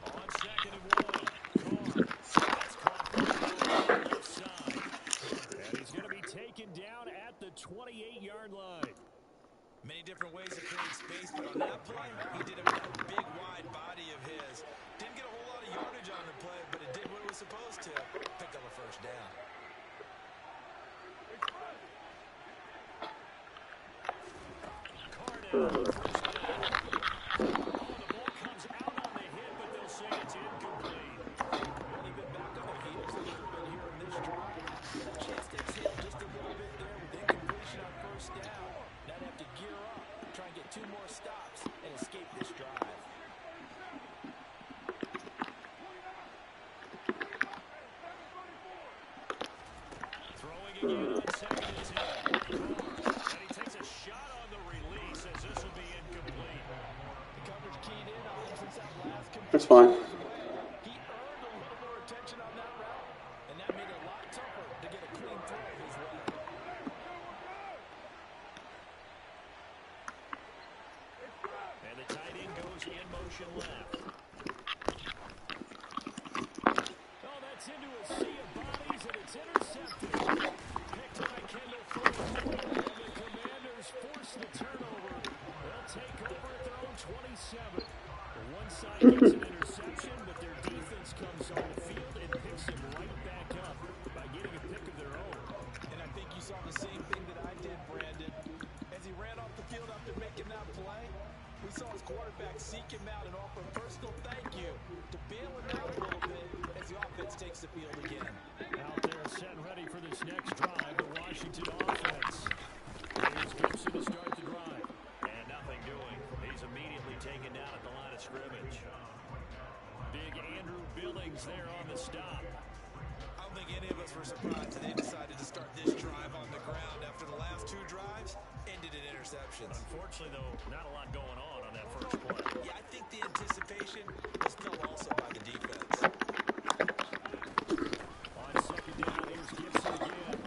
On 2nd and 1, Carr. That's caught by Moore on the left side. And he's going to be taken down at the 28-yard line. Many different ways to create space, but on that play, he did it with that big, wide body of his. Didn't get a whole lot of yardage on the play, but it did what it was supposed to. Pick up a 1st down. Carr now, 1st down. Oh, the ball comes out on the hit, but they'll say it's incomplete. They've been back on their heels a little bit here in this drive. Got a chance to exhale just a little bit there with incompletion on 1st down. Now they have to gear up, try and get 2 more stops, and escape this drive. Throwing again on 2nd and 10. Carr, and he takes a shot on the release as this will be incomplete. The coverage keyed in on him since that last completion. That's fine. He earned a little more attention on that route, and that made it a lot tougher to get a clean throw his way. And the tight end goes in motion left. Oh, that's into a sea of bodies, and it's intercepted. Picked by Kendall Fuller. And the Commanders force the turnover. They'll take over at their own 27. The one side gets an interception, but their defense comes on the field and picks him right back up by getting a pick of their own. And I think you saw the same thing that I did, Brandon. As he ran off the field after making that play, we saw his quarterback seek him out and offer a personal thank you to bail him out a little bit as the offense takes the field again. Out there set and ready for this next drive, the Washington offense. Here's Gibson to start the drive. And nothing doing. He's immediately taken down at the line of scrimmage. Big Andrew Billings there on the stop. I don't think any of us were surprised that they decided to start this drive on the ground after the last two drives ended in interceptions. Unfortunately, though, not a lot going on that first play. Yeah, I think the anticipation was felt also by the defense. On second down, here's Gibson again.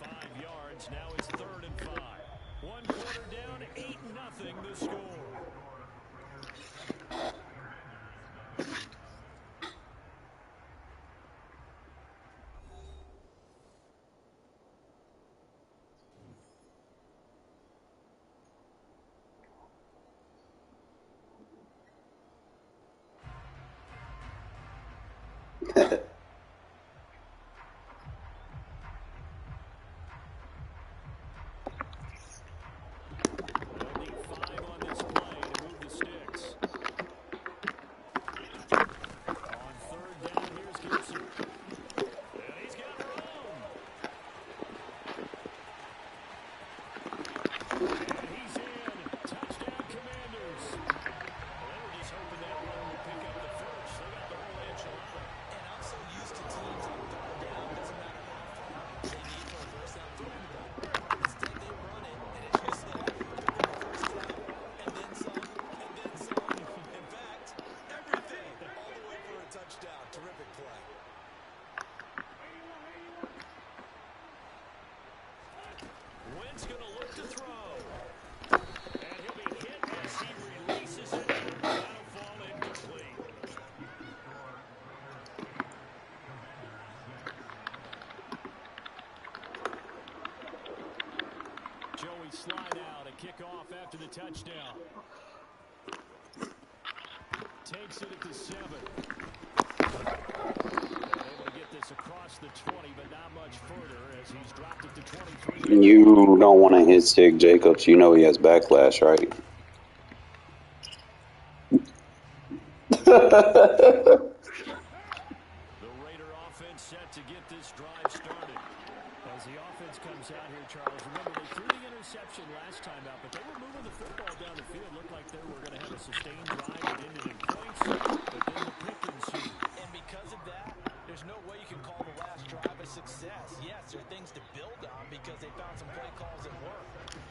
5 yards, now it's 3rd and 5. One quarter down, 8-0 the score. They'll need 5 on this play to move the sticks. On 3rd down, here's Gibson. And he's got room. And he's in. Touchdown, Commanders. Well, they were just hoping that one would pick up the first. They got the whole enchilada. And I'm so used to teams on 3rd down, doesn't matter how far they need for a first down throwing the ball. Instead, they run it, and it's just like took the first down, and then some, and then some. In fact, everything, all the way for a touchdown. Terrific play. Wentz going to look to throw. And he'll be hit as he releases it. That'll fall incomplete. Joey slide out, a kickoff after the touchdown. Takes it at the 7. Able to get this across the 20, but not much further as he's dropped it to 23. You don't want to hit Sig Jacobs. You know he has backlash, right? The Raider offense set to get this drive started. As the offense comes out here, Charles, remember they threw the interception last time out, but they were moving the football down the field. Looked like they were going to have a sustained drive that ended in points, but then the pick ensued. And because of that, there's no way you can call the last drive a success. Yes, there are things to build on because they found some play calls that work.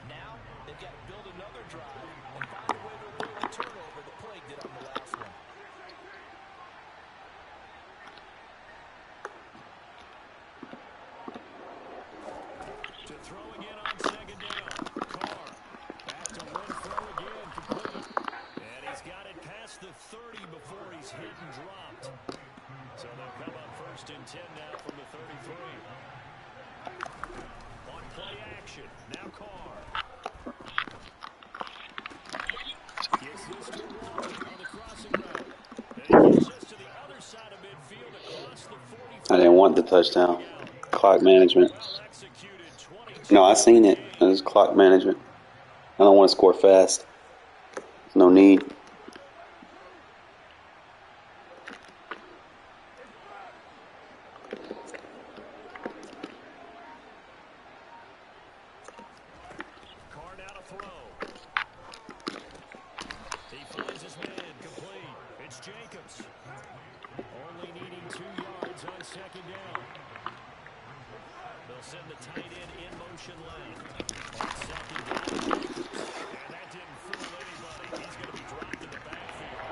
Now, they've got to build another drive and find a way to avoid the turnover that plagued it on the last one. To throw again on second down. Carr back to Renfro again, complete. And he's got it past the 30 before he's hit and dropped. So they'll come up 1st and 10 now from the 33. On play action, now Carr. Gets this to Waller on the crossing route. And he gets this to the other side of midfield across the 45. I didn't want the touchdown. Clock management. Well executed, 22. No, I seen it. It was clock management. I don't want to score fast. There's no need. Carr now to throw. He finds his man, complete. It's Jacobs. Only needing 2 yards on second down. They'll send the tight end in motion left. On second down, Jacobs. And that didn't fool anybody. He's going to be dropped in the backfield.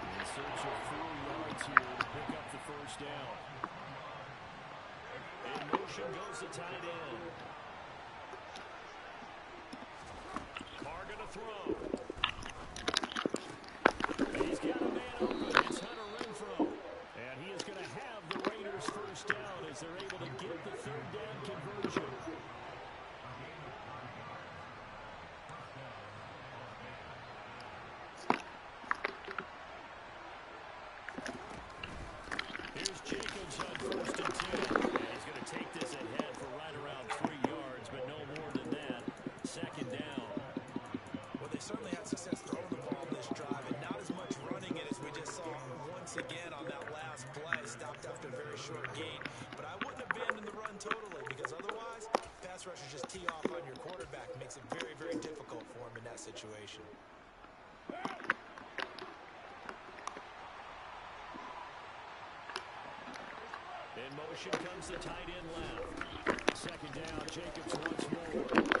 In search of 4 yards here to pick up the first down. In motion goes the tight end. Carr going to throw. He's got a man open. It's Hunter Renfro. And he is going to have the Raiders first down as they're able to get the 3rd down conversion. Here's Jacobs on 1st and 10. And he's going to take this ahead for right around 3 yards, but no more than that. Second down. tee off on your quarterback makes it very, very difficult for him in that situation. In motion comes the tight end left. Second down, Jacobs once more. But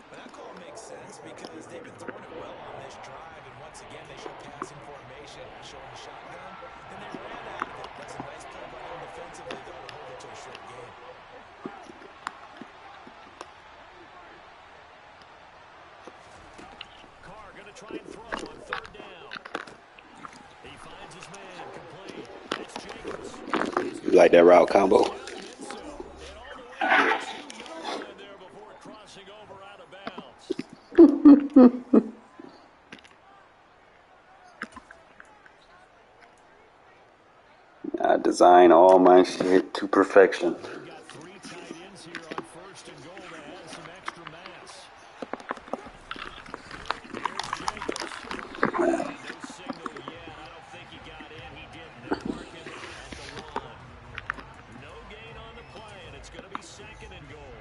that call makes sense because they've been throwing it well on this drive, and once again they show passing formation, showing the shotgun, and they ran out of it. That's a nice play by them defensively, though, to hold it to a short game. Carr going to try and throw on third down. He finds his man, complete. It's Jacobs. You like that route combo? And all the way to the 2-yard line there before crossing over out of bounds. I design all my shit to perfection. They've got 3 tight ends here on first and goal to add some extra mass. Here's Jacobs. And no signal yet. I don't think he got in. He didn't. They'll mark him at the 1. No gain on the play, and it's going to be second and goal.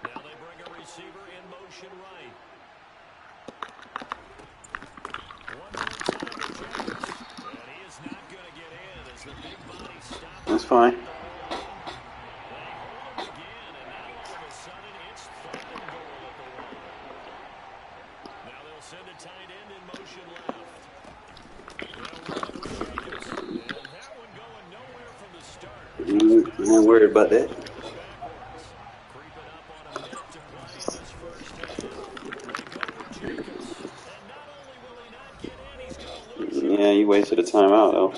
Now they bring a receiver in motion right. One more time to Jacobs. And he is not going to get in as the big body stops. That's fine. They hold him again, and now all of a sudden it's third and goal at the 1. Now they'll send a tight end in motion left. They'll run it with Jacobs. And that one going nowhere from the start. I'm not worried about that. Creeping up on a minute to play in this first half. They go with Jacobs. And not only will he not get in, he's going to lose it. Yeah, you wasted a timeout though.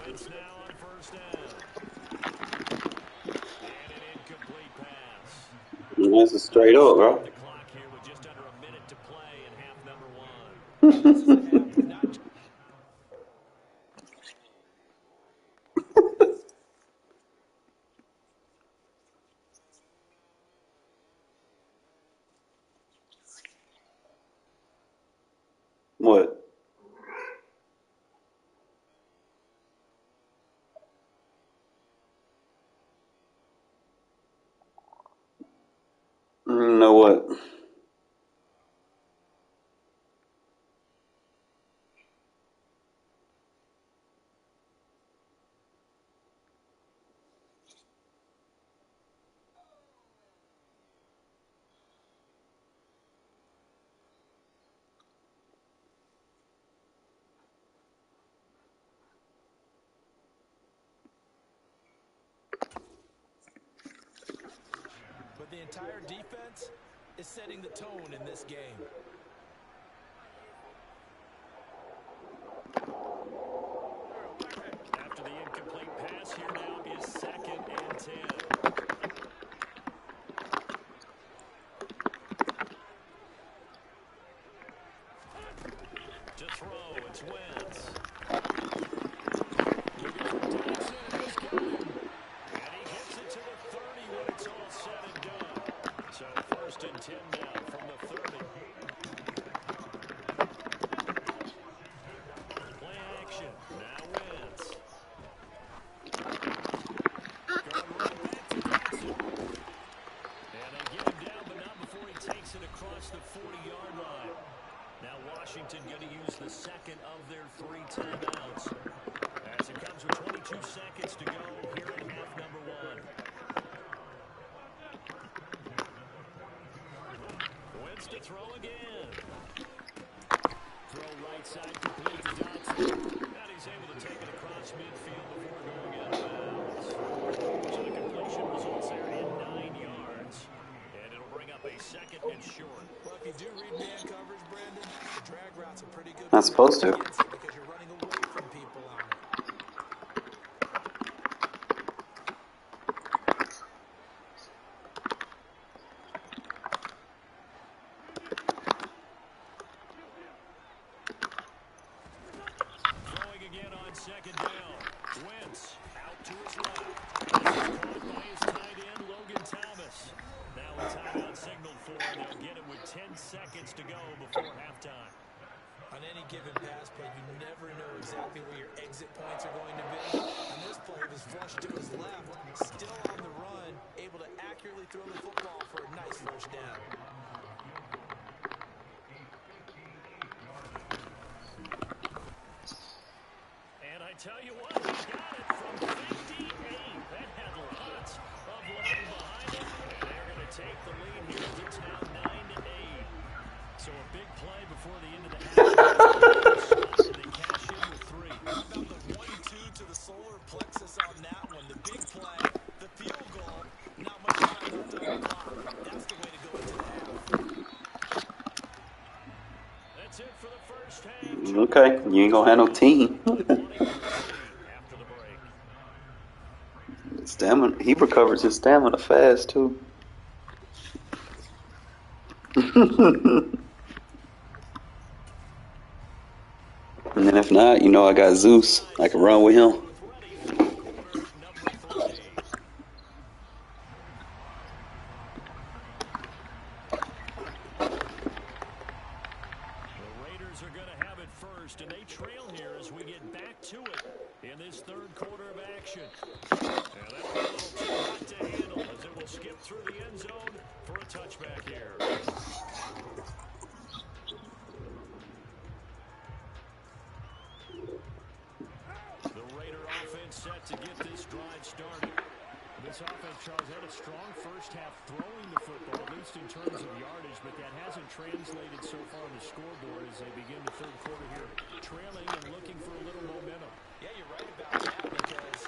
Wentz now on first down. And an incomplete pass. That's a straight up, bro. The clock here with just under a minute to play in half number 1. What? You know what? But the entire defense is setting the tone in this game. After the incomplete pass, here now is second and 10. To throw, it's Wentz. Looking for Dodson, and he's got him. And he gets it to the 30 when it's all said and done. So first and 10 now from the 30. Play action. Now Wentz. Going right back to Dodson. And they get him down, but not before he takes it across the 40-yard line. Now Washington going to use the second of their 3 timeouts. As it comes with 22 seconds to go here in half number 1. Wentz to throw again. Throw right side complete to Dodson. And he's able to take it across midfield before going out of bounds. So the completion results there in 9 yards. And it'll bring up a second and short. Well, if you do read man coverage, Brandon, the drag route's a pretty good Not supposed to. because you're running away from people on it. Throwing again on second down. Wentz out to his left. This is caught by his tight end, Logan Thomas. 10 seconds to go before halftime. On any given pass play, you never know exactly where your exit points are going to be. On this play, it was flushed to his left, still on the run, able to accurately throw the football for a nice first down. And I tell you what, he got it from 58. That had lots of line behind it. And they're going to take the lead here as it's now 9-8. So a big play before the end of the half. And they cash in with 3. How about the 1-2 to the solar plexus on that one? The big play, the field goal, not much time left on the clock. That's the way to go into the half. That's it for the first half. Okay, you ain't gonna have no team. After the break. Stamina. He recovers his stamina fast too. And then if not, you know I got Zeus. I can run with him. Are going to have it first, and they trail here as we get back to it in this third quarter of action. And that'll be a little too hot to handle as it will skip through the end zone for a touchback here. The Raider offense set to get this drive started. This offense, Charles, had a strong first half throwing the football, at least in terms of yardage, but that hasn't translated so far on the scoreboard as they begin the third quarter here, trailing and looking for a little momentum. Yeah, you're right about that because,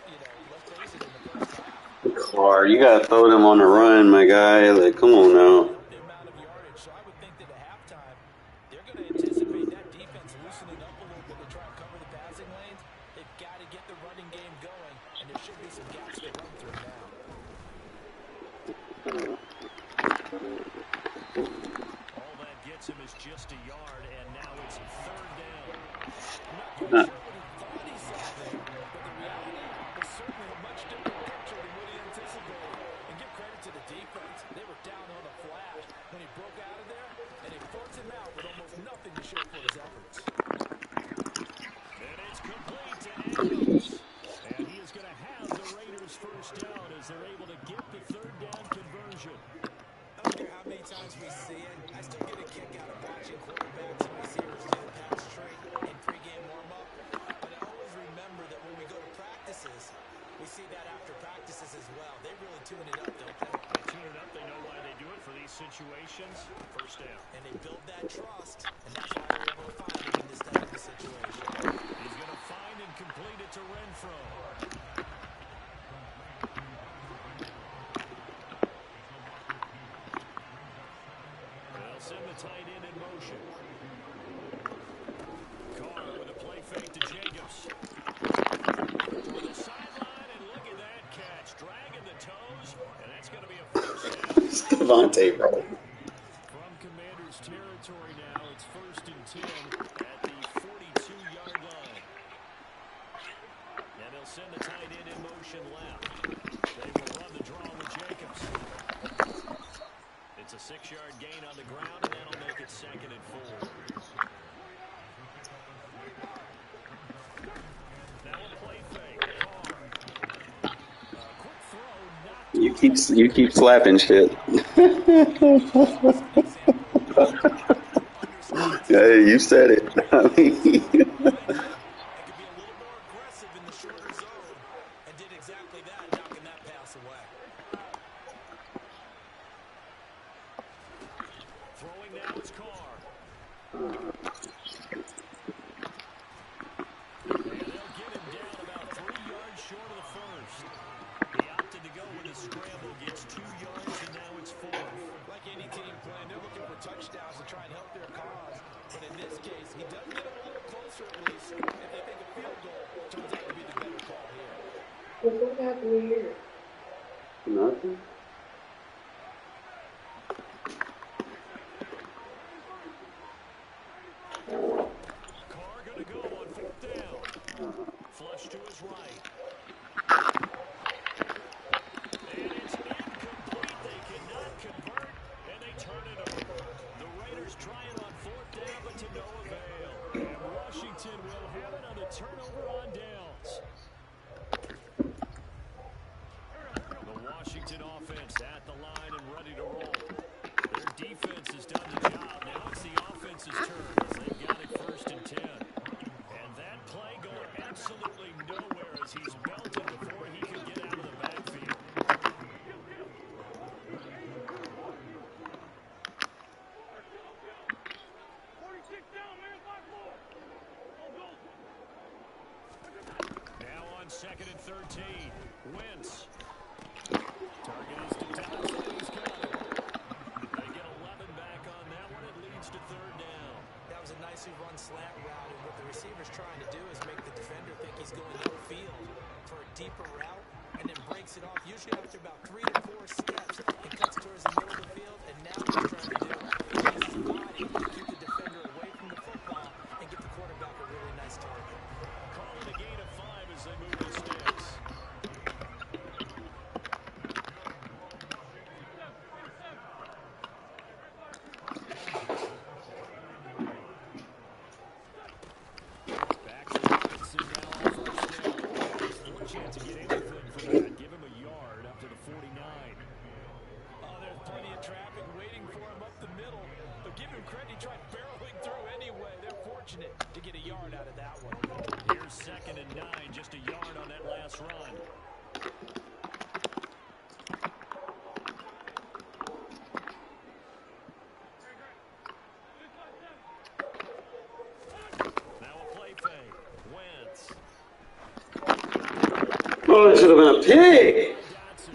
let's face it, in the first half. Car, you gotta throw them on the run, my guy. Like, come on now. The amount of yardage, so I would think that at halftime, they're going to anticipate that defense loosening up a little bit to try and cover the passing lanes. They've got to get the running game going, and there should be some gaps to run through now. All that gets him is just a yard, and now it's third down. Nah. Not quite sure what he thought he saw there, but the reality was certainly a much different picture than what he anticipated. And give credit to the defense. They were down on a flash when he broke out of there, and they forced him out with almost nothing to show for his efforts. And it's complete to Adams. And he is going to have the Raiders first down as they're able to get the third down conversion. I don't care how many times we see it. I still get a kick out of watching quarterbacks and receivers do the pass straight in pregame warm-up. But I always remember that when we go to practices, we see that after practices as well. They really tune it up, don't they? They tune it up. They know why they do it for these situations. First down. And they build that trust, and that's why they're able to find him in this type of a situation. He's going to find and complete it to Renfro. They'll send the tight end in motion. Carr with a play fake to Jacobs. To the sideline, and look at that catch. Dragging the toes, and that's going to be a first down. Devontae, bro. From Commander's territory now, it's 1st and 10 At the 42-yard line. And they'll send the tight end in motion left. They will run the draw with Jacobs. It's a 6-yard gain on the ground, and that'll make it 2nd and 4. Now a play fake. Quick throw, You keep slapping shit. Hey, you said it. I mean, They could be a little more aggressive in the shorter zone, and did exactly that, knocking that pass away. throwing now is Carr. And they'll get him down about 3 yards short of the first. He opted to go with a scramble, gets 2 yards, and now it's 4. Like any team plan, they're looking for touchdowns to try and help their cause. But in this case, he does get a little closer at least. If they think a field goal turns out to be the better call here. What happened here? nothing. Carr going to go on 4th down. Flush to his right. And it's incomplete. They cannot convert, and they turn it over. The Washington will have it on the turnover on downs. The Washington offense at the line and ready to roll. Their defense has done the job. Now it's the offense's turn as they've got it 1st and 10. And that play going absolutely nowhere as he's belted before he could get out of the backfield. Now on 2nd and 13, Wentz. Target is to Dodson, and he's got it. They get 11 back on that one. It leads to 3rd down. That was a nicely run slant route, and what the receiver's trying to do is make the defender think he's going upfield for a deeper route, and then breaks it off, usually after about 3 to 4 steps, and cuts towards the middle of the field, and now what he's trying to do is use his body to keep the defender away from the football and get the quarterback a really nice target. Call it a gain of 5 as they move the sticks. Back to Robinson now on 1st down. He's fortunate to get anything from that. Give him a yard up to the 49. Oh, there's plenty of traffic waiting for him up the middle, but give him credit, he tried barreling through anyway. They're fortunate to get a yard out of that one. Here's 2nd and 9, just a yard on that last run. Now a play fake. Wentz. Oh, it should have been a pig. Dodson.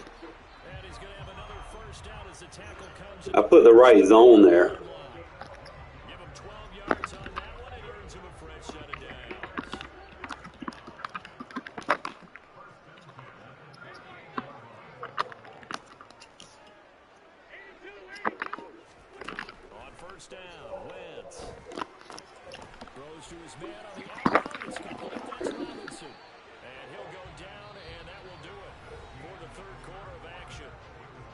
And he's going to have another 1st down as the tackle comes. I put the right zone there. Give him 12 yards on that one. It earns him a fresh set of downs. On 1st down, Wentz throws to his man on the outside. It's complete. That's Robinson. And he'll go down, and that will do it for the 3rd quarter of action.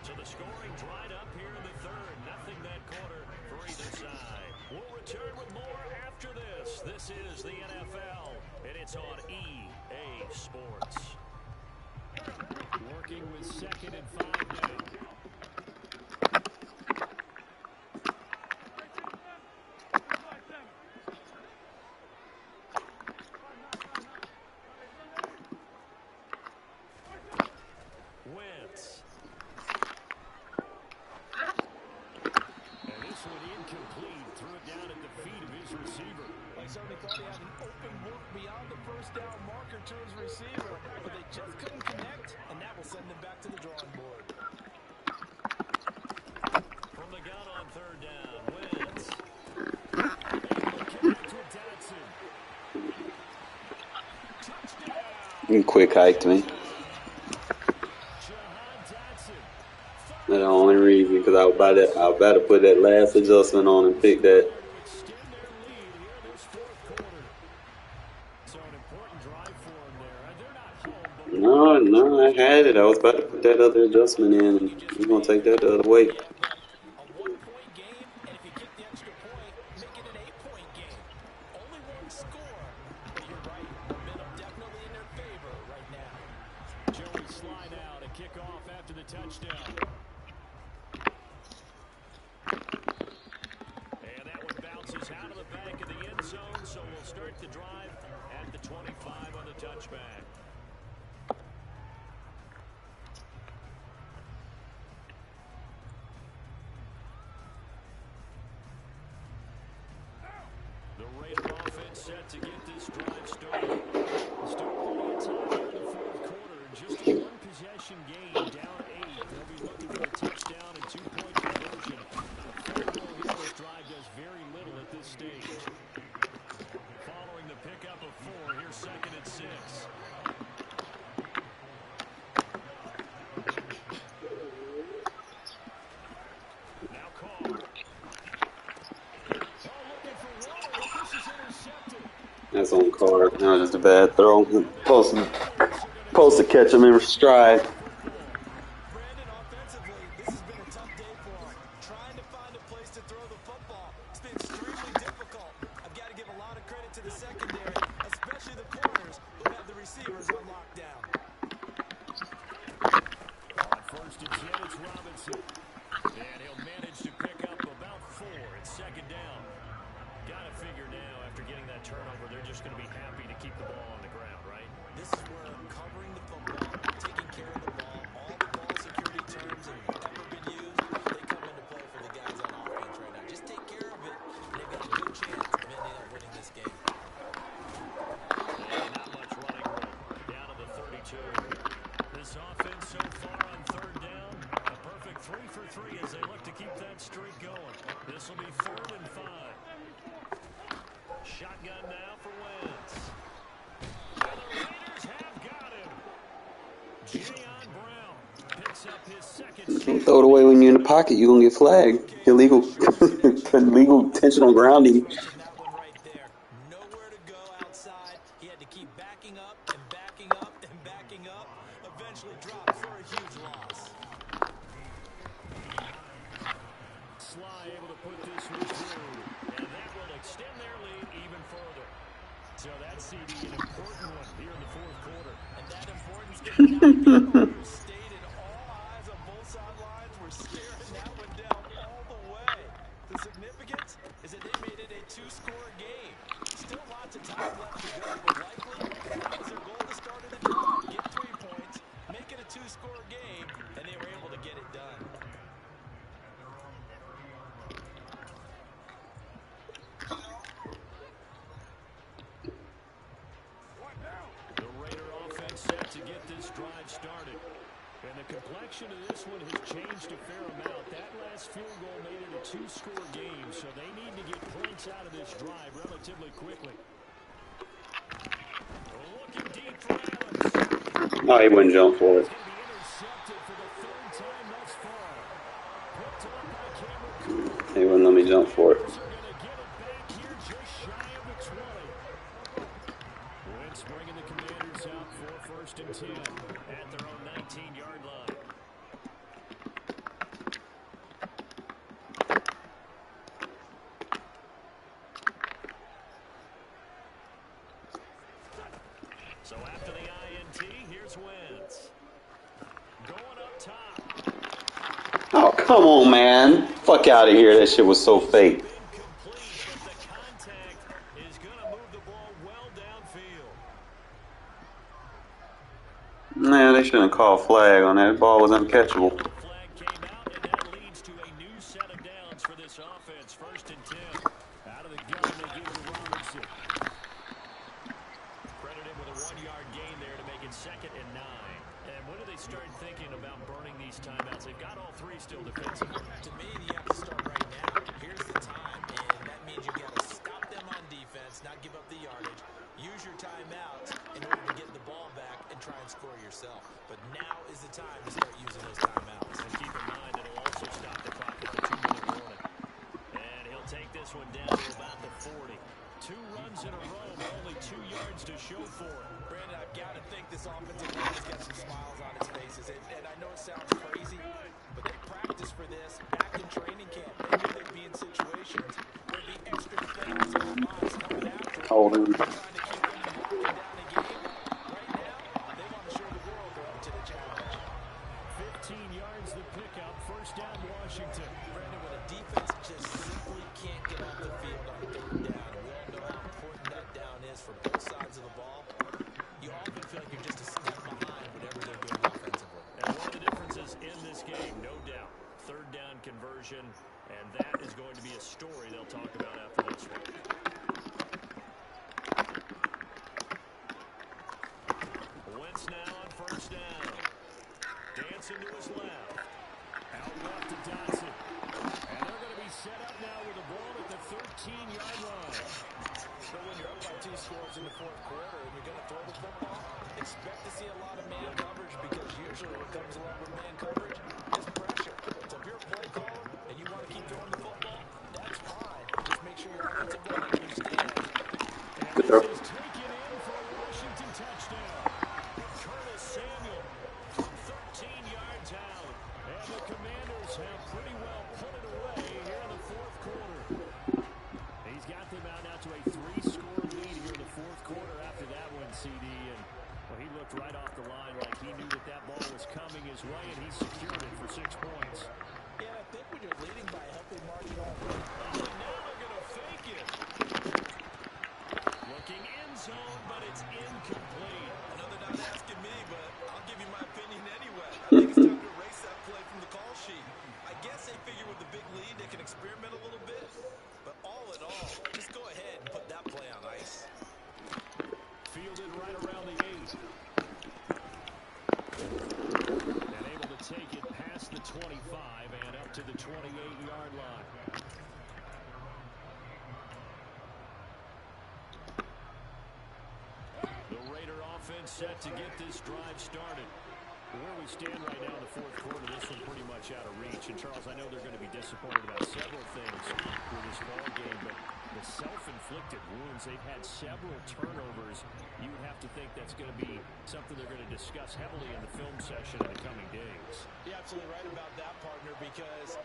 So the scoring dried up here in the 3rd. Nothing that quarter for either side. We'll return with more after this. This is the NFL, and it's on EA Sports. Working with 2nd and 5 now. Wentz. And this one incomplete. Threw it down at the feet of his receiver. I certainly thought he had an open look beyond the 1st down marker to his receiver, but they just couldn't connect, and that will send them back to the drawing board. From the gun on 3rd down, Wentz. Able to kick it to Dodson. Touchdown. You quick hiked me. That's the only reason, because I was about to put that last adjustment on and pick that. Extend their lead here this 4th quarter. So an important drive for them there. They're not home, but No, I had it. I was about to put that other adjustment in, and we're going to take that the other way. A 1-point game, and if you kick the extra point, make it an 8-point game. Only one score, but you're right. Momentum definitely in their favor right now. Joey slide out and kick off after the touchdown. And that one bounces out of the back of the end zone, so we'll start the drive at the 25 on the touchback. The Raider offense set to get this drive started. Still plenty of time here in the 4th quarter. Just a 1-possession game, down 8. They'll be looking for a touchdown and 2-point conversion. Field goal here, this drive does very little at this stage. Following the pickup of 4, here's 2nd and 6. Now Carr. That's on Carter. That was just a bad throw. Supposed to catch him in stride. Brandon, offensively, this has been a tough day for him. Trying to find a place to throw the football. It's been extremely difficult. I've got to give a lot amount of credit to the secondary, especially the corners who have the receivers on lockdown. On first and 10, it's Robinson. And he'll manage to pick up about 4. It's second down. Got to figure now, after getting that turnover, they're just going to be happy to keep the ball on the ground, right? This is where covering the football, taking care of the ball, all the ball security terms that have ever been used, they come into play for the guys on offense right now. Just take care of it, and they've got a good chance of ending up winning this game. And not much running room. Down to the 32. This offense so far on third down, a perfect 3 for 3 as they look to keep that streak going. This will be 3rd and 5. Shotgun now for Wentz. And the Raiders have got him. Jayon Brown picks up his second. Don't throw it away when you're in the pocket. You're going to get flagged. Illegal, illegal intentional grounding. That one right there. Nowhere to go outside. He had to keep backing up and backing up and backing up. Eventually dropped for a huge loss. Sly able to put this one through. And that will extend their lead even further. So that CD, an important one here in the fourth quarter. And that importance cannot be overstated. All eyes on both sidelines were staring that one down all the way. The significance is that they made it a 2-score game. Still lots of time left to go, but likely that was their goal to start of the drive. Get 3 points, make it a 2-score game, and they were able to get it done. The Raider offense set to get this drive started. And the complexion of this one has changed a fair amount. That last field goal made it a 2-score game, so they need to get points out of this drive relatively quickly. Looking deep for Adams. No, he wouldn't jump for it. He's going to be intercepted for the 3rd time thus far. Picked up by Cameron Cooper. He wouldn't let me jump for it. They're going to get it back here just shy of the 20. Wentz bringing the Commanders out for 1st and 10 at their own 19-yard line. So after the INT, here's Wentz. Going up top. Oh, come on, man. Fuck out of here. That shit was so fake. Incomplete, but the contact is going to move the ball well downfield. Man, they shouldn't call flag on that. The ball was uncatchable. The flag came out, and that leads to a new set of downs for this offense. 1st and 10. Out of the gun, they give it to Robinson. Credited with a 1-yard gain there to make it 2nd and 9. And when do they start thinking about burning these timeouts? They've got all 3 still defensively. To me, you have to start right now. Here's the time, and that means you got to stop them on defense, not give up the yardage. Use your timeouts in order to get the ball back and try and score yourself. But now is the time to start using those timeouts. And keep in mind that it'll also stop the clock at the 2-minute warning. And he'll take this one down to about the 40. 2 runs in a row, but only 2 yards to show for it. Brandon, I've got to think this offensive line has got some smiles on its faces. And I know it sounds crazy, but they practiced for this back in training camp. They knew they'd be in situations where the extra defenders on lines coming after them, Hold on. trying to keep them from locking down a game. Right now, they want to show the world they're up to the challenge. 15 yards the pickup. 1st down, Washington. Brandon, when a defense just simply can't get off the field on 3rd down, and we all know how important that down is for both sides of the ball, you often feel like you're just a step behind whatever they're doing offensively. And one of the differences in this game, no doubt, 3rd down conversion, and that is going to be a story they'll talk about after this one. Wentz now on 1st down. Dancing to his left. Out left to Dotson. And they're going to be set up now with the ball at the 13-yard line. So when you're up by 2 scores in the 4th quarter and you're going to throw the football, expect to see a lot of man coverage, because usually what comes along with man coverage is pressure. So if you're a play caller and you want to keep throwing the football, that's fine. Just make sure your offensive line understands. And this is taken in for a Washington touchdown. Curtis Samuel from 13 yards out. And the Commanders have pretty well put it away here in the 4th quarter. He's got them out now to a 3-score but it's incomplete. Another not asking me, but I'll give you my opinion anyway. I think it's time to erase that play from the call sheet. I guess they figure with the big lead they can experiment a little bit. But all in all, just go ahead and put that play on ice. Fielded right around the 8. And able to take it past the 25 and up to the 28-yard line. The Raider offense set to get this drive started. Where we stand right now in the fourth quarter, this one pretty much out of reach. And, Charles, I know they're going to be disappointed about several things with this ball game, but the self-inflicted wounds, they've had several turnovers. You would have to think that's going to be something they're going to discuss heavily in the film session in the coming days. You're absolutely right about that, partner, because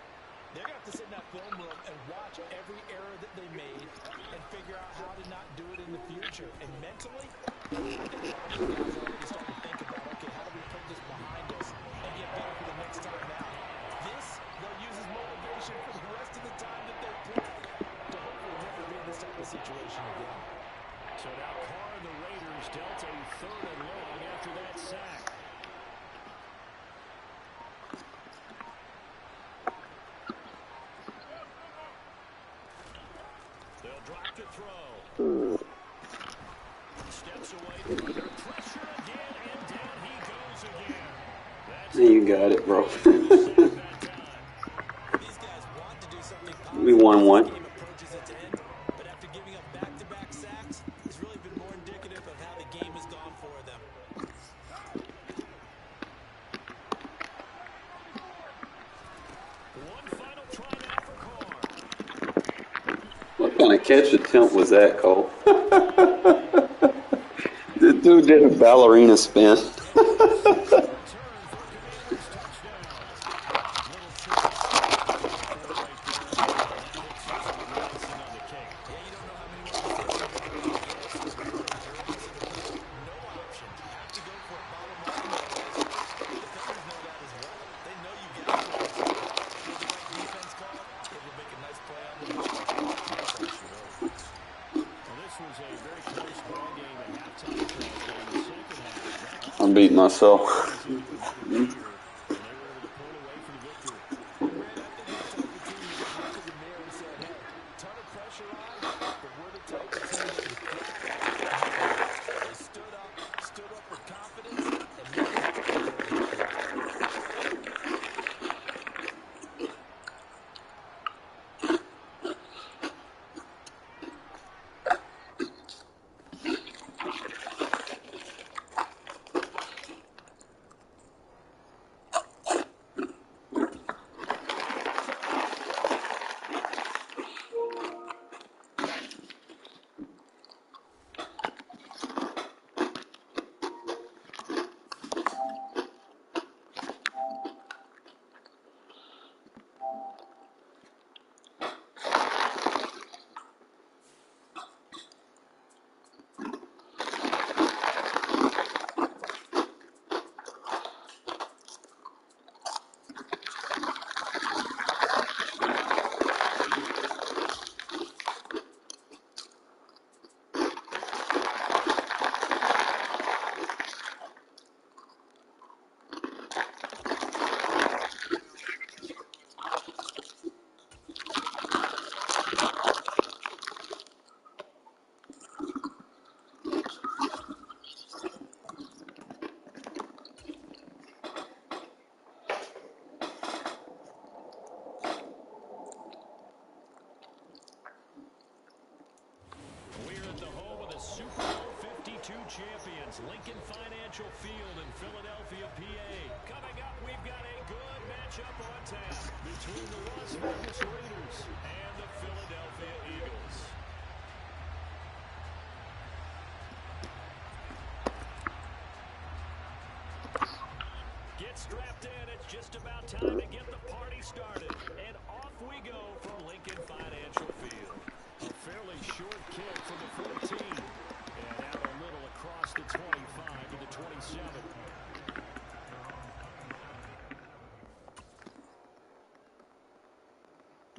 they're going to have to sit in that film room and watch every error that they made and figure out how to not do it in the future. And mentally, I think a lot of these guys are already starting to think about, okay, how do we put this behind us and get better for the next time out? This, they'll use as motivation for the rest of the time that they play to hopefully never be in this type of situation again. So now Carr and the Raiders dealt a 3rd and long after that sack. They'll drop to throw. Steps away from under pressure again, and down he goes again. That's You got it, bro. These guys want to do something positive We won as one. this game approaches its end, but after giving up back-to-back sacks, it's really been more indicative of how the game has gone for them. one final try now for Carr. What kind of catch attempt was that, Cole? This dude did a ballerina spin. Return for a Commanders touchdown. Little trick right there. That puts some of the icing on the cake. Yeah, you don't know how many more mistakes you're going to make there, so you're really missing the point. No options. Have to go for it. Bottom line, though, is defenders know that as well. They know you got to play this guy. With the right defense call, it will make a nice play on the board. Yes, absolutely. Well, this was a very close ball game at halftime. In the second half, I'm beating myself. and they were able to pull away for the victory. Brad, I think that type of team you just looked in the mirror and said, hey, ton of pressure on, but we're the type of team that is flat out and hang in there. They stood up with confidence, and made it happen for a victory. We're at the home of the Super Bowl 52 champions, Lincoln Financial Field in Philadelphia, PA. Coming up, we've got a good matchup on tap between the Las Vegas Raiders and the Philadelphia Eagles. Get strapped in. It's just about time to get the party started. And off we go from Lincoln Financial Field. A fairly short kick from the 14. And out a little across the 25 to the 27.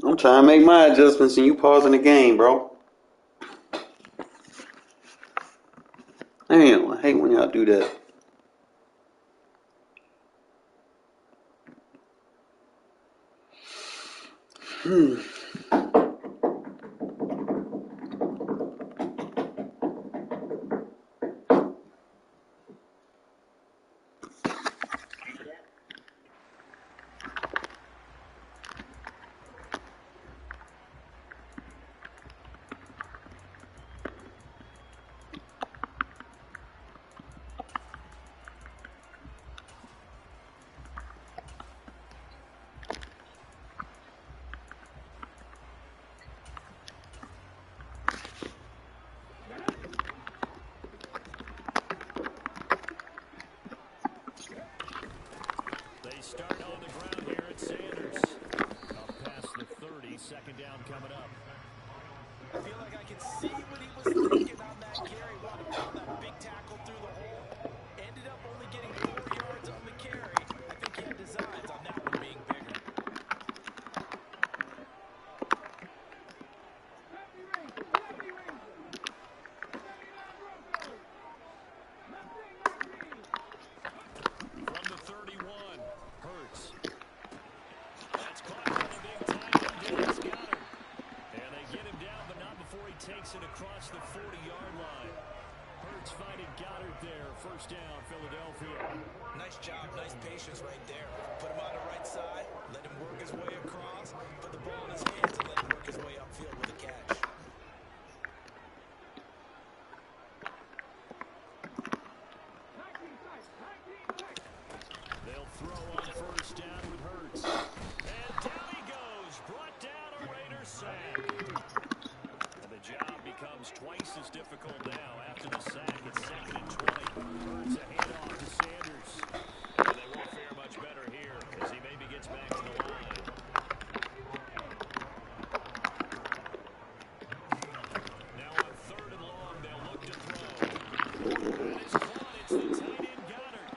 I'm trying to make my adjustments and you pausing the game, bro. hate when y'all do that. They start on the ground here at Sanders. Up past the 30, second down coming up. I feel like I can see what he was thinking on that carry. Wanted to pound that big tackle through the hole. Ended up only getting 4 yards on the carry. I think he had designs on that one being bigger. From the 31, Hurts. That's caught by the big tight end, Dallas Goedert. And they get him down, but not before he takes it across the 40-yard line. Hurts finding Goddard there. First down, Philadelphia. Nice job, nice patience right there. Put him on the right side, let him work his way across, put the ball in his hands, and let him work his way upfield with a catch. They'll throw on first down with Hurts. And down he goes. Brought down a Raiders sack. And the job becomes twice as difficult now after the sack. It's 2nd and 20. Hurts a handoff to Sanders. And they won't fare much better here as he maybe gets back to the line. Now on 3rd and long, they'll look to throw. And it's caught. It's the tight end Goddard.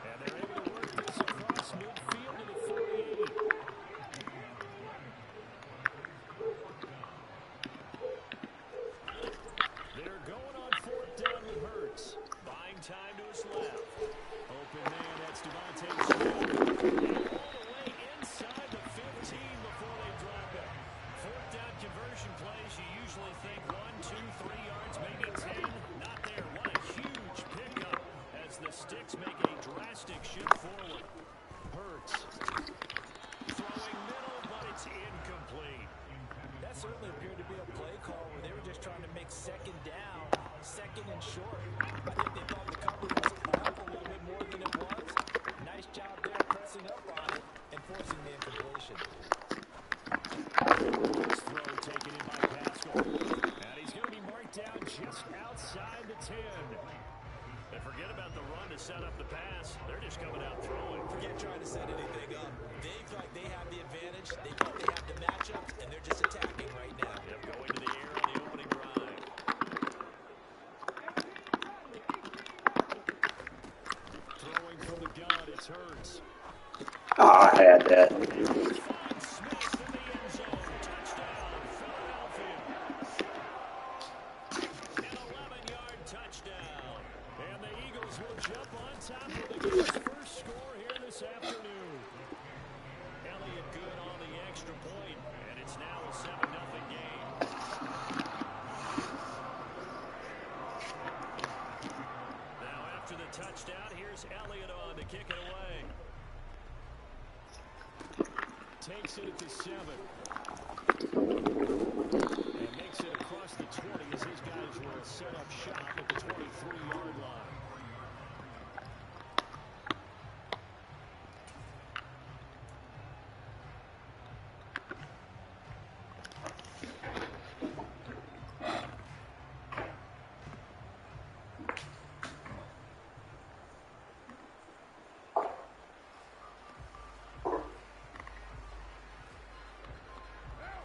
And they're able to work this across midfield to the 48. They're going on 4th down with Hurts. Buying time to his left. Open man, that's Devontae Smith. And all the way inside the 15 before they drop it. 4th down conversion plays, you usually think 1, 2, 3 yards, maybe 10. Not there. What a huge pickup as the sticks make a drastic shift forward. Hurts. Throwing middle, but it's incomplete. That certainly appeared to be a play call where they were just trying to make 2nd down, 2nd and short. I think they thought the coverage was off a little bit more than it was. Nice job there pressing up on it and forcing the incompletion. This throw taken in by Pascal. And he's going to be marked down just outside the 10. And forget about the run to set up the pass. They're just coming out throwing. Forget trying to set anything up. They feel like they have the advantage. They think they have the matchups, and they're just attacking right now. Yep, going to the air on the opening drive. Throwing from the gun, it's Hurts. Oh, I had that. Finds Smith in the end zone. Touchdown, Philadelphia. An 11-yard touchdown. And the Eagles will jump on top of the game's first score here this afternoon. Elliott good on the extra point, and it's now a 7-0 game. Now after the touchdown, here's Elliott on to kick it away. Takes it at the 7. And makes it across the 20 as his guys will set up shop at the 23-yard line.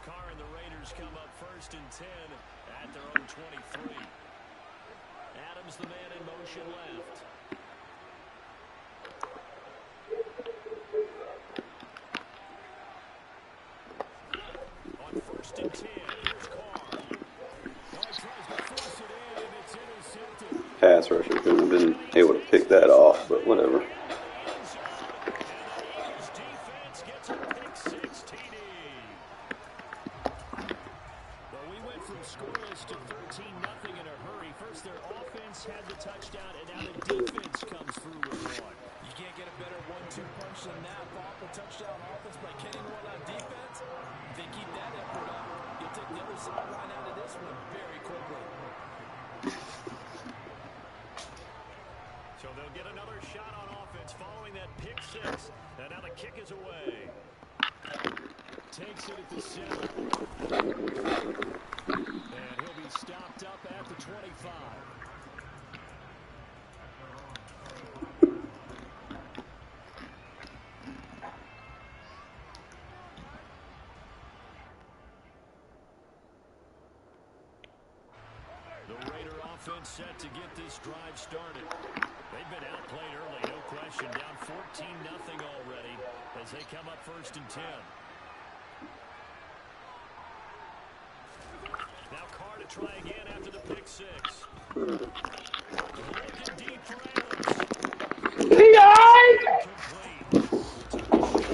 Carr and the Raiders come up 1st and 10 at their own 23. Adams, the man in motion left. On 1st and 10, here's Carr. Oh, he tries to force it in, and it's intercepted. pass rusher couldn't have been able to pick that off, but whatever. Defense gets a pick six TD. Well, we went from scoreless to 13-0 in a hurry. First, their offense had the touchdown, and now the defense comes through with one. You can't get a better 1-2 punch than that. Ball for touchdown offense by Kenny Ward on defense. If they keep that effort up, you'll take the other sideline out of this one very quickly. So they'll get another shot on offense following that pick six. And now the kick is away. Takes it at the 7. And he'll be stopped up at the 25. The Raider offense set to get this drive started. They've been outplayed early, no question. Down 14-0 already as they come up 1st and 10. Now Carr to try again after the pick six. Looking deep for Adams.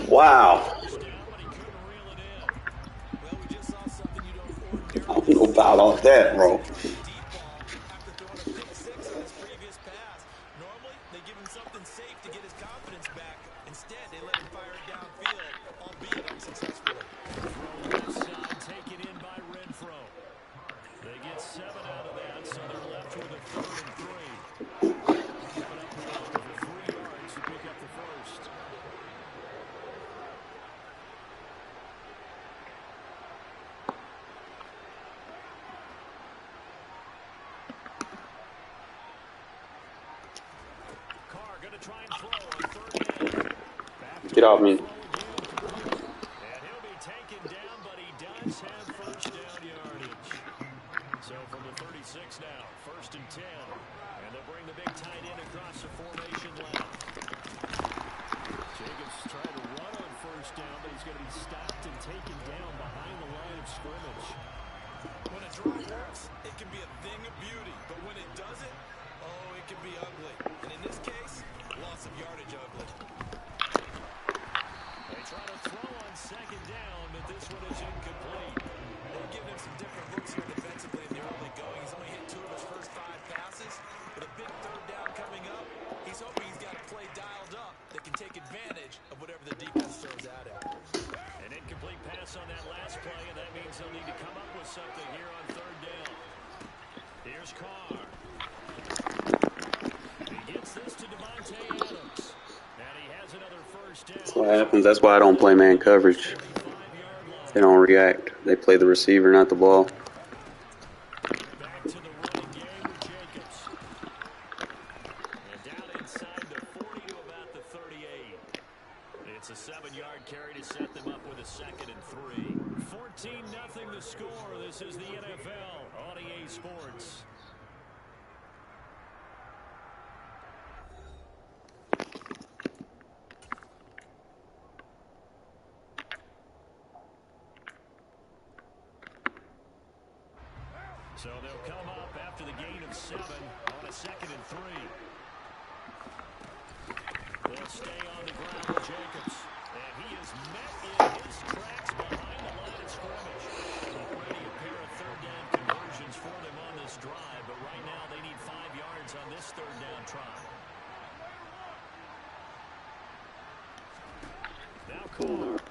Wow. I don't know about all that, bro. Get off me. And he'll be taken down, but he does have first down yardage. So from the 36 now, 1st and 10. And they'll bring the big tight end across the formation left. Jacobs trying to run on first down, but he's going to be stopped and taken down behind the line of scrimmage. When a drive works, it can be a thing of beauty. But when it doesn't, oh, it can be ugly. And in this case, loss of yardage ugly. They try to throw on 2nd down, but this one is incomplete. They're giving him some different looks here defensively in the early going. He's only hit 2 of his first 5 passes. With a big 3rd down coming up, he's hoping he's got a play dialed up that can take advantage of whatever the defense throws at him. An incomplete pass on that last play, and that means they'll need to come up with something here on 3rd down. Here's Carr. He gets this to Devontae Adams. And he has another first down. That's what happens. That's why I don't play man coverage. They don't react. They play the receiver, not the ball. Back to the running game with Jacobs. And down inside the 40 to about the 38. It's a 7-yard carry to set them up with a 2nd and 3. 14-0 the score. This is the NFL on EA Sports. So they'll come up after the gain of 7 on a 2nd and 3. They'll stay on the ground with Jacobs. And he is met in his tracks behind the line of scrimmage. Already a pair of 3rd down conversions for them on this drive, but right now they need 5 yards on this 3rd down try. Now Carr.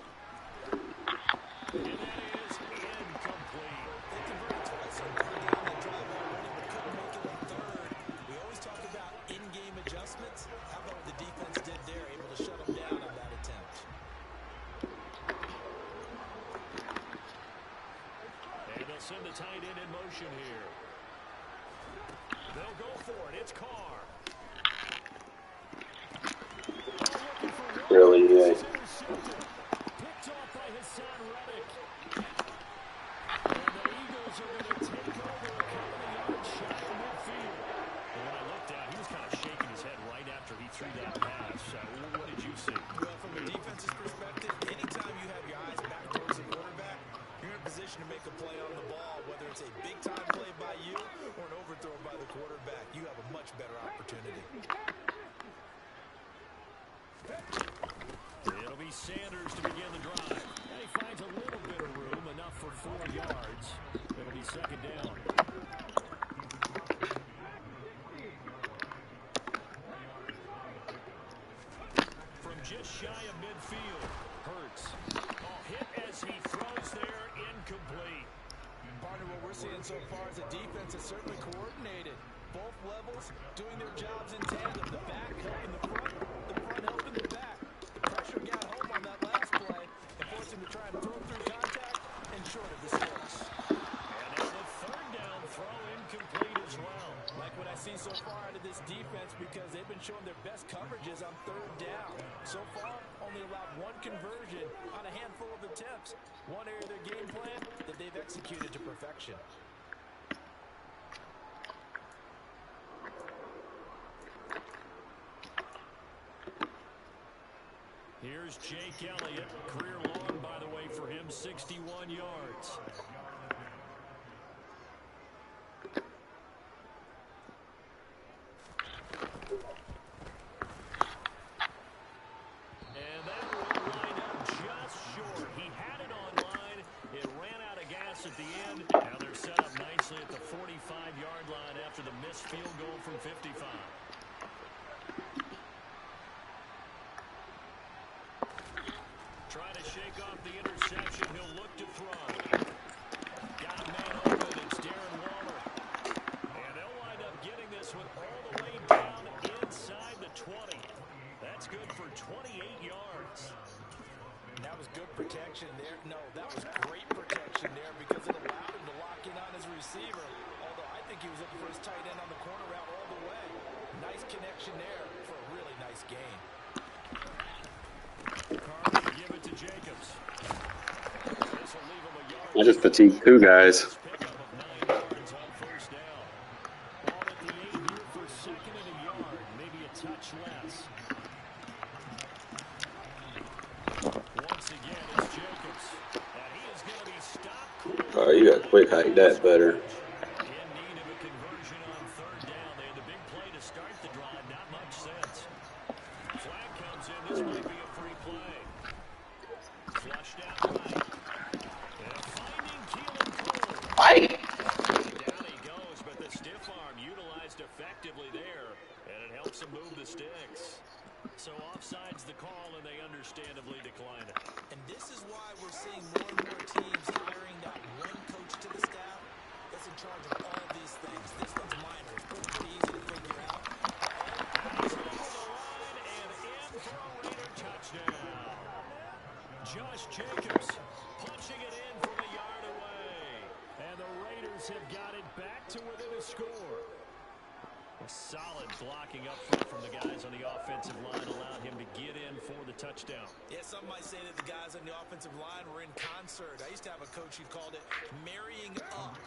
And that is incomplete. They converted twice on 3rd down. They drive one running, but couldn't make it on 3rd. We always talk about in-game adjustments. How about what the defense did there, able to shut them down on that attempt? And they'll send the tight end in motion here. They'll go for it. It's Carr. Really, yeah. Picked off by Hassan Reddick. And the Eagles are going to take over a couple of yards shy of midfield. And when I looked at, he was kind of shaking his head right after he threw that pass. What did you see? Well, from a defense's perspective, anytime you have your eyes back towards the quarterback, you're in a position position to make a play on the ball, whether it's a big-time play by you or an overthrow by the quarterback. You have a much better opportunity. It'll be Sanders to begin the drive. And he finds a little bit of room, enough for 4 yards. It'll be second down. From just shy of midfield, Hurts. Hit as he throws there, incomplete. Partner, what we're seeing so far is a defense is certainly coordinated. Both levels doing their jobs in tandem. The back helping the front helping the back. The pressure got home on that last play and forced him to try and throw through contact and short of the sticks. And now the third down throw incomplete as well. Like what I see so far out of this defense, because they've been showing their best coverages on third down. So far, only allowed 1 conversion on a handful of attempts. One area of their game plan that they've executed to perfection. Here's Jake Elliott. Career long, by the way, for him, 61 yards. And that will line up just short. He had it on line. It ran out of gas at the end. Now they're set up nicely at the 45-yard line after the missed field goal from 55. Trying to shake off the interception. He'll look to throw. Got a man open. It's Darren Waller. And they'll wind up getting this one all the way down inside the 20. That's good for 28 yards. That was good protection there. No, that was great protection there because it allowed him to lock in on his receiver. Although I think he was looking for his tight end on the corner route all the way. Nice connection there for a really nice gain. Carter, give it to Jacobs. This will leave him a yard. I just fatigued 2 guys. Pickup of 9 yards on first down. Ball at the 8 here for second and a yard. Maybe a touch less. Once again, it's Jacobs. And he is going to be stopped cold. Oh, you got quick hike that better. In need of a conversion on third down. They had the big play to start the drive. Not much sense. Flag comes in. This might be a free play. Flushed out right. And finding Keelan Cole. Down he goes, but the stiff arm utilized effectively there. And it helps him move the sticks. So offside's the call, and they understandably decline it. And this is why we're seeing more and more teams hiring that one coach to the staff that's in charge of all these things. This one's minor. It's pretty easy to figure out. He's over the line and in for a Raider touchdown. Josh Jacobs punching it in from a yard away. And the Raiders have got it back to within a score. A solid blocking up front from the guys on the offensive line allowed him to get in for the touchdown. Yeah, some might say that the guys on the offensive line were in concert. I used to have a coach who called it marrying up,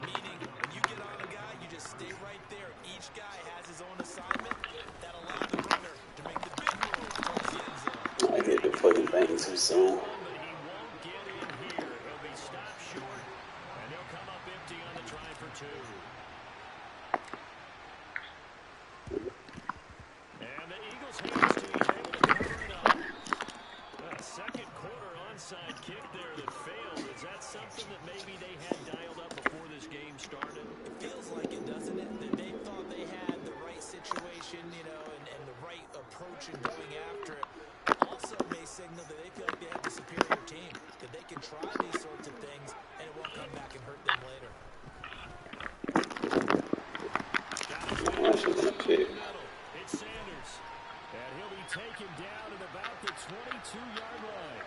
meaning when you get on a guy, you just stay right there. Each guy has his own assignment that allowed the runner to make the big move towards the end zone. I hit the fucking thing too soon. But he won't get in here. He'll be stopped short, and he'll come up empty on the try for 2. And the Eagles hands to he's able to cover it up. A second quarter onside kick there that failed. Is that something that maybe they had dialed up before this game started? It feels like it, doesn't it? That they thought they had the right situation, and the right approach in going after it. Also may signal that they feel like they have the superior team, that they can try these sorts of things, and it won't come back and hurt them later. It's Sanders, and he'll be taken down at about the 22-yard line.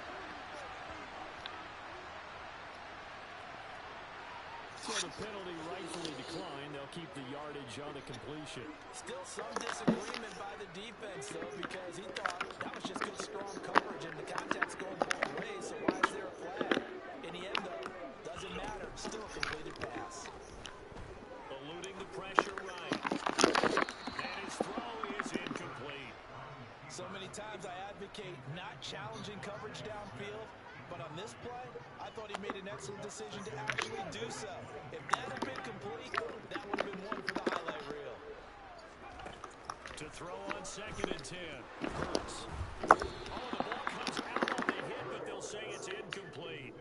So the penalty rightfully declined. They'll keep the yardage on the completion. Still some disagreement by the defense, though, because he thought that was just good, strong coverage, and the contact's going both ways, so why is there a flag? In the end, though, doesn't matter. Still a completed pass. Eluding the pressure right. And his throw is incomplete. So many times I advocate not challenging coverage downfield, but on this play, I thought he made an an excellent decision to actually do so. If that had been complete, that would have been one for the highlight reel. To throw on 2nd and 10. Hurts. Oh, the ball comes out on the hit, but they'll say it's incomplete.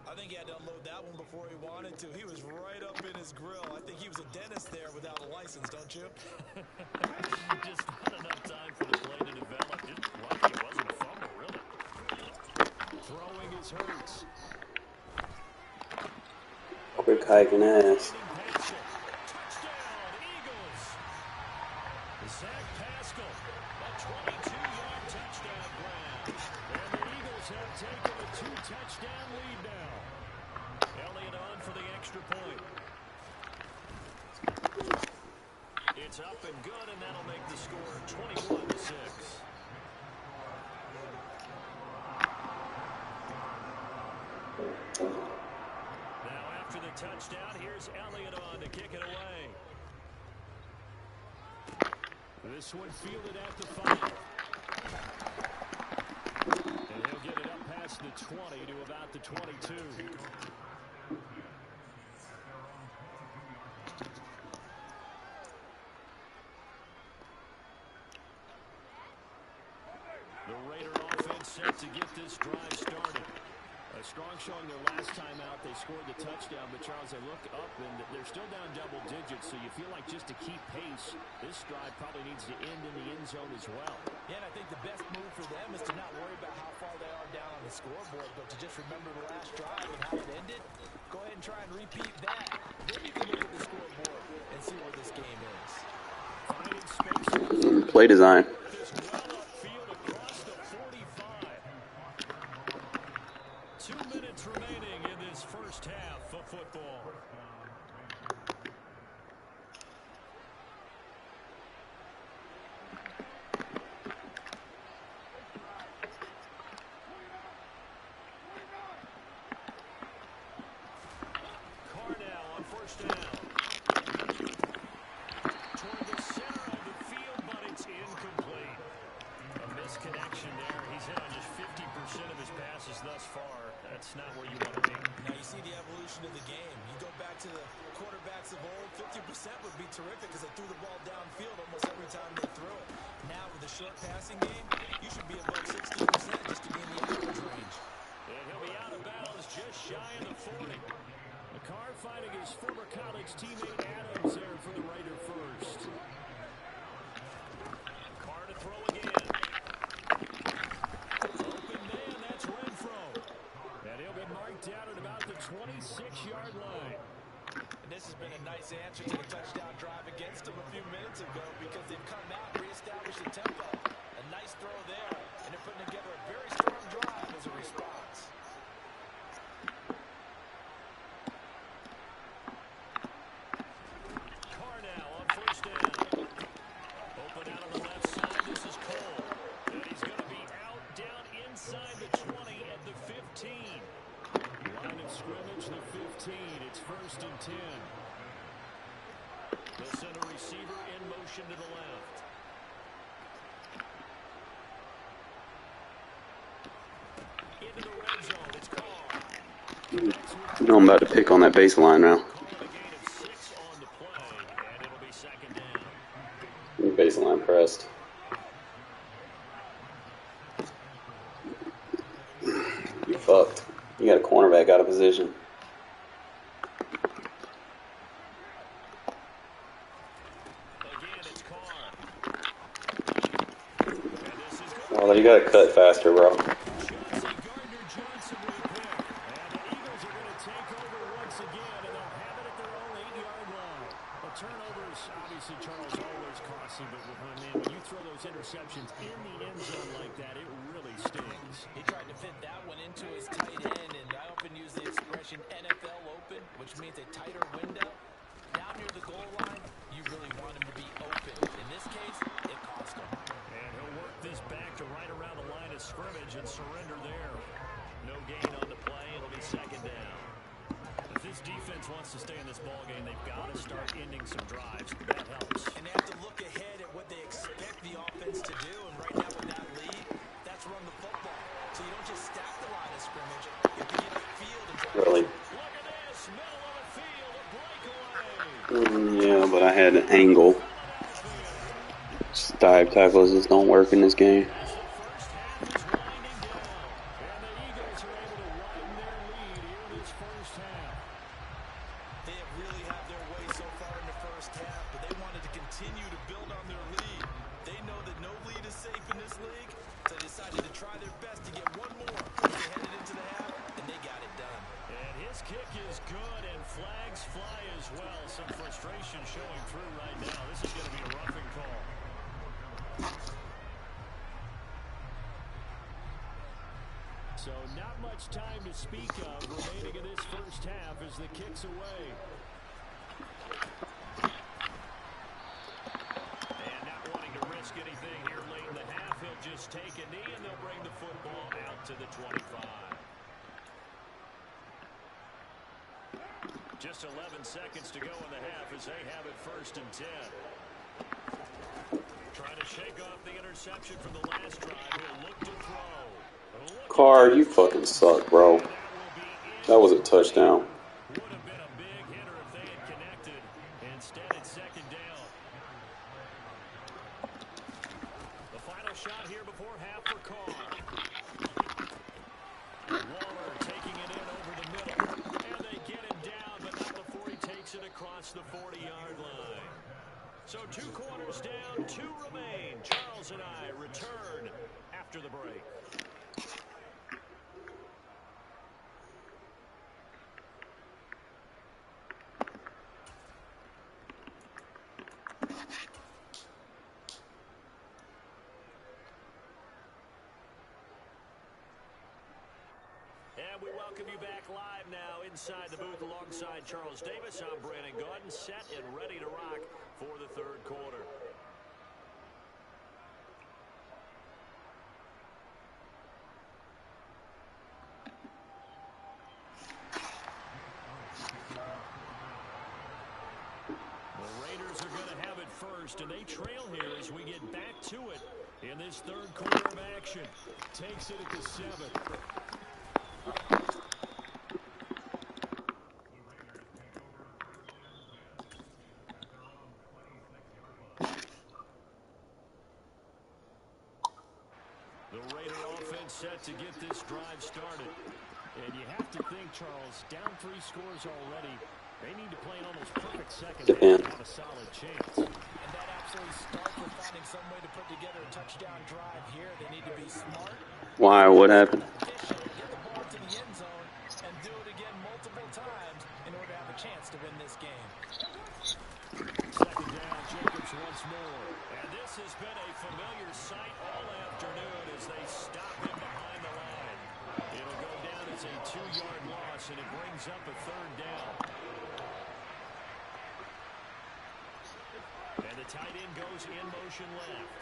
I think he had to unload that one before he wanted to. He was right up in his grill. I think he was a dentist there without a license, don't you? Just not enough time for the play to develop. Just lucky it wasn't a fumble, really. Throwing is Hurts. Quick hiking ass. Touchdown, Eagles. Zach Pascal, a 22-yard touchdown grab. And the Eagles have taken a 2-touchdown lead now. Elliott on for the extra point. It's up and good, and that'll make the score 21-6. Now after the touchdown, here's Elliott on to kick it away. This one fielded at the 5. And he'll get it up past the 20 to about the 22. The Raider offense set to get this drive started. A strong showing their last time out. They scored the touchdown, but Charles, they look up and they're still down double digits, so you feel like just to keep pace, this drive probably needs to end in the end zone as well. Yeah, and I think the best move for them is to not worry about how far they are down on the scoreboard, but to just remember the last drive and how it ended. Go ahead and try and repeat that. Then you can look at the scoreboard and see where this game is. Finding space. Play design. This well upfield across the 45. 2 minutes remaining in this first half of football. Carr now on first down. Toward the center of the field, but it's incomplete. A misconnection there. He's hit on just 50% of his passes thus far. That's not where you want to be. Now you see the evolution of the game. You go back to the quarterbacks of old, 50% would be terrific because they threw the ball downfield almost every time they threw it. Now with the short passing game, you should be above 60% just to be in the average range. And he'll be out of bounds just shy of the 40. Carr finding his former college teammate Adams there for the Raider first. Carr to throw again. Open man, that's Renfro. And he'll be marked down at about the 26-yard line. And this has been a nice answer to the touchdown drive against them a few minutes ago because they've come out and reestablished the tempo. A nice throw there, and they're putting together a very strong drive as a response. Carr now on first down. Open out on the left side. This is Cole. And he's going to be out down inside the 20 at the 15. Line of scrimmage, the 15. It's 1st and 10. They'll send a receiver in motion to the left. Into the red zone. It's Carr. You know I'm about to pick on that baseline now. Calling a gain of 6 on the play, and it'll be 2nd down. Baseline pressed. You fucked. You got a cornerback out of position. Again, it's Carr. Well, you gotta cut faster, bro. Chauncey Gardner-Johnson with a pick. And the Eagles are going to take over once again, and they'll have it at their own 8-yard line. Well, turnovers, obviously, Charles, always costly, but when you throw those interceptions in the end zone like that, it really stings. He tried to fit that one into his tight end, and I often use the expression NFL open, which means a tighter window. Down near the goal line, you really want him to be open. In this case, it cost him. And he'll work this back to right around the line of scrimmage and surrender there. No gain on the play. It'll be 2nd down. If this defense wants to stay in this ballgame, they've got to start ending some drives. That helps. And they have to look ahead at what they expect the offense to do. And right now with that lead, that's run the football. So you don't just stack the line of scrimmage. You have to get upfield and try Really? had an angle. Dive tackles just don't work in this game. As the first half is winding down, and the Eagles are able to widen their lead here in this first half. They have really had their way so far in the first half, but they wanted to continue to build on their lead. They know that no lead is safe in this league, so they decided to try their best to get one more as they headed into the half, and they got it done. And his kick is good, and flags fly as well. Some frustration showing through right now. This is going to be a roughing call. So not much time to speak of remaining in this first half as the kick's away. And not wanting to risk anything here late in the half, he'll just take a knee and they'll bring the football out to the 25. Just 11 seconds to go in the half as they have it 1st and 10. Trying to shake off the interception from the last drive. He'll look to throw. Carr, you fucking suck, bro. That was a touchdown. Would have been a big hitter if they had connected. Instead, it's 2nd down. The final shot here before half for Carr. Waller taking it in over the middle. And they get him down, but not before he takes it across the 40-yard line. So 2 quarters down, 2 remain. Charles and I return after the break. And we welcome you back live now inside the booth alongside Charles Davis. I'm Brandon Gaudin, set and ready to rock for the 3rd quarter. The Raiders are going to have it first, and they trail here as we get back to it in this 3rd quarter of action. Takes it at the 7. The Raider offense set to get this drive started. And you have to think, Charles, down 3 scores already. They need to play an almost perfect second half to have a solid chance. And that absolutely starts with finding some way to put together a touchdown drive here. They need to be smart. Why? What happened? Efficient, get the ball to the end zone, and do it again multiple times in order to have a chance to win this game. 2nd down, Jacobs once more. And this has been a familiar sight all afternoon as they stop him behind the line. It'll go down as a 2-yard loss, and it brings up a 3rd down. And the tight end goes in motion left.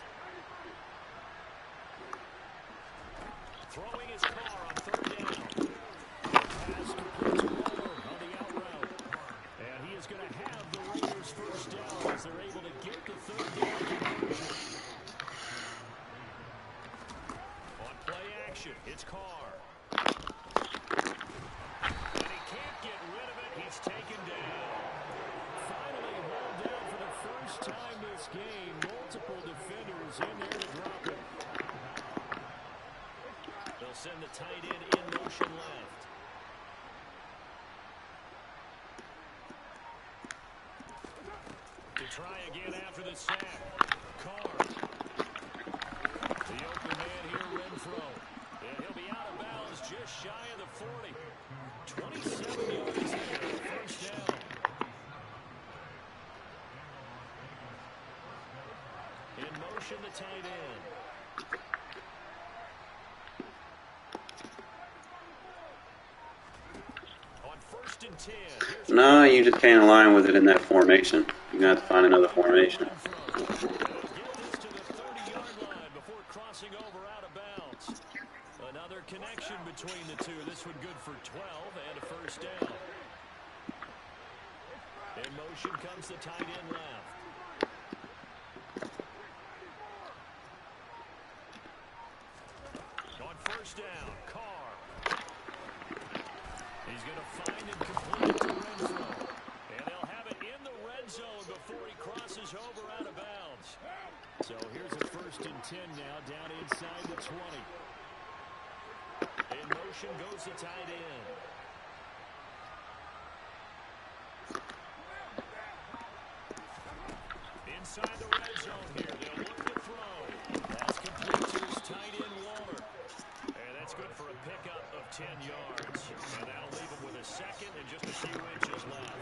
Throwing his car on 3rd down. Pass complete to Waller on the out route. And he is going to have the Raiders 1st down as they're able to get the 3rd down conversion. On play action, it's Carr. And he can't get rid of it. He's taken down. Finally hauled down for the first time this game. Multiple defenders in there to drop it. They'll send the tight end in motion left. To try again after the sack. Carr. The open man here, Renfro. And he'll be out of bounds just shy of the 40. 27 yards there, 1st down. In motion, the tight end. On 1st and 10. No, you just can't align with it in that formation. You're going to have to find another formation. Get this to the 30-yard line before crossing over out of bounds. Another connection between the two. This one good for 12 and a 1st down. In motion comes the tight end left. On 1st down, Carr. He's going to find and complete it to Renfro. And they'll have it in the red red zone before he crosses over out of bounds. So here's a 1st and 10 now, down inside the 20. In motion goes the tight end. Inside the red zone here. They'll look to throw. That's complete to his tight end, Waller. And that's good for a pickup of 10 yards. And that'll leave him with a 2nd and just a few inches left.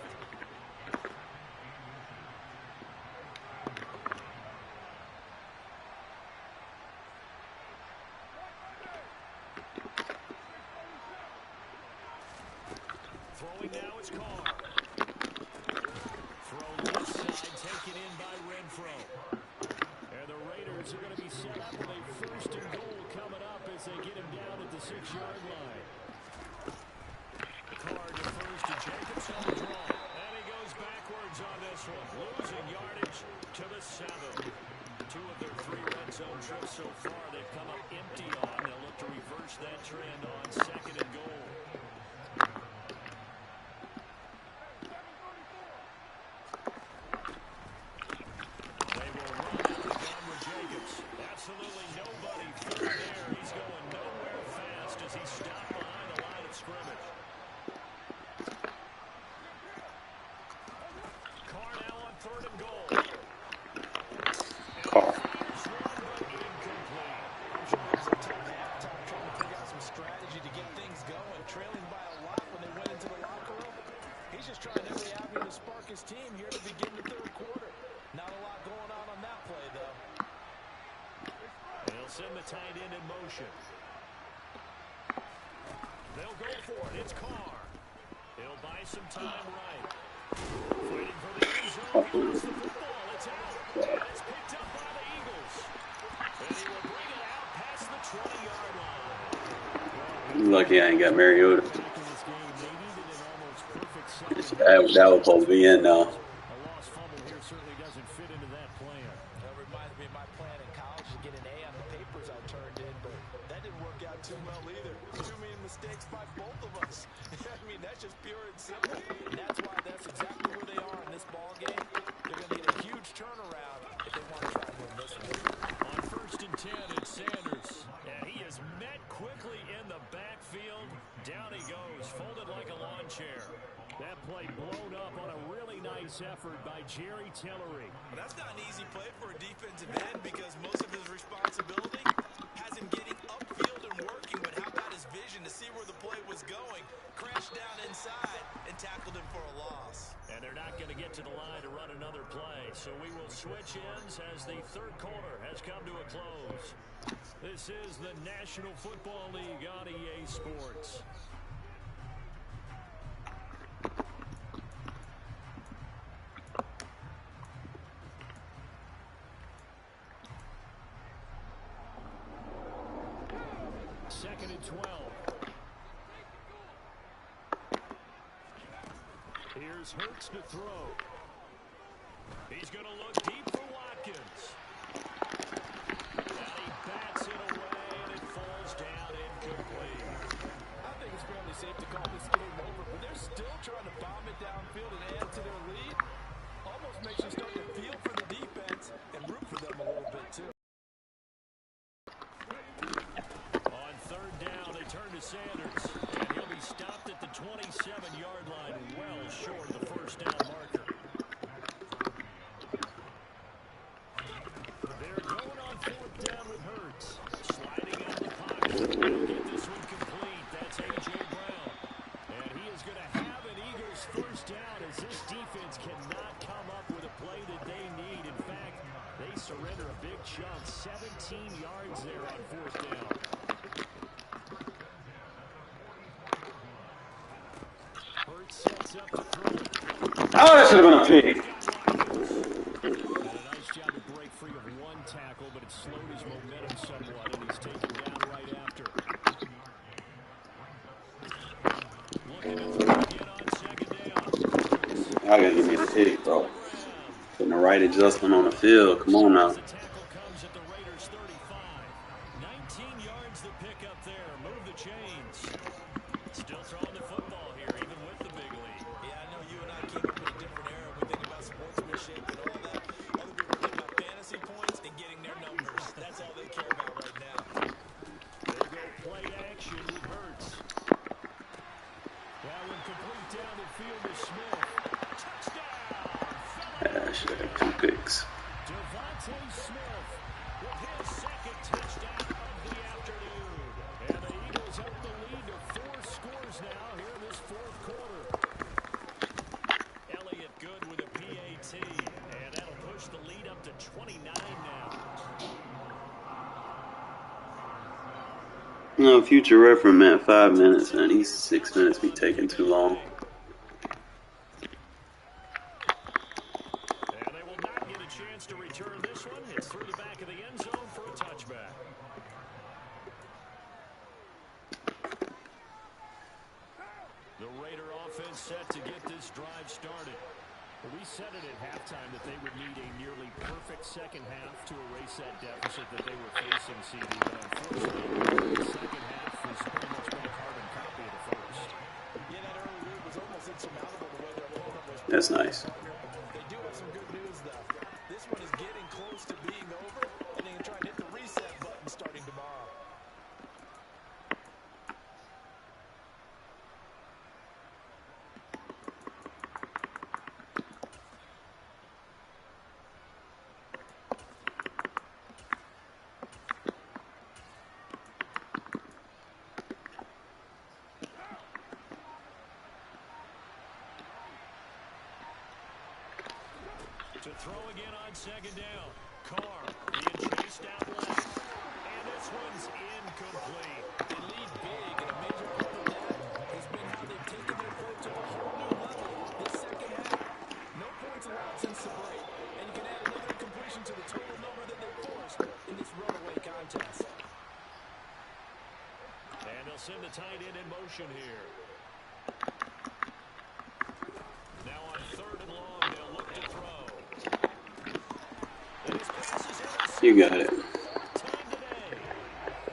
Throwing now is Carr. Throw left side, taken in by Renfro. And the Raiders are going to be set up with a 1st and goal coming up as they get him down at the 6-yard line. Carr defers to Jacobs on the draw. And he goes backwards on this one. Losing yardage to the 7. 2 of their 3 red zone trips so far they've come up empty on. They'll look to reverse that trend on 2nd and goal. Absolutely nobody through there. He's going nowhere fast as he stopped behind the line of scrimmage. Carr now on 3rd and goal. Carr. Trying to figure out some strategy to get things going. Trailing by a lot when they went into the locker room. He's just trying every avenue to spark his team here to begin the 3rd quarter. Not a lot going on that play, though. They'll send the tight end in motion. They'll go for it. It's Carr. He'll buy some time right. Waiting for the end zone. He lost the football. It's out. It's picked up by the Eagles. And he will bring it out past the 20-yard line. Lucky I ain't got Mariota. That was supposed to be in now. A lost fumble here certainly doesn't fit into that plan. That reminds me of my plan in college to get an A on the papers I turned in, but that didn't work out too well either. Too many mistakes by both of us. I mean, that's just pure and simple. And that's why that's exactly where they are in this ball game. They're going to get a huge turnaround if they want to try and win this one. On 1st and 10, it's Sanders. And he is met quickly in the backfield. Down he goes, folded like a lawn chair. That play blown up on a really nice effort by Jerry Tillery. But that's not an easy play for a defensive end because most of his responsibility has him getting upfield and working. But how about his vision to see where the play was going? Crashed down inside and tackled him for a loss. And they're not going to get to the line to run another play. So we will switch ends as the 3rd quarter has come to a close. This is the National Football League on EA Sports. Second and 12. Here's Hurts to throw. He's going to look deep for Watkins. And he bats it away, and it falls down incomplete. I think it's fairly safe to call this game over, but they're still trying to bomb it downfield and add to their lead. Almost makes you start to feel for the defense and root for them a little bit, too. On 3rd down, they turn to Sanders. And he'll be stopped at the 27-yard line, well short of the 1st down marker. They're going on 4th down with Hurts. Sliding out the pocket. He'll get this one complete. That's A.J. Brown. And he is going to have an Eagles 1st down as this defense cannot come up with a play that they need. In fact, they surrender a big chunk. 17 yards there on 4th down. Hurts sets up to throw. Oh, that should have been a pick. And a nice job to break free of one tackle, but it slowed his momentum somewhat, and he's taken down right after. Looking to throw again on 2nd down. I gotta give me the pick, bro. Putting the right adjustment on the field. Come on now. The tackle comes at the Raiders' 35. 19 yards the pickup there. Move the chains. Still throwing the football here, even with the big lead. Yeah, I know you and I came up in a different era. We think about sports That one complete down the field to Smith. Touchdown, Yeah, I should have had 2 picks. Devontae Smith with his second touchdown of the afternoon. And the Eagles up the lead to 4 scores now here in this fourth quarter. Elliott good with a PAT. And that'll push the lead up to 29 now. No, future reference, man, 5 minutes, man. These 6 minutes be taking too long. And they will not get a chance to return this one. It's through the back of the end zone for a touchback. The Raider offense set to get this drive started. We said it at halftime that they would need a nearly perfect second half to erase that deficit that they were facing, CD. But unfortunately, the second half has pretty much been a carbon copy of the first. Yeah, that early lead was almost insurmountable the way their opponent was. That's nice. They do have some good news, though. This one is getting close to being over, and they can try and hit the reset button starting tomorrow. To throw again on second down. Carr being chased out left. And this one's incomplete. They lead big, and a major part of that has been how they've taken their play to a whole new level this second half. No points allowed since the break, and you can add another incompletion to the total number that they forced in this runaway contest. And they'll send the tight end in motion here. Now on third and long, they'll look to throw. And his pass is intercepted. You got it. Time today.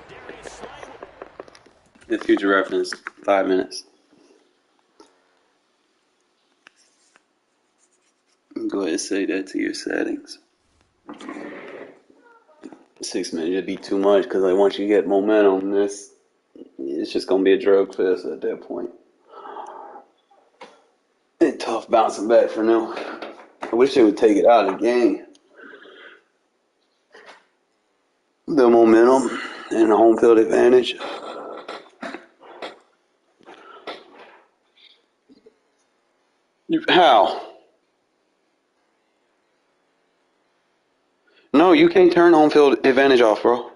Darius Slay. The future reference, 5 minutes. Go ahead and say that to your settings. 6 minutes would be too much because like once you get momentum, it's just gonna be a drug fest at that point. It's tough bouncing back for now. I wish they would take it out of the game. The momentum and the home field advantage. How? No, you can't turn home field advantage off, bro.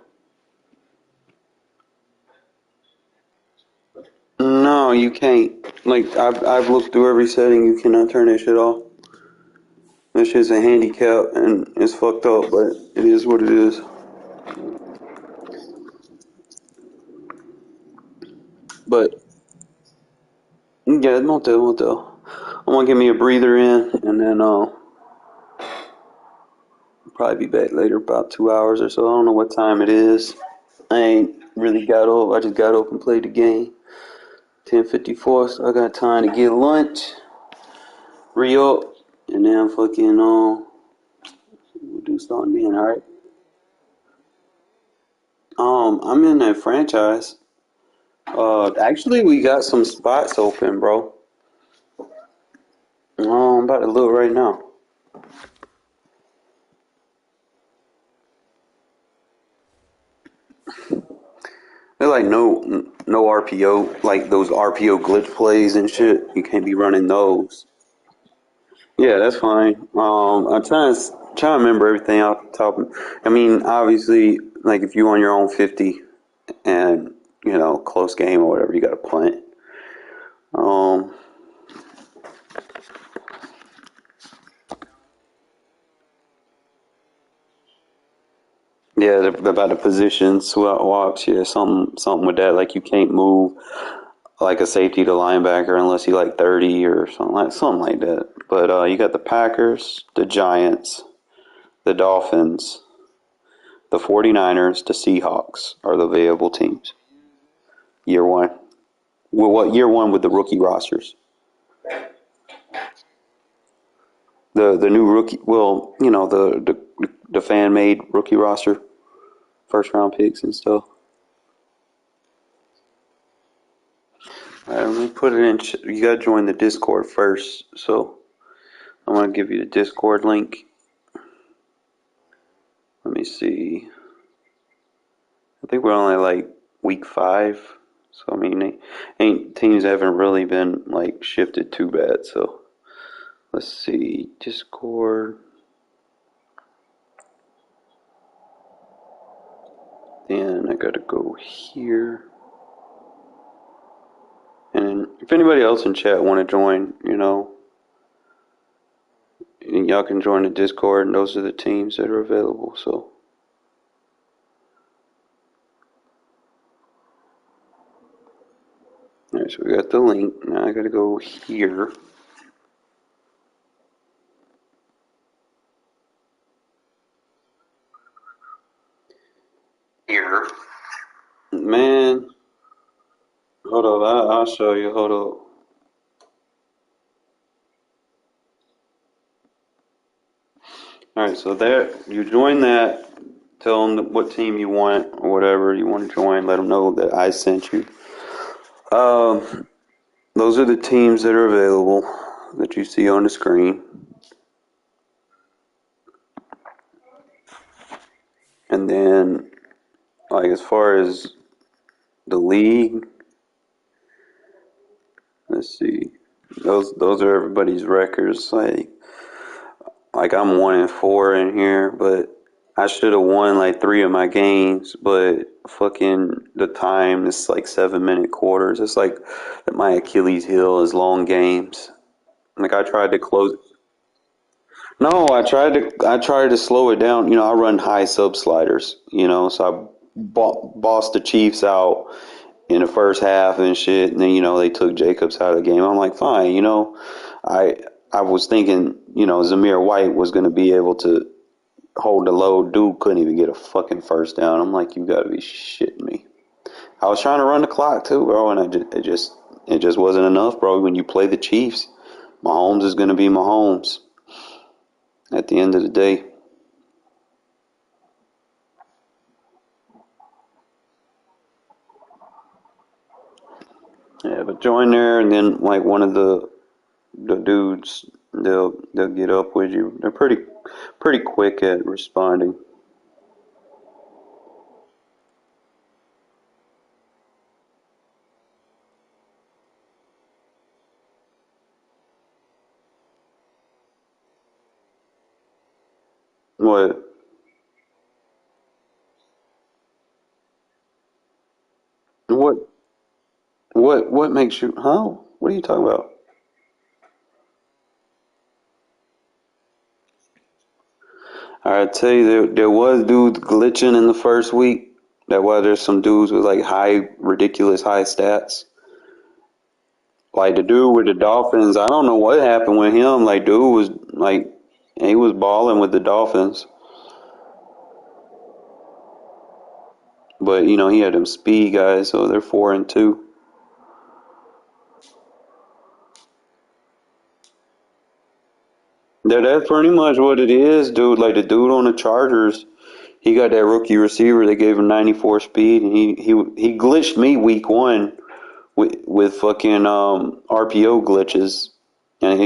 No, you can't. Like I've looked through every setting. You cannot turn that shit off. That shit's a handicap and it's fucked up, but it is what it is. But yeah, won't do. I'm gonna give me a breather in, and then probably be back later, about 2 hours or so. I don't know what time it is. I ain't really got up. I just got up and played the game. 10:54, so I got time to get lunch, re-up, and then fucking we'll do something then. All right. I'm in that franchise. Actually, we got some spots open, bro. I'm about to look right now. They're like no RPO, like those RPO glitch plays and shit. You can't be running those. Yeah, that's fine. I'm trying to remember everything off the top. I mean, obviously, like if you on your own 50 and close game or whatever, you got to punt. Yeah, about the position swaps. Yeah, something with that. Like you can't move like a safety to linebacker unless you like 30 or something like that. But you got the Packers, the Giants, the Dolphins, the 49ers, the Seahawks are the available teams. Year one. Well, what year one with the rookie rosters? The new rookie. Well, the fan made rookie roster, first round picks and stuff. Alright, let me put it in. You gotta join the Discord first, so I'm gonna give you the Discord link. Let me see. I think we're only like week 5, so I mean, teams haven't really been like shifted too bad. So let's see, Discord. Then I gotta go here. And if anybody else in chat want to join, y'all can join the Discord, and those are the teams that are available. So, all right, so we got the link. Now I gotta go here. Here, man. Hold up, I'll show you. Hold up. All right, so there you join that. Tell them what team you want or whatever you want to join. Let them know that I sent you. Those are the teams that are available that you see on the screen. And then, like as far as the league, let's see. Those are everybody's records. Like I'm 1-4 in here, but I should have won like 3 of my games, but fucking the time is like 7-minute quarters. It's like my Achilles heel is long games. Like I tried to close. No, I tried to slow it down. I run high sub sliders. So I bossed the Chiefs out in the first half and shit, and then they took Jacobs out of the game. I'm like, fine. I I was thinking Zamir White was going to be able to hold the load. Dude couldn't even get a fucking first down. I'm like, you got to be shitting me. I was trying to run the clock too, bro, and it just wasn't enough, bro. When you play the Chiefs, Mahomes is going to be Mahomes at the end of the day. Yeah, but join there, and then like one of the dudes, they'll get up with you. They're pretty quick at responding. What what what makes you? Huh? What are you talking about? I tell you, there was dudes glitching in the first week. That why there's some dudes with like ridiculous high stats. Like the dude with the Dolphins, I don't know what happened with him. Like dude was like he was balling with the Dolphins, but he had them speed guys, so they're 4-2. That's pretty much what it is, dude. Like the dude on the Chargers, he got that rookie receiver. They gave him 94 speed, and he glitched me week 1 with fucking RPO glitches. And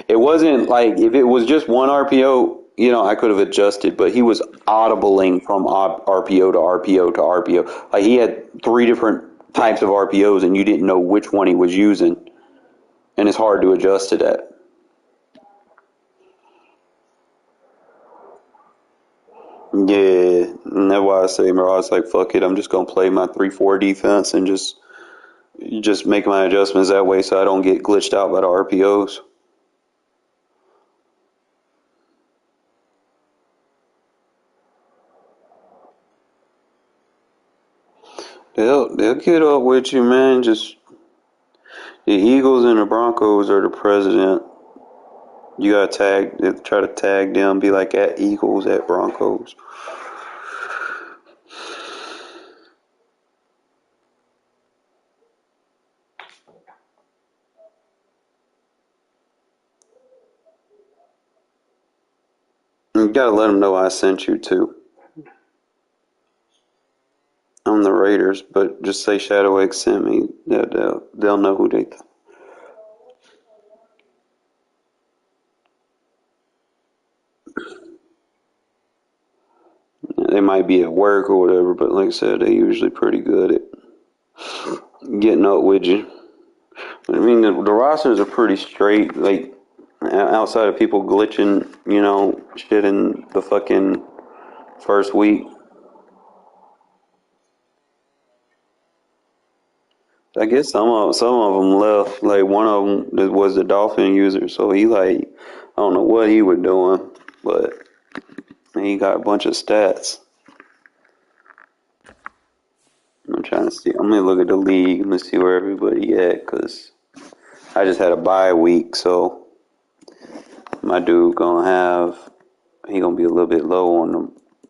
it wasn't like if it was just one RPO, I could have adjusted, but he was audibling from RPO to RPO to RPO. Like he had 3 different types of RPOs, and you didn't know which one he was using, and it's hard to adjust to that. Yeah, and that's why I say, bro, I was like, fuck it, I'm just gonna play my 3-4 defense and just make my adjustments that way so I don't get glitched out by the RPOs. They'll get up with you, man. Just the Eagles and the Broncos are the president. You gotta try to tag them, be like at Eagles, at Broncos. You gotta let them know I sent you too. I'm the Raiders, but just say Shadow X sent me. They'll know who they. They might be at work or whatever, but like I said, they're usually pretty good at getting up with you. I mean, the rosters are pretty straight. Like outside of people glitching, shit in the fucking first week. I guess some of them left. Like one of them was the Dolphin user, so he I don't know what he was doing, but he got a bunch of stats. I'm trying to see. I'm gonna look at the league. I'm gonna see where everybody at, cause I just had a bye week, so my dude he gonna be a little bit low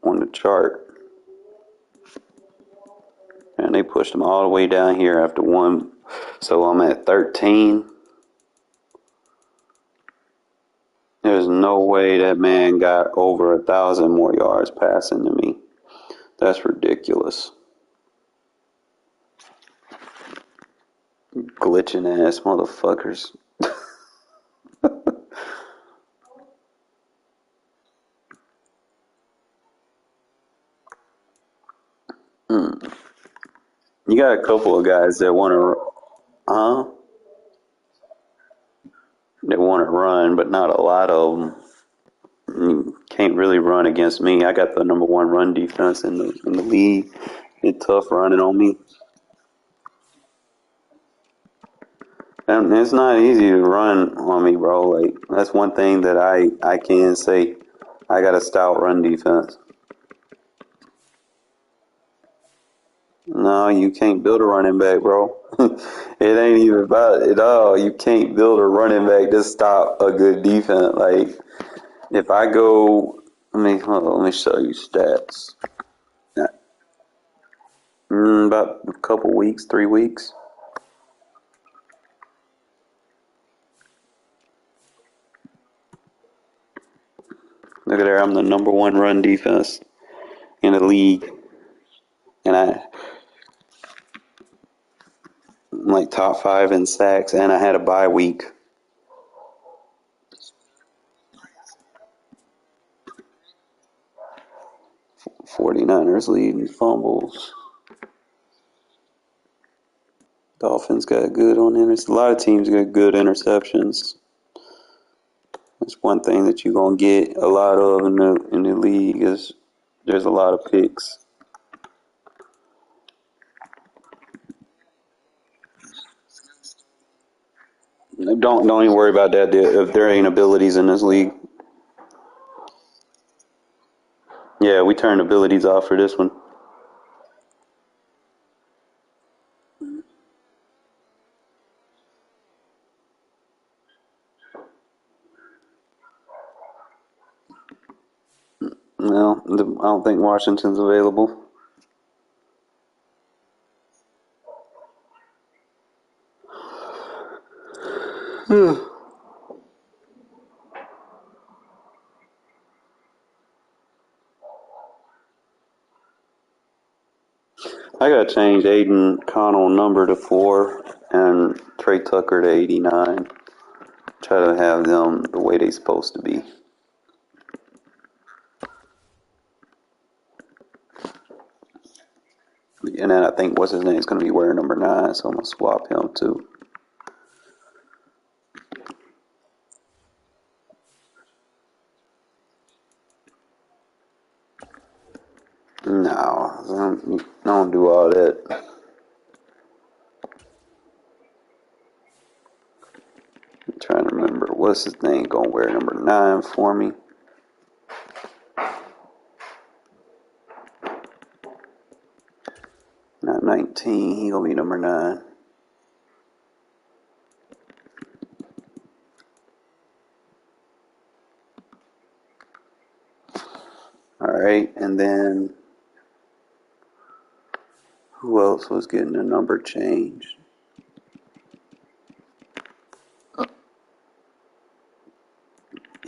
on the chart, and they pushed him all the way down here after one. So I'm at 13. There's no way that man got over 1,000 more yards passing to me. That's ridiculous. Glitching ass motherfuckers. You got a couple of guys that want to, They want to run, but not a lot of them. You can't really run against me. I got the number one run defense in the league. It's tough running on me. And it's not easy to run on me, bro. Like that's one thing that I can say. I got a stout run defense. No, you can't build a running back, bro. It ain't even about it all. You can't build a running back to stop a good defense. Like if I go, hold on, let me show you stats. About a couple weeks, 3 weeks. Look at there, I'm the number one run defense in the league, and I'm like top 5 in sacks, and I had a bye week. 49ers lead in fumbles. Dolphins got good on interceptions. A lot of teams got good interceptions. That's one thing that you're gonna get a lot of in the league is there's a lot of picks. Don't even worry about that. If there ain't abilities in this league, yeah, we turned abilities off for this one. No, I don't think Washington's available. I gotta change Aiden Connell number to 4 and Trey Tucker to 89. Try to have them the way they supposed to be. And then I think what's his name is gonna be wearing number 9, so I'm gonna swap him too. No, I don't do all that. I'm trying to remember what's his name gonna wear number 9 for me. Not 19. He gonna be number 9. All right, and then who else was getting a number change?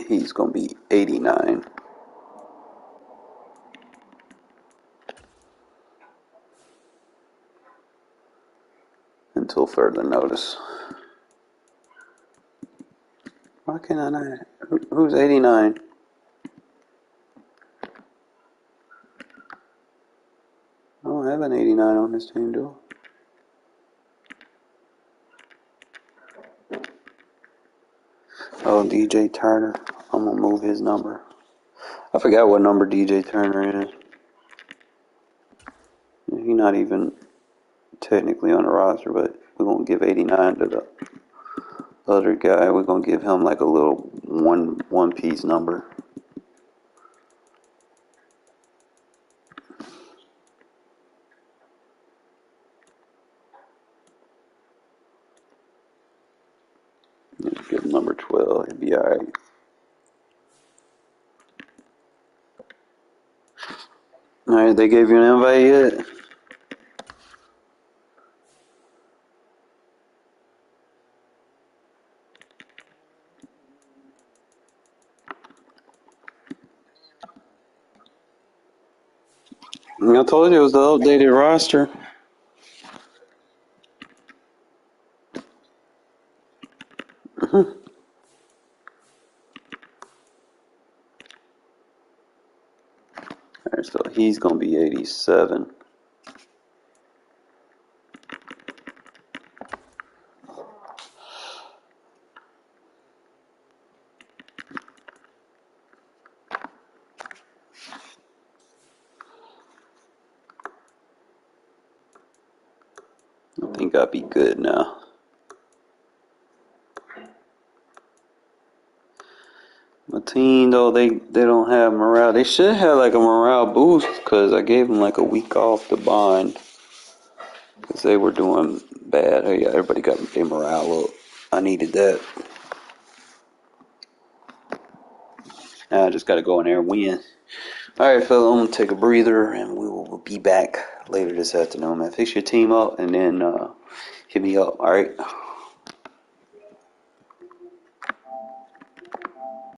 He's gonna be 89. until further notice. Why can't I not? Who's 89? I don't have an 89 on this team, do I? Oh, DJ Turner. I'm gonna move his number. I forgot what number DJ Turner is. He's not even technically on the roster, but we're gonna give 89 to the other guy. We're gonna give him like a little one piece number. Let's give him number 12. He'll be alright. Alright, they gave you an invite yet? I told you it was the updated roster. Alright, so he's gonna be 87. I think I'll be good now. My team, though, they don't have morale. They should have like a morale boost because I gave them like a week off to bond because they were doing bad. Hey, yeah, everybody got their morale up. I needed that. Now I just got to go in there and win. All right, fella, I'm going to take a breather and we will be back later this afternoon, man. Fix your team up and then hit me up, all right?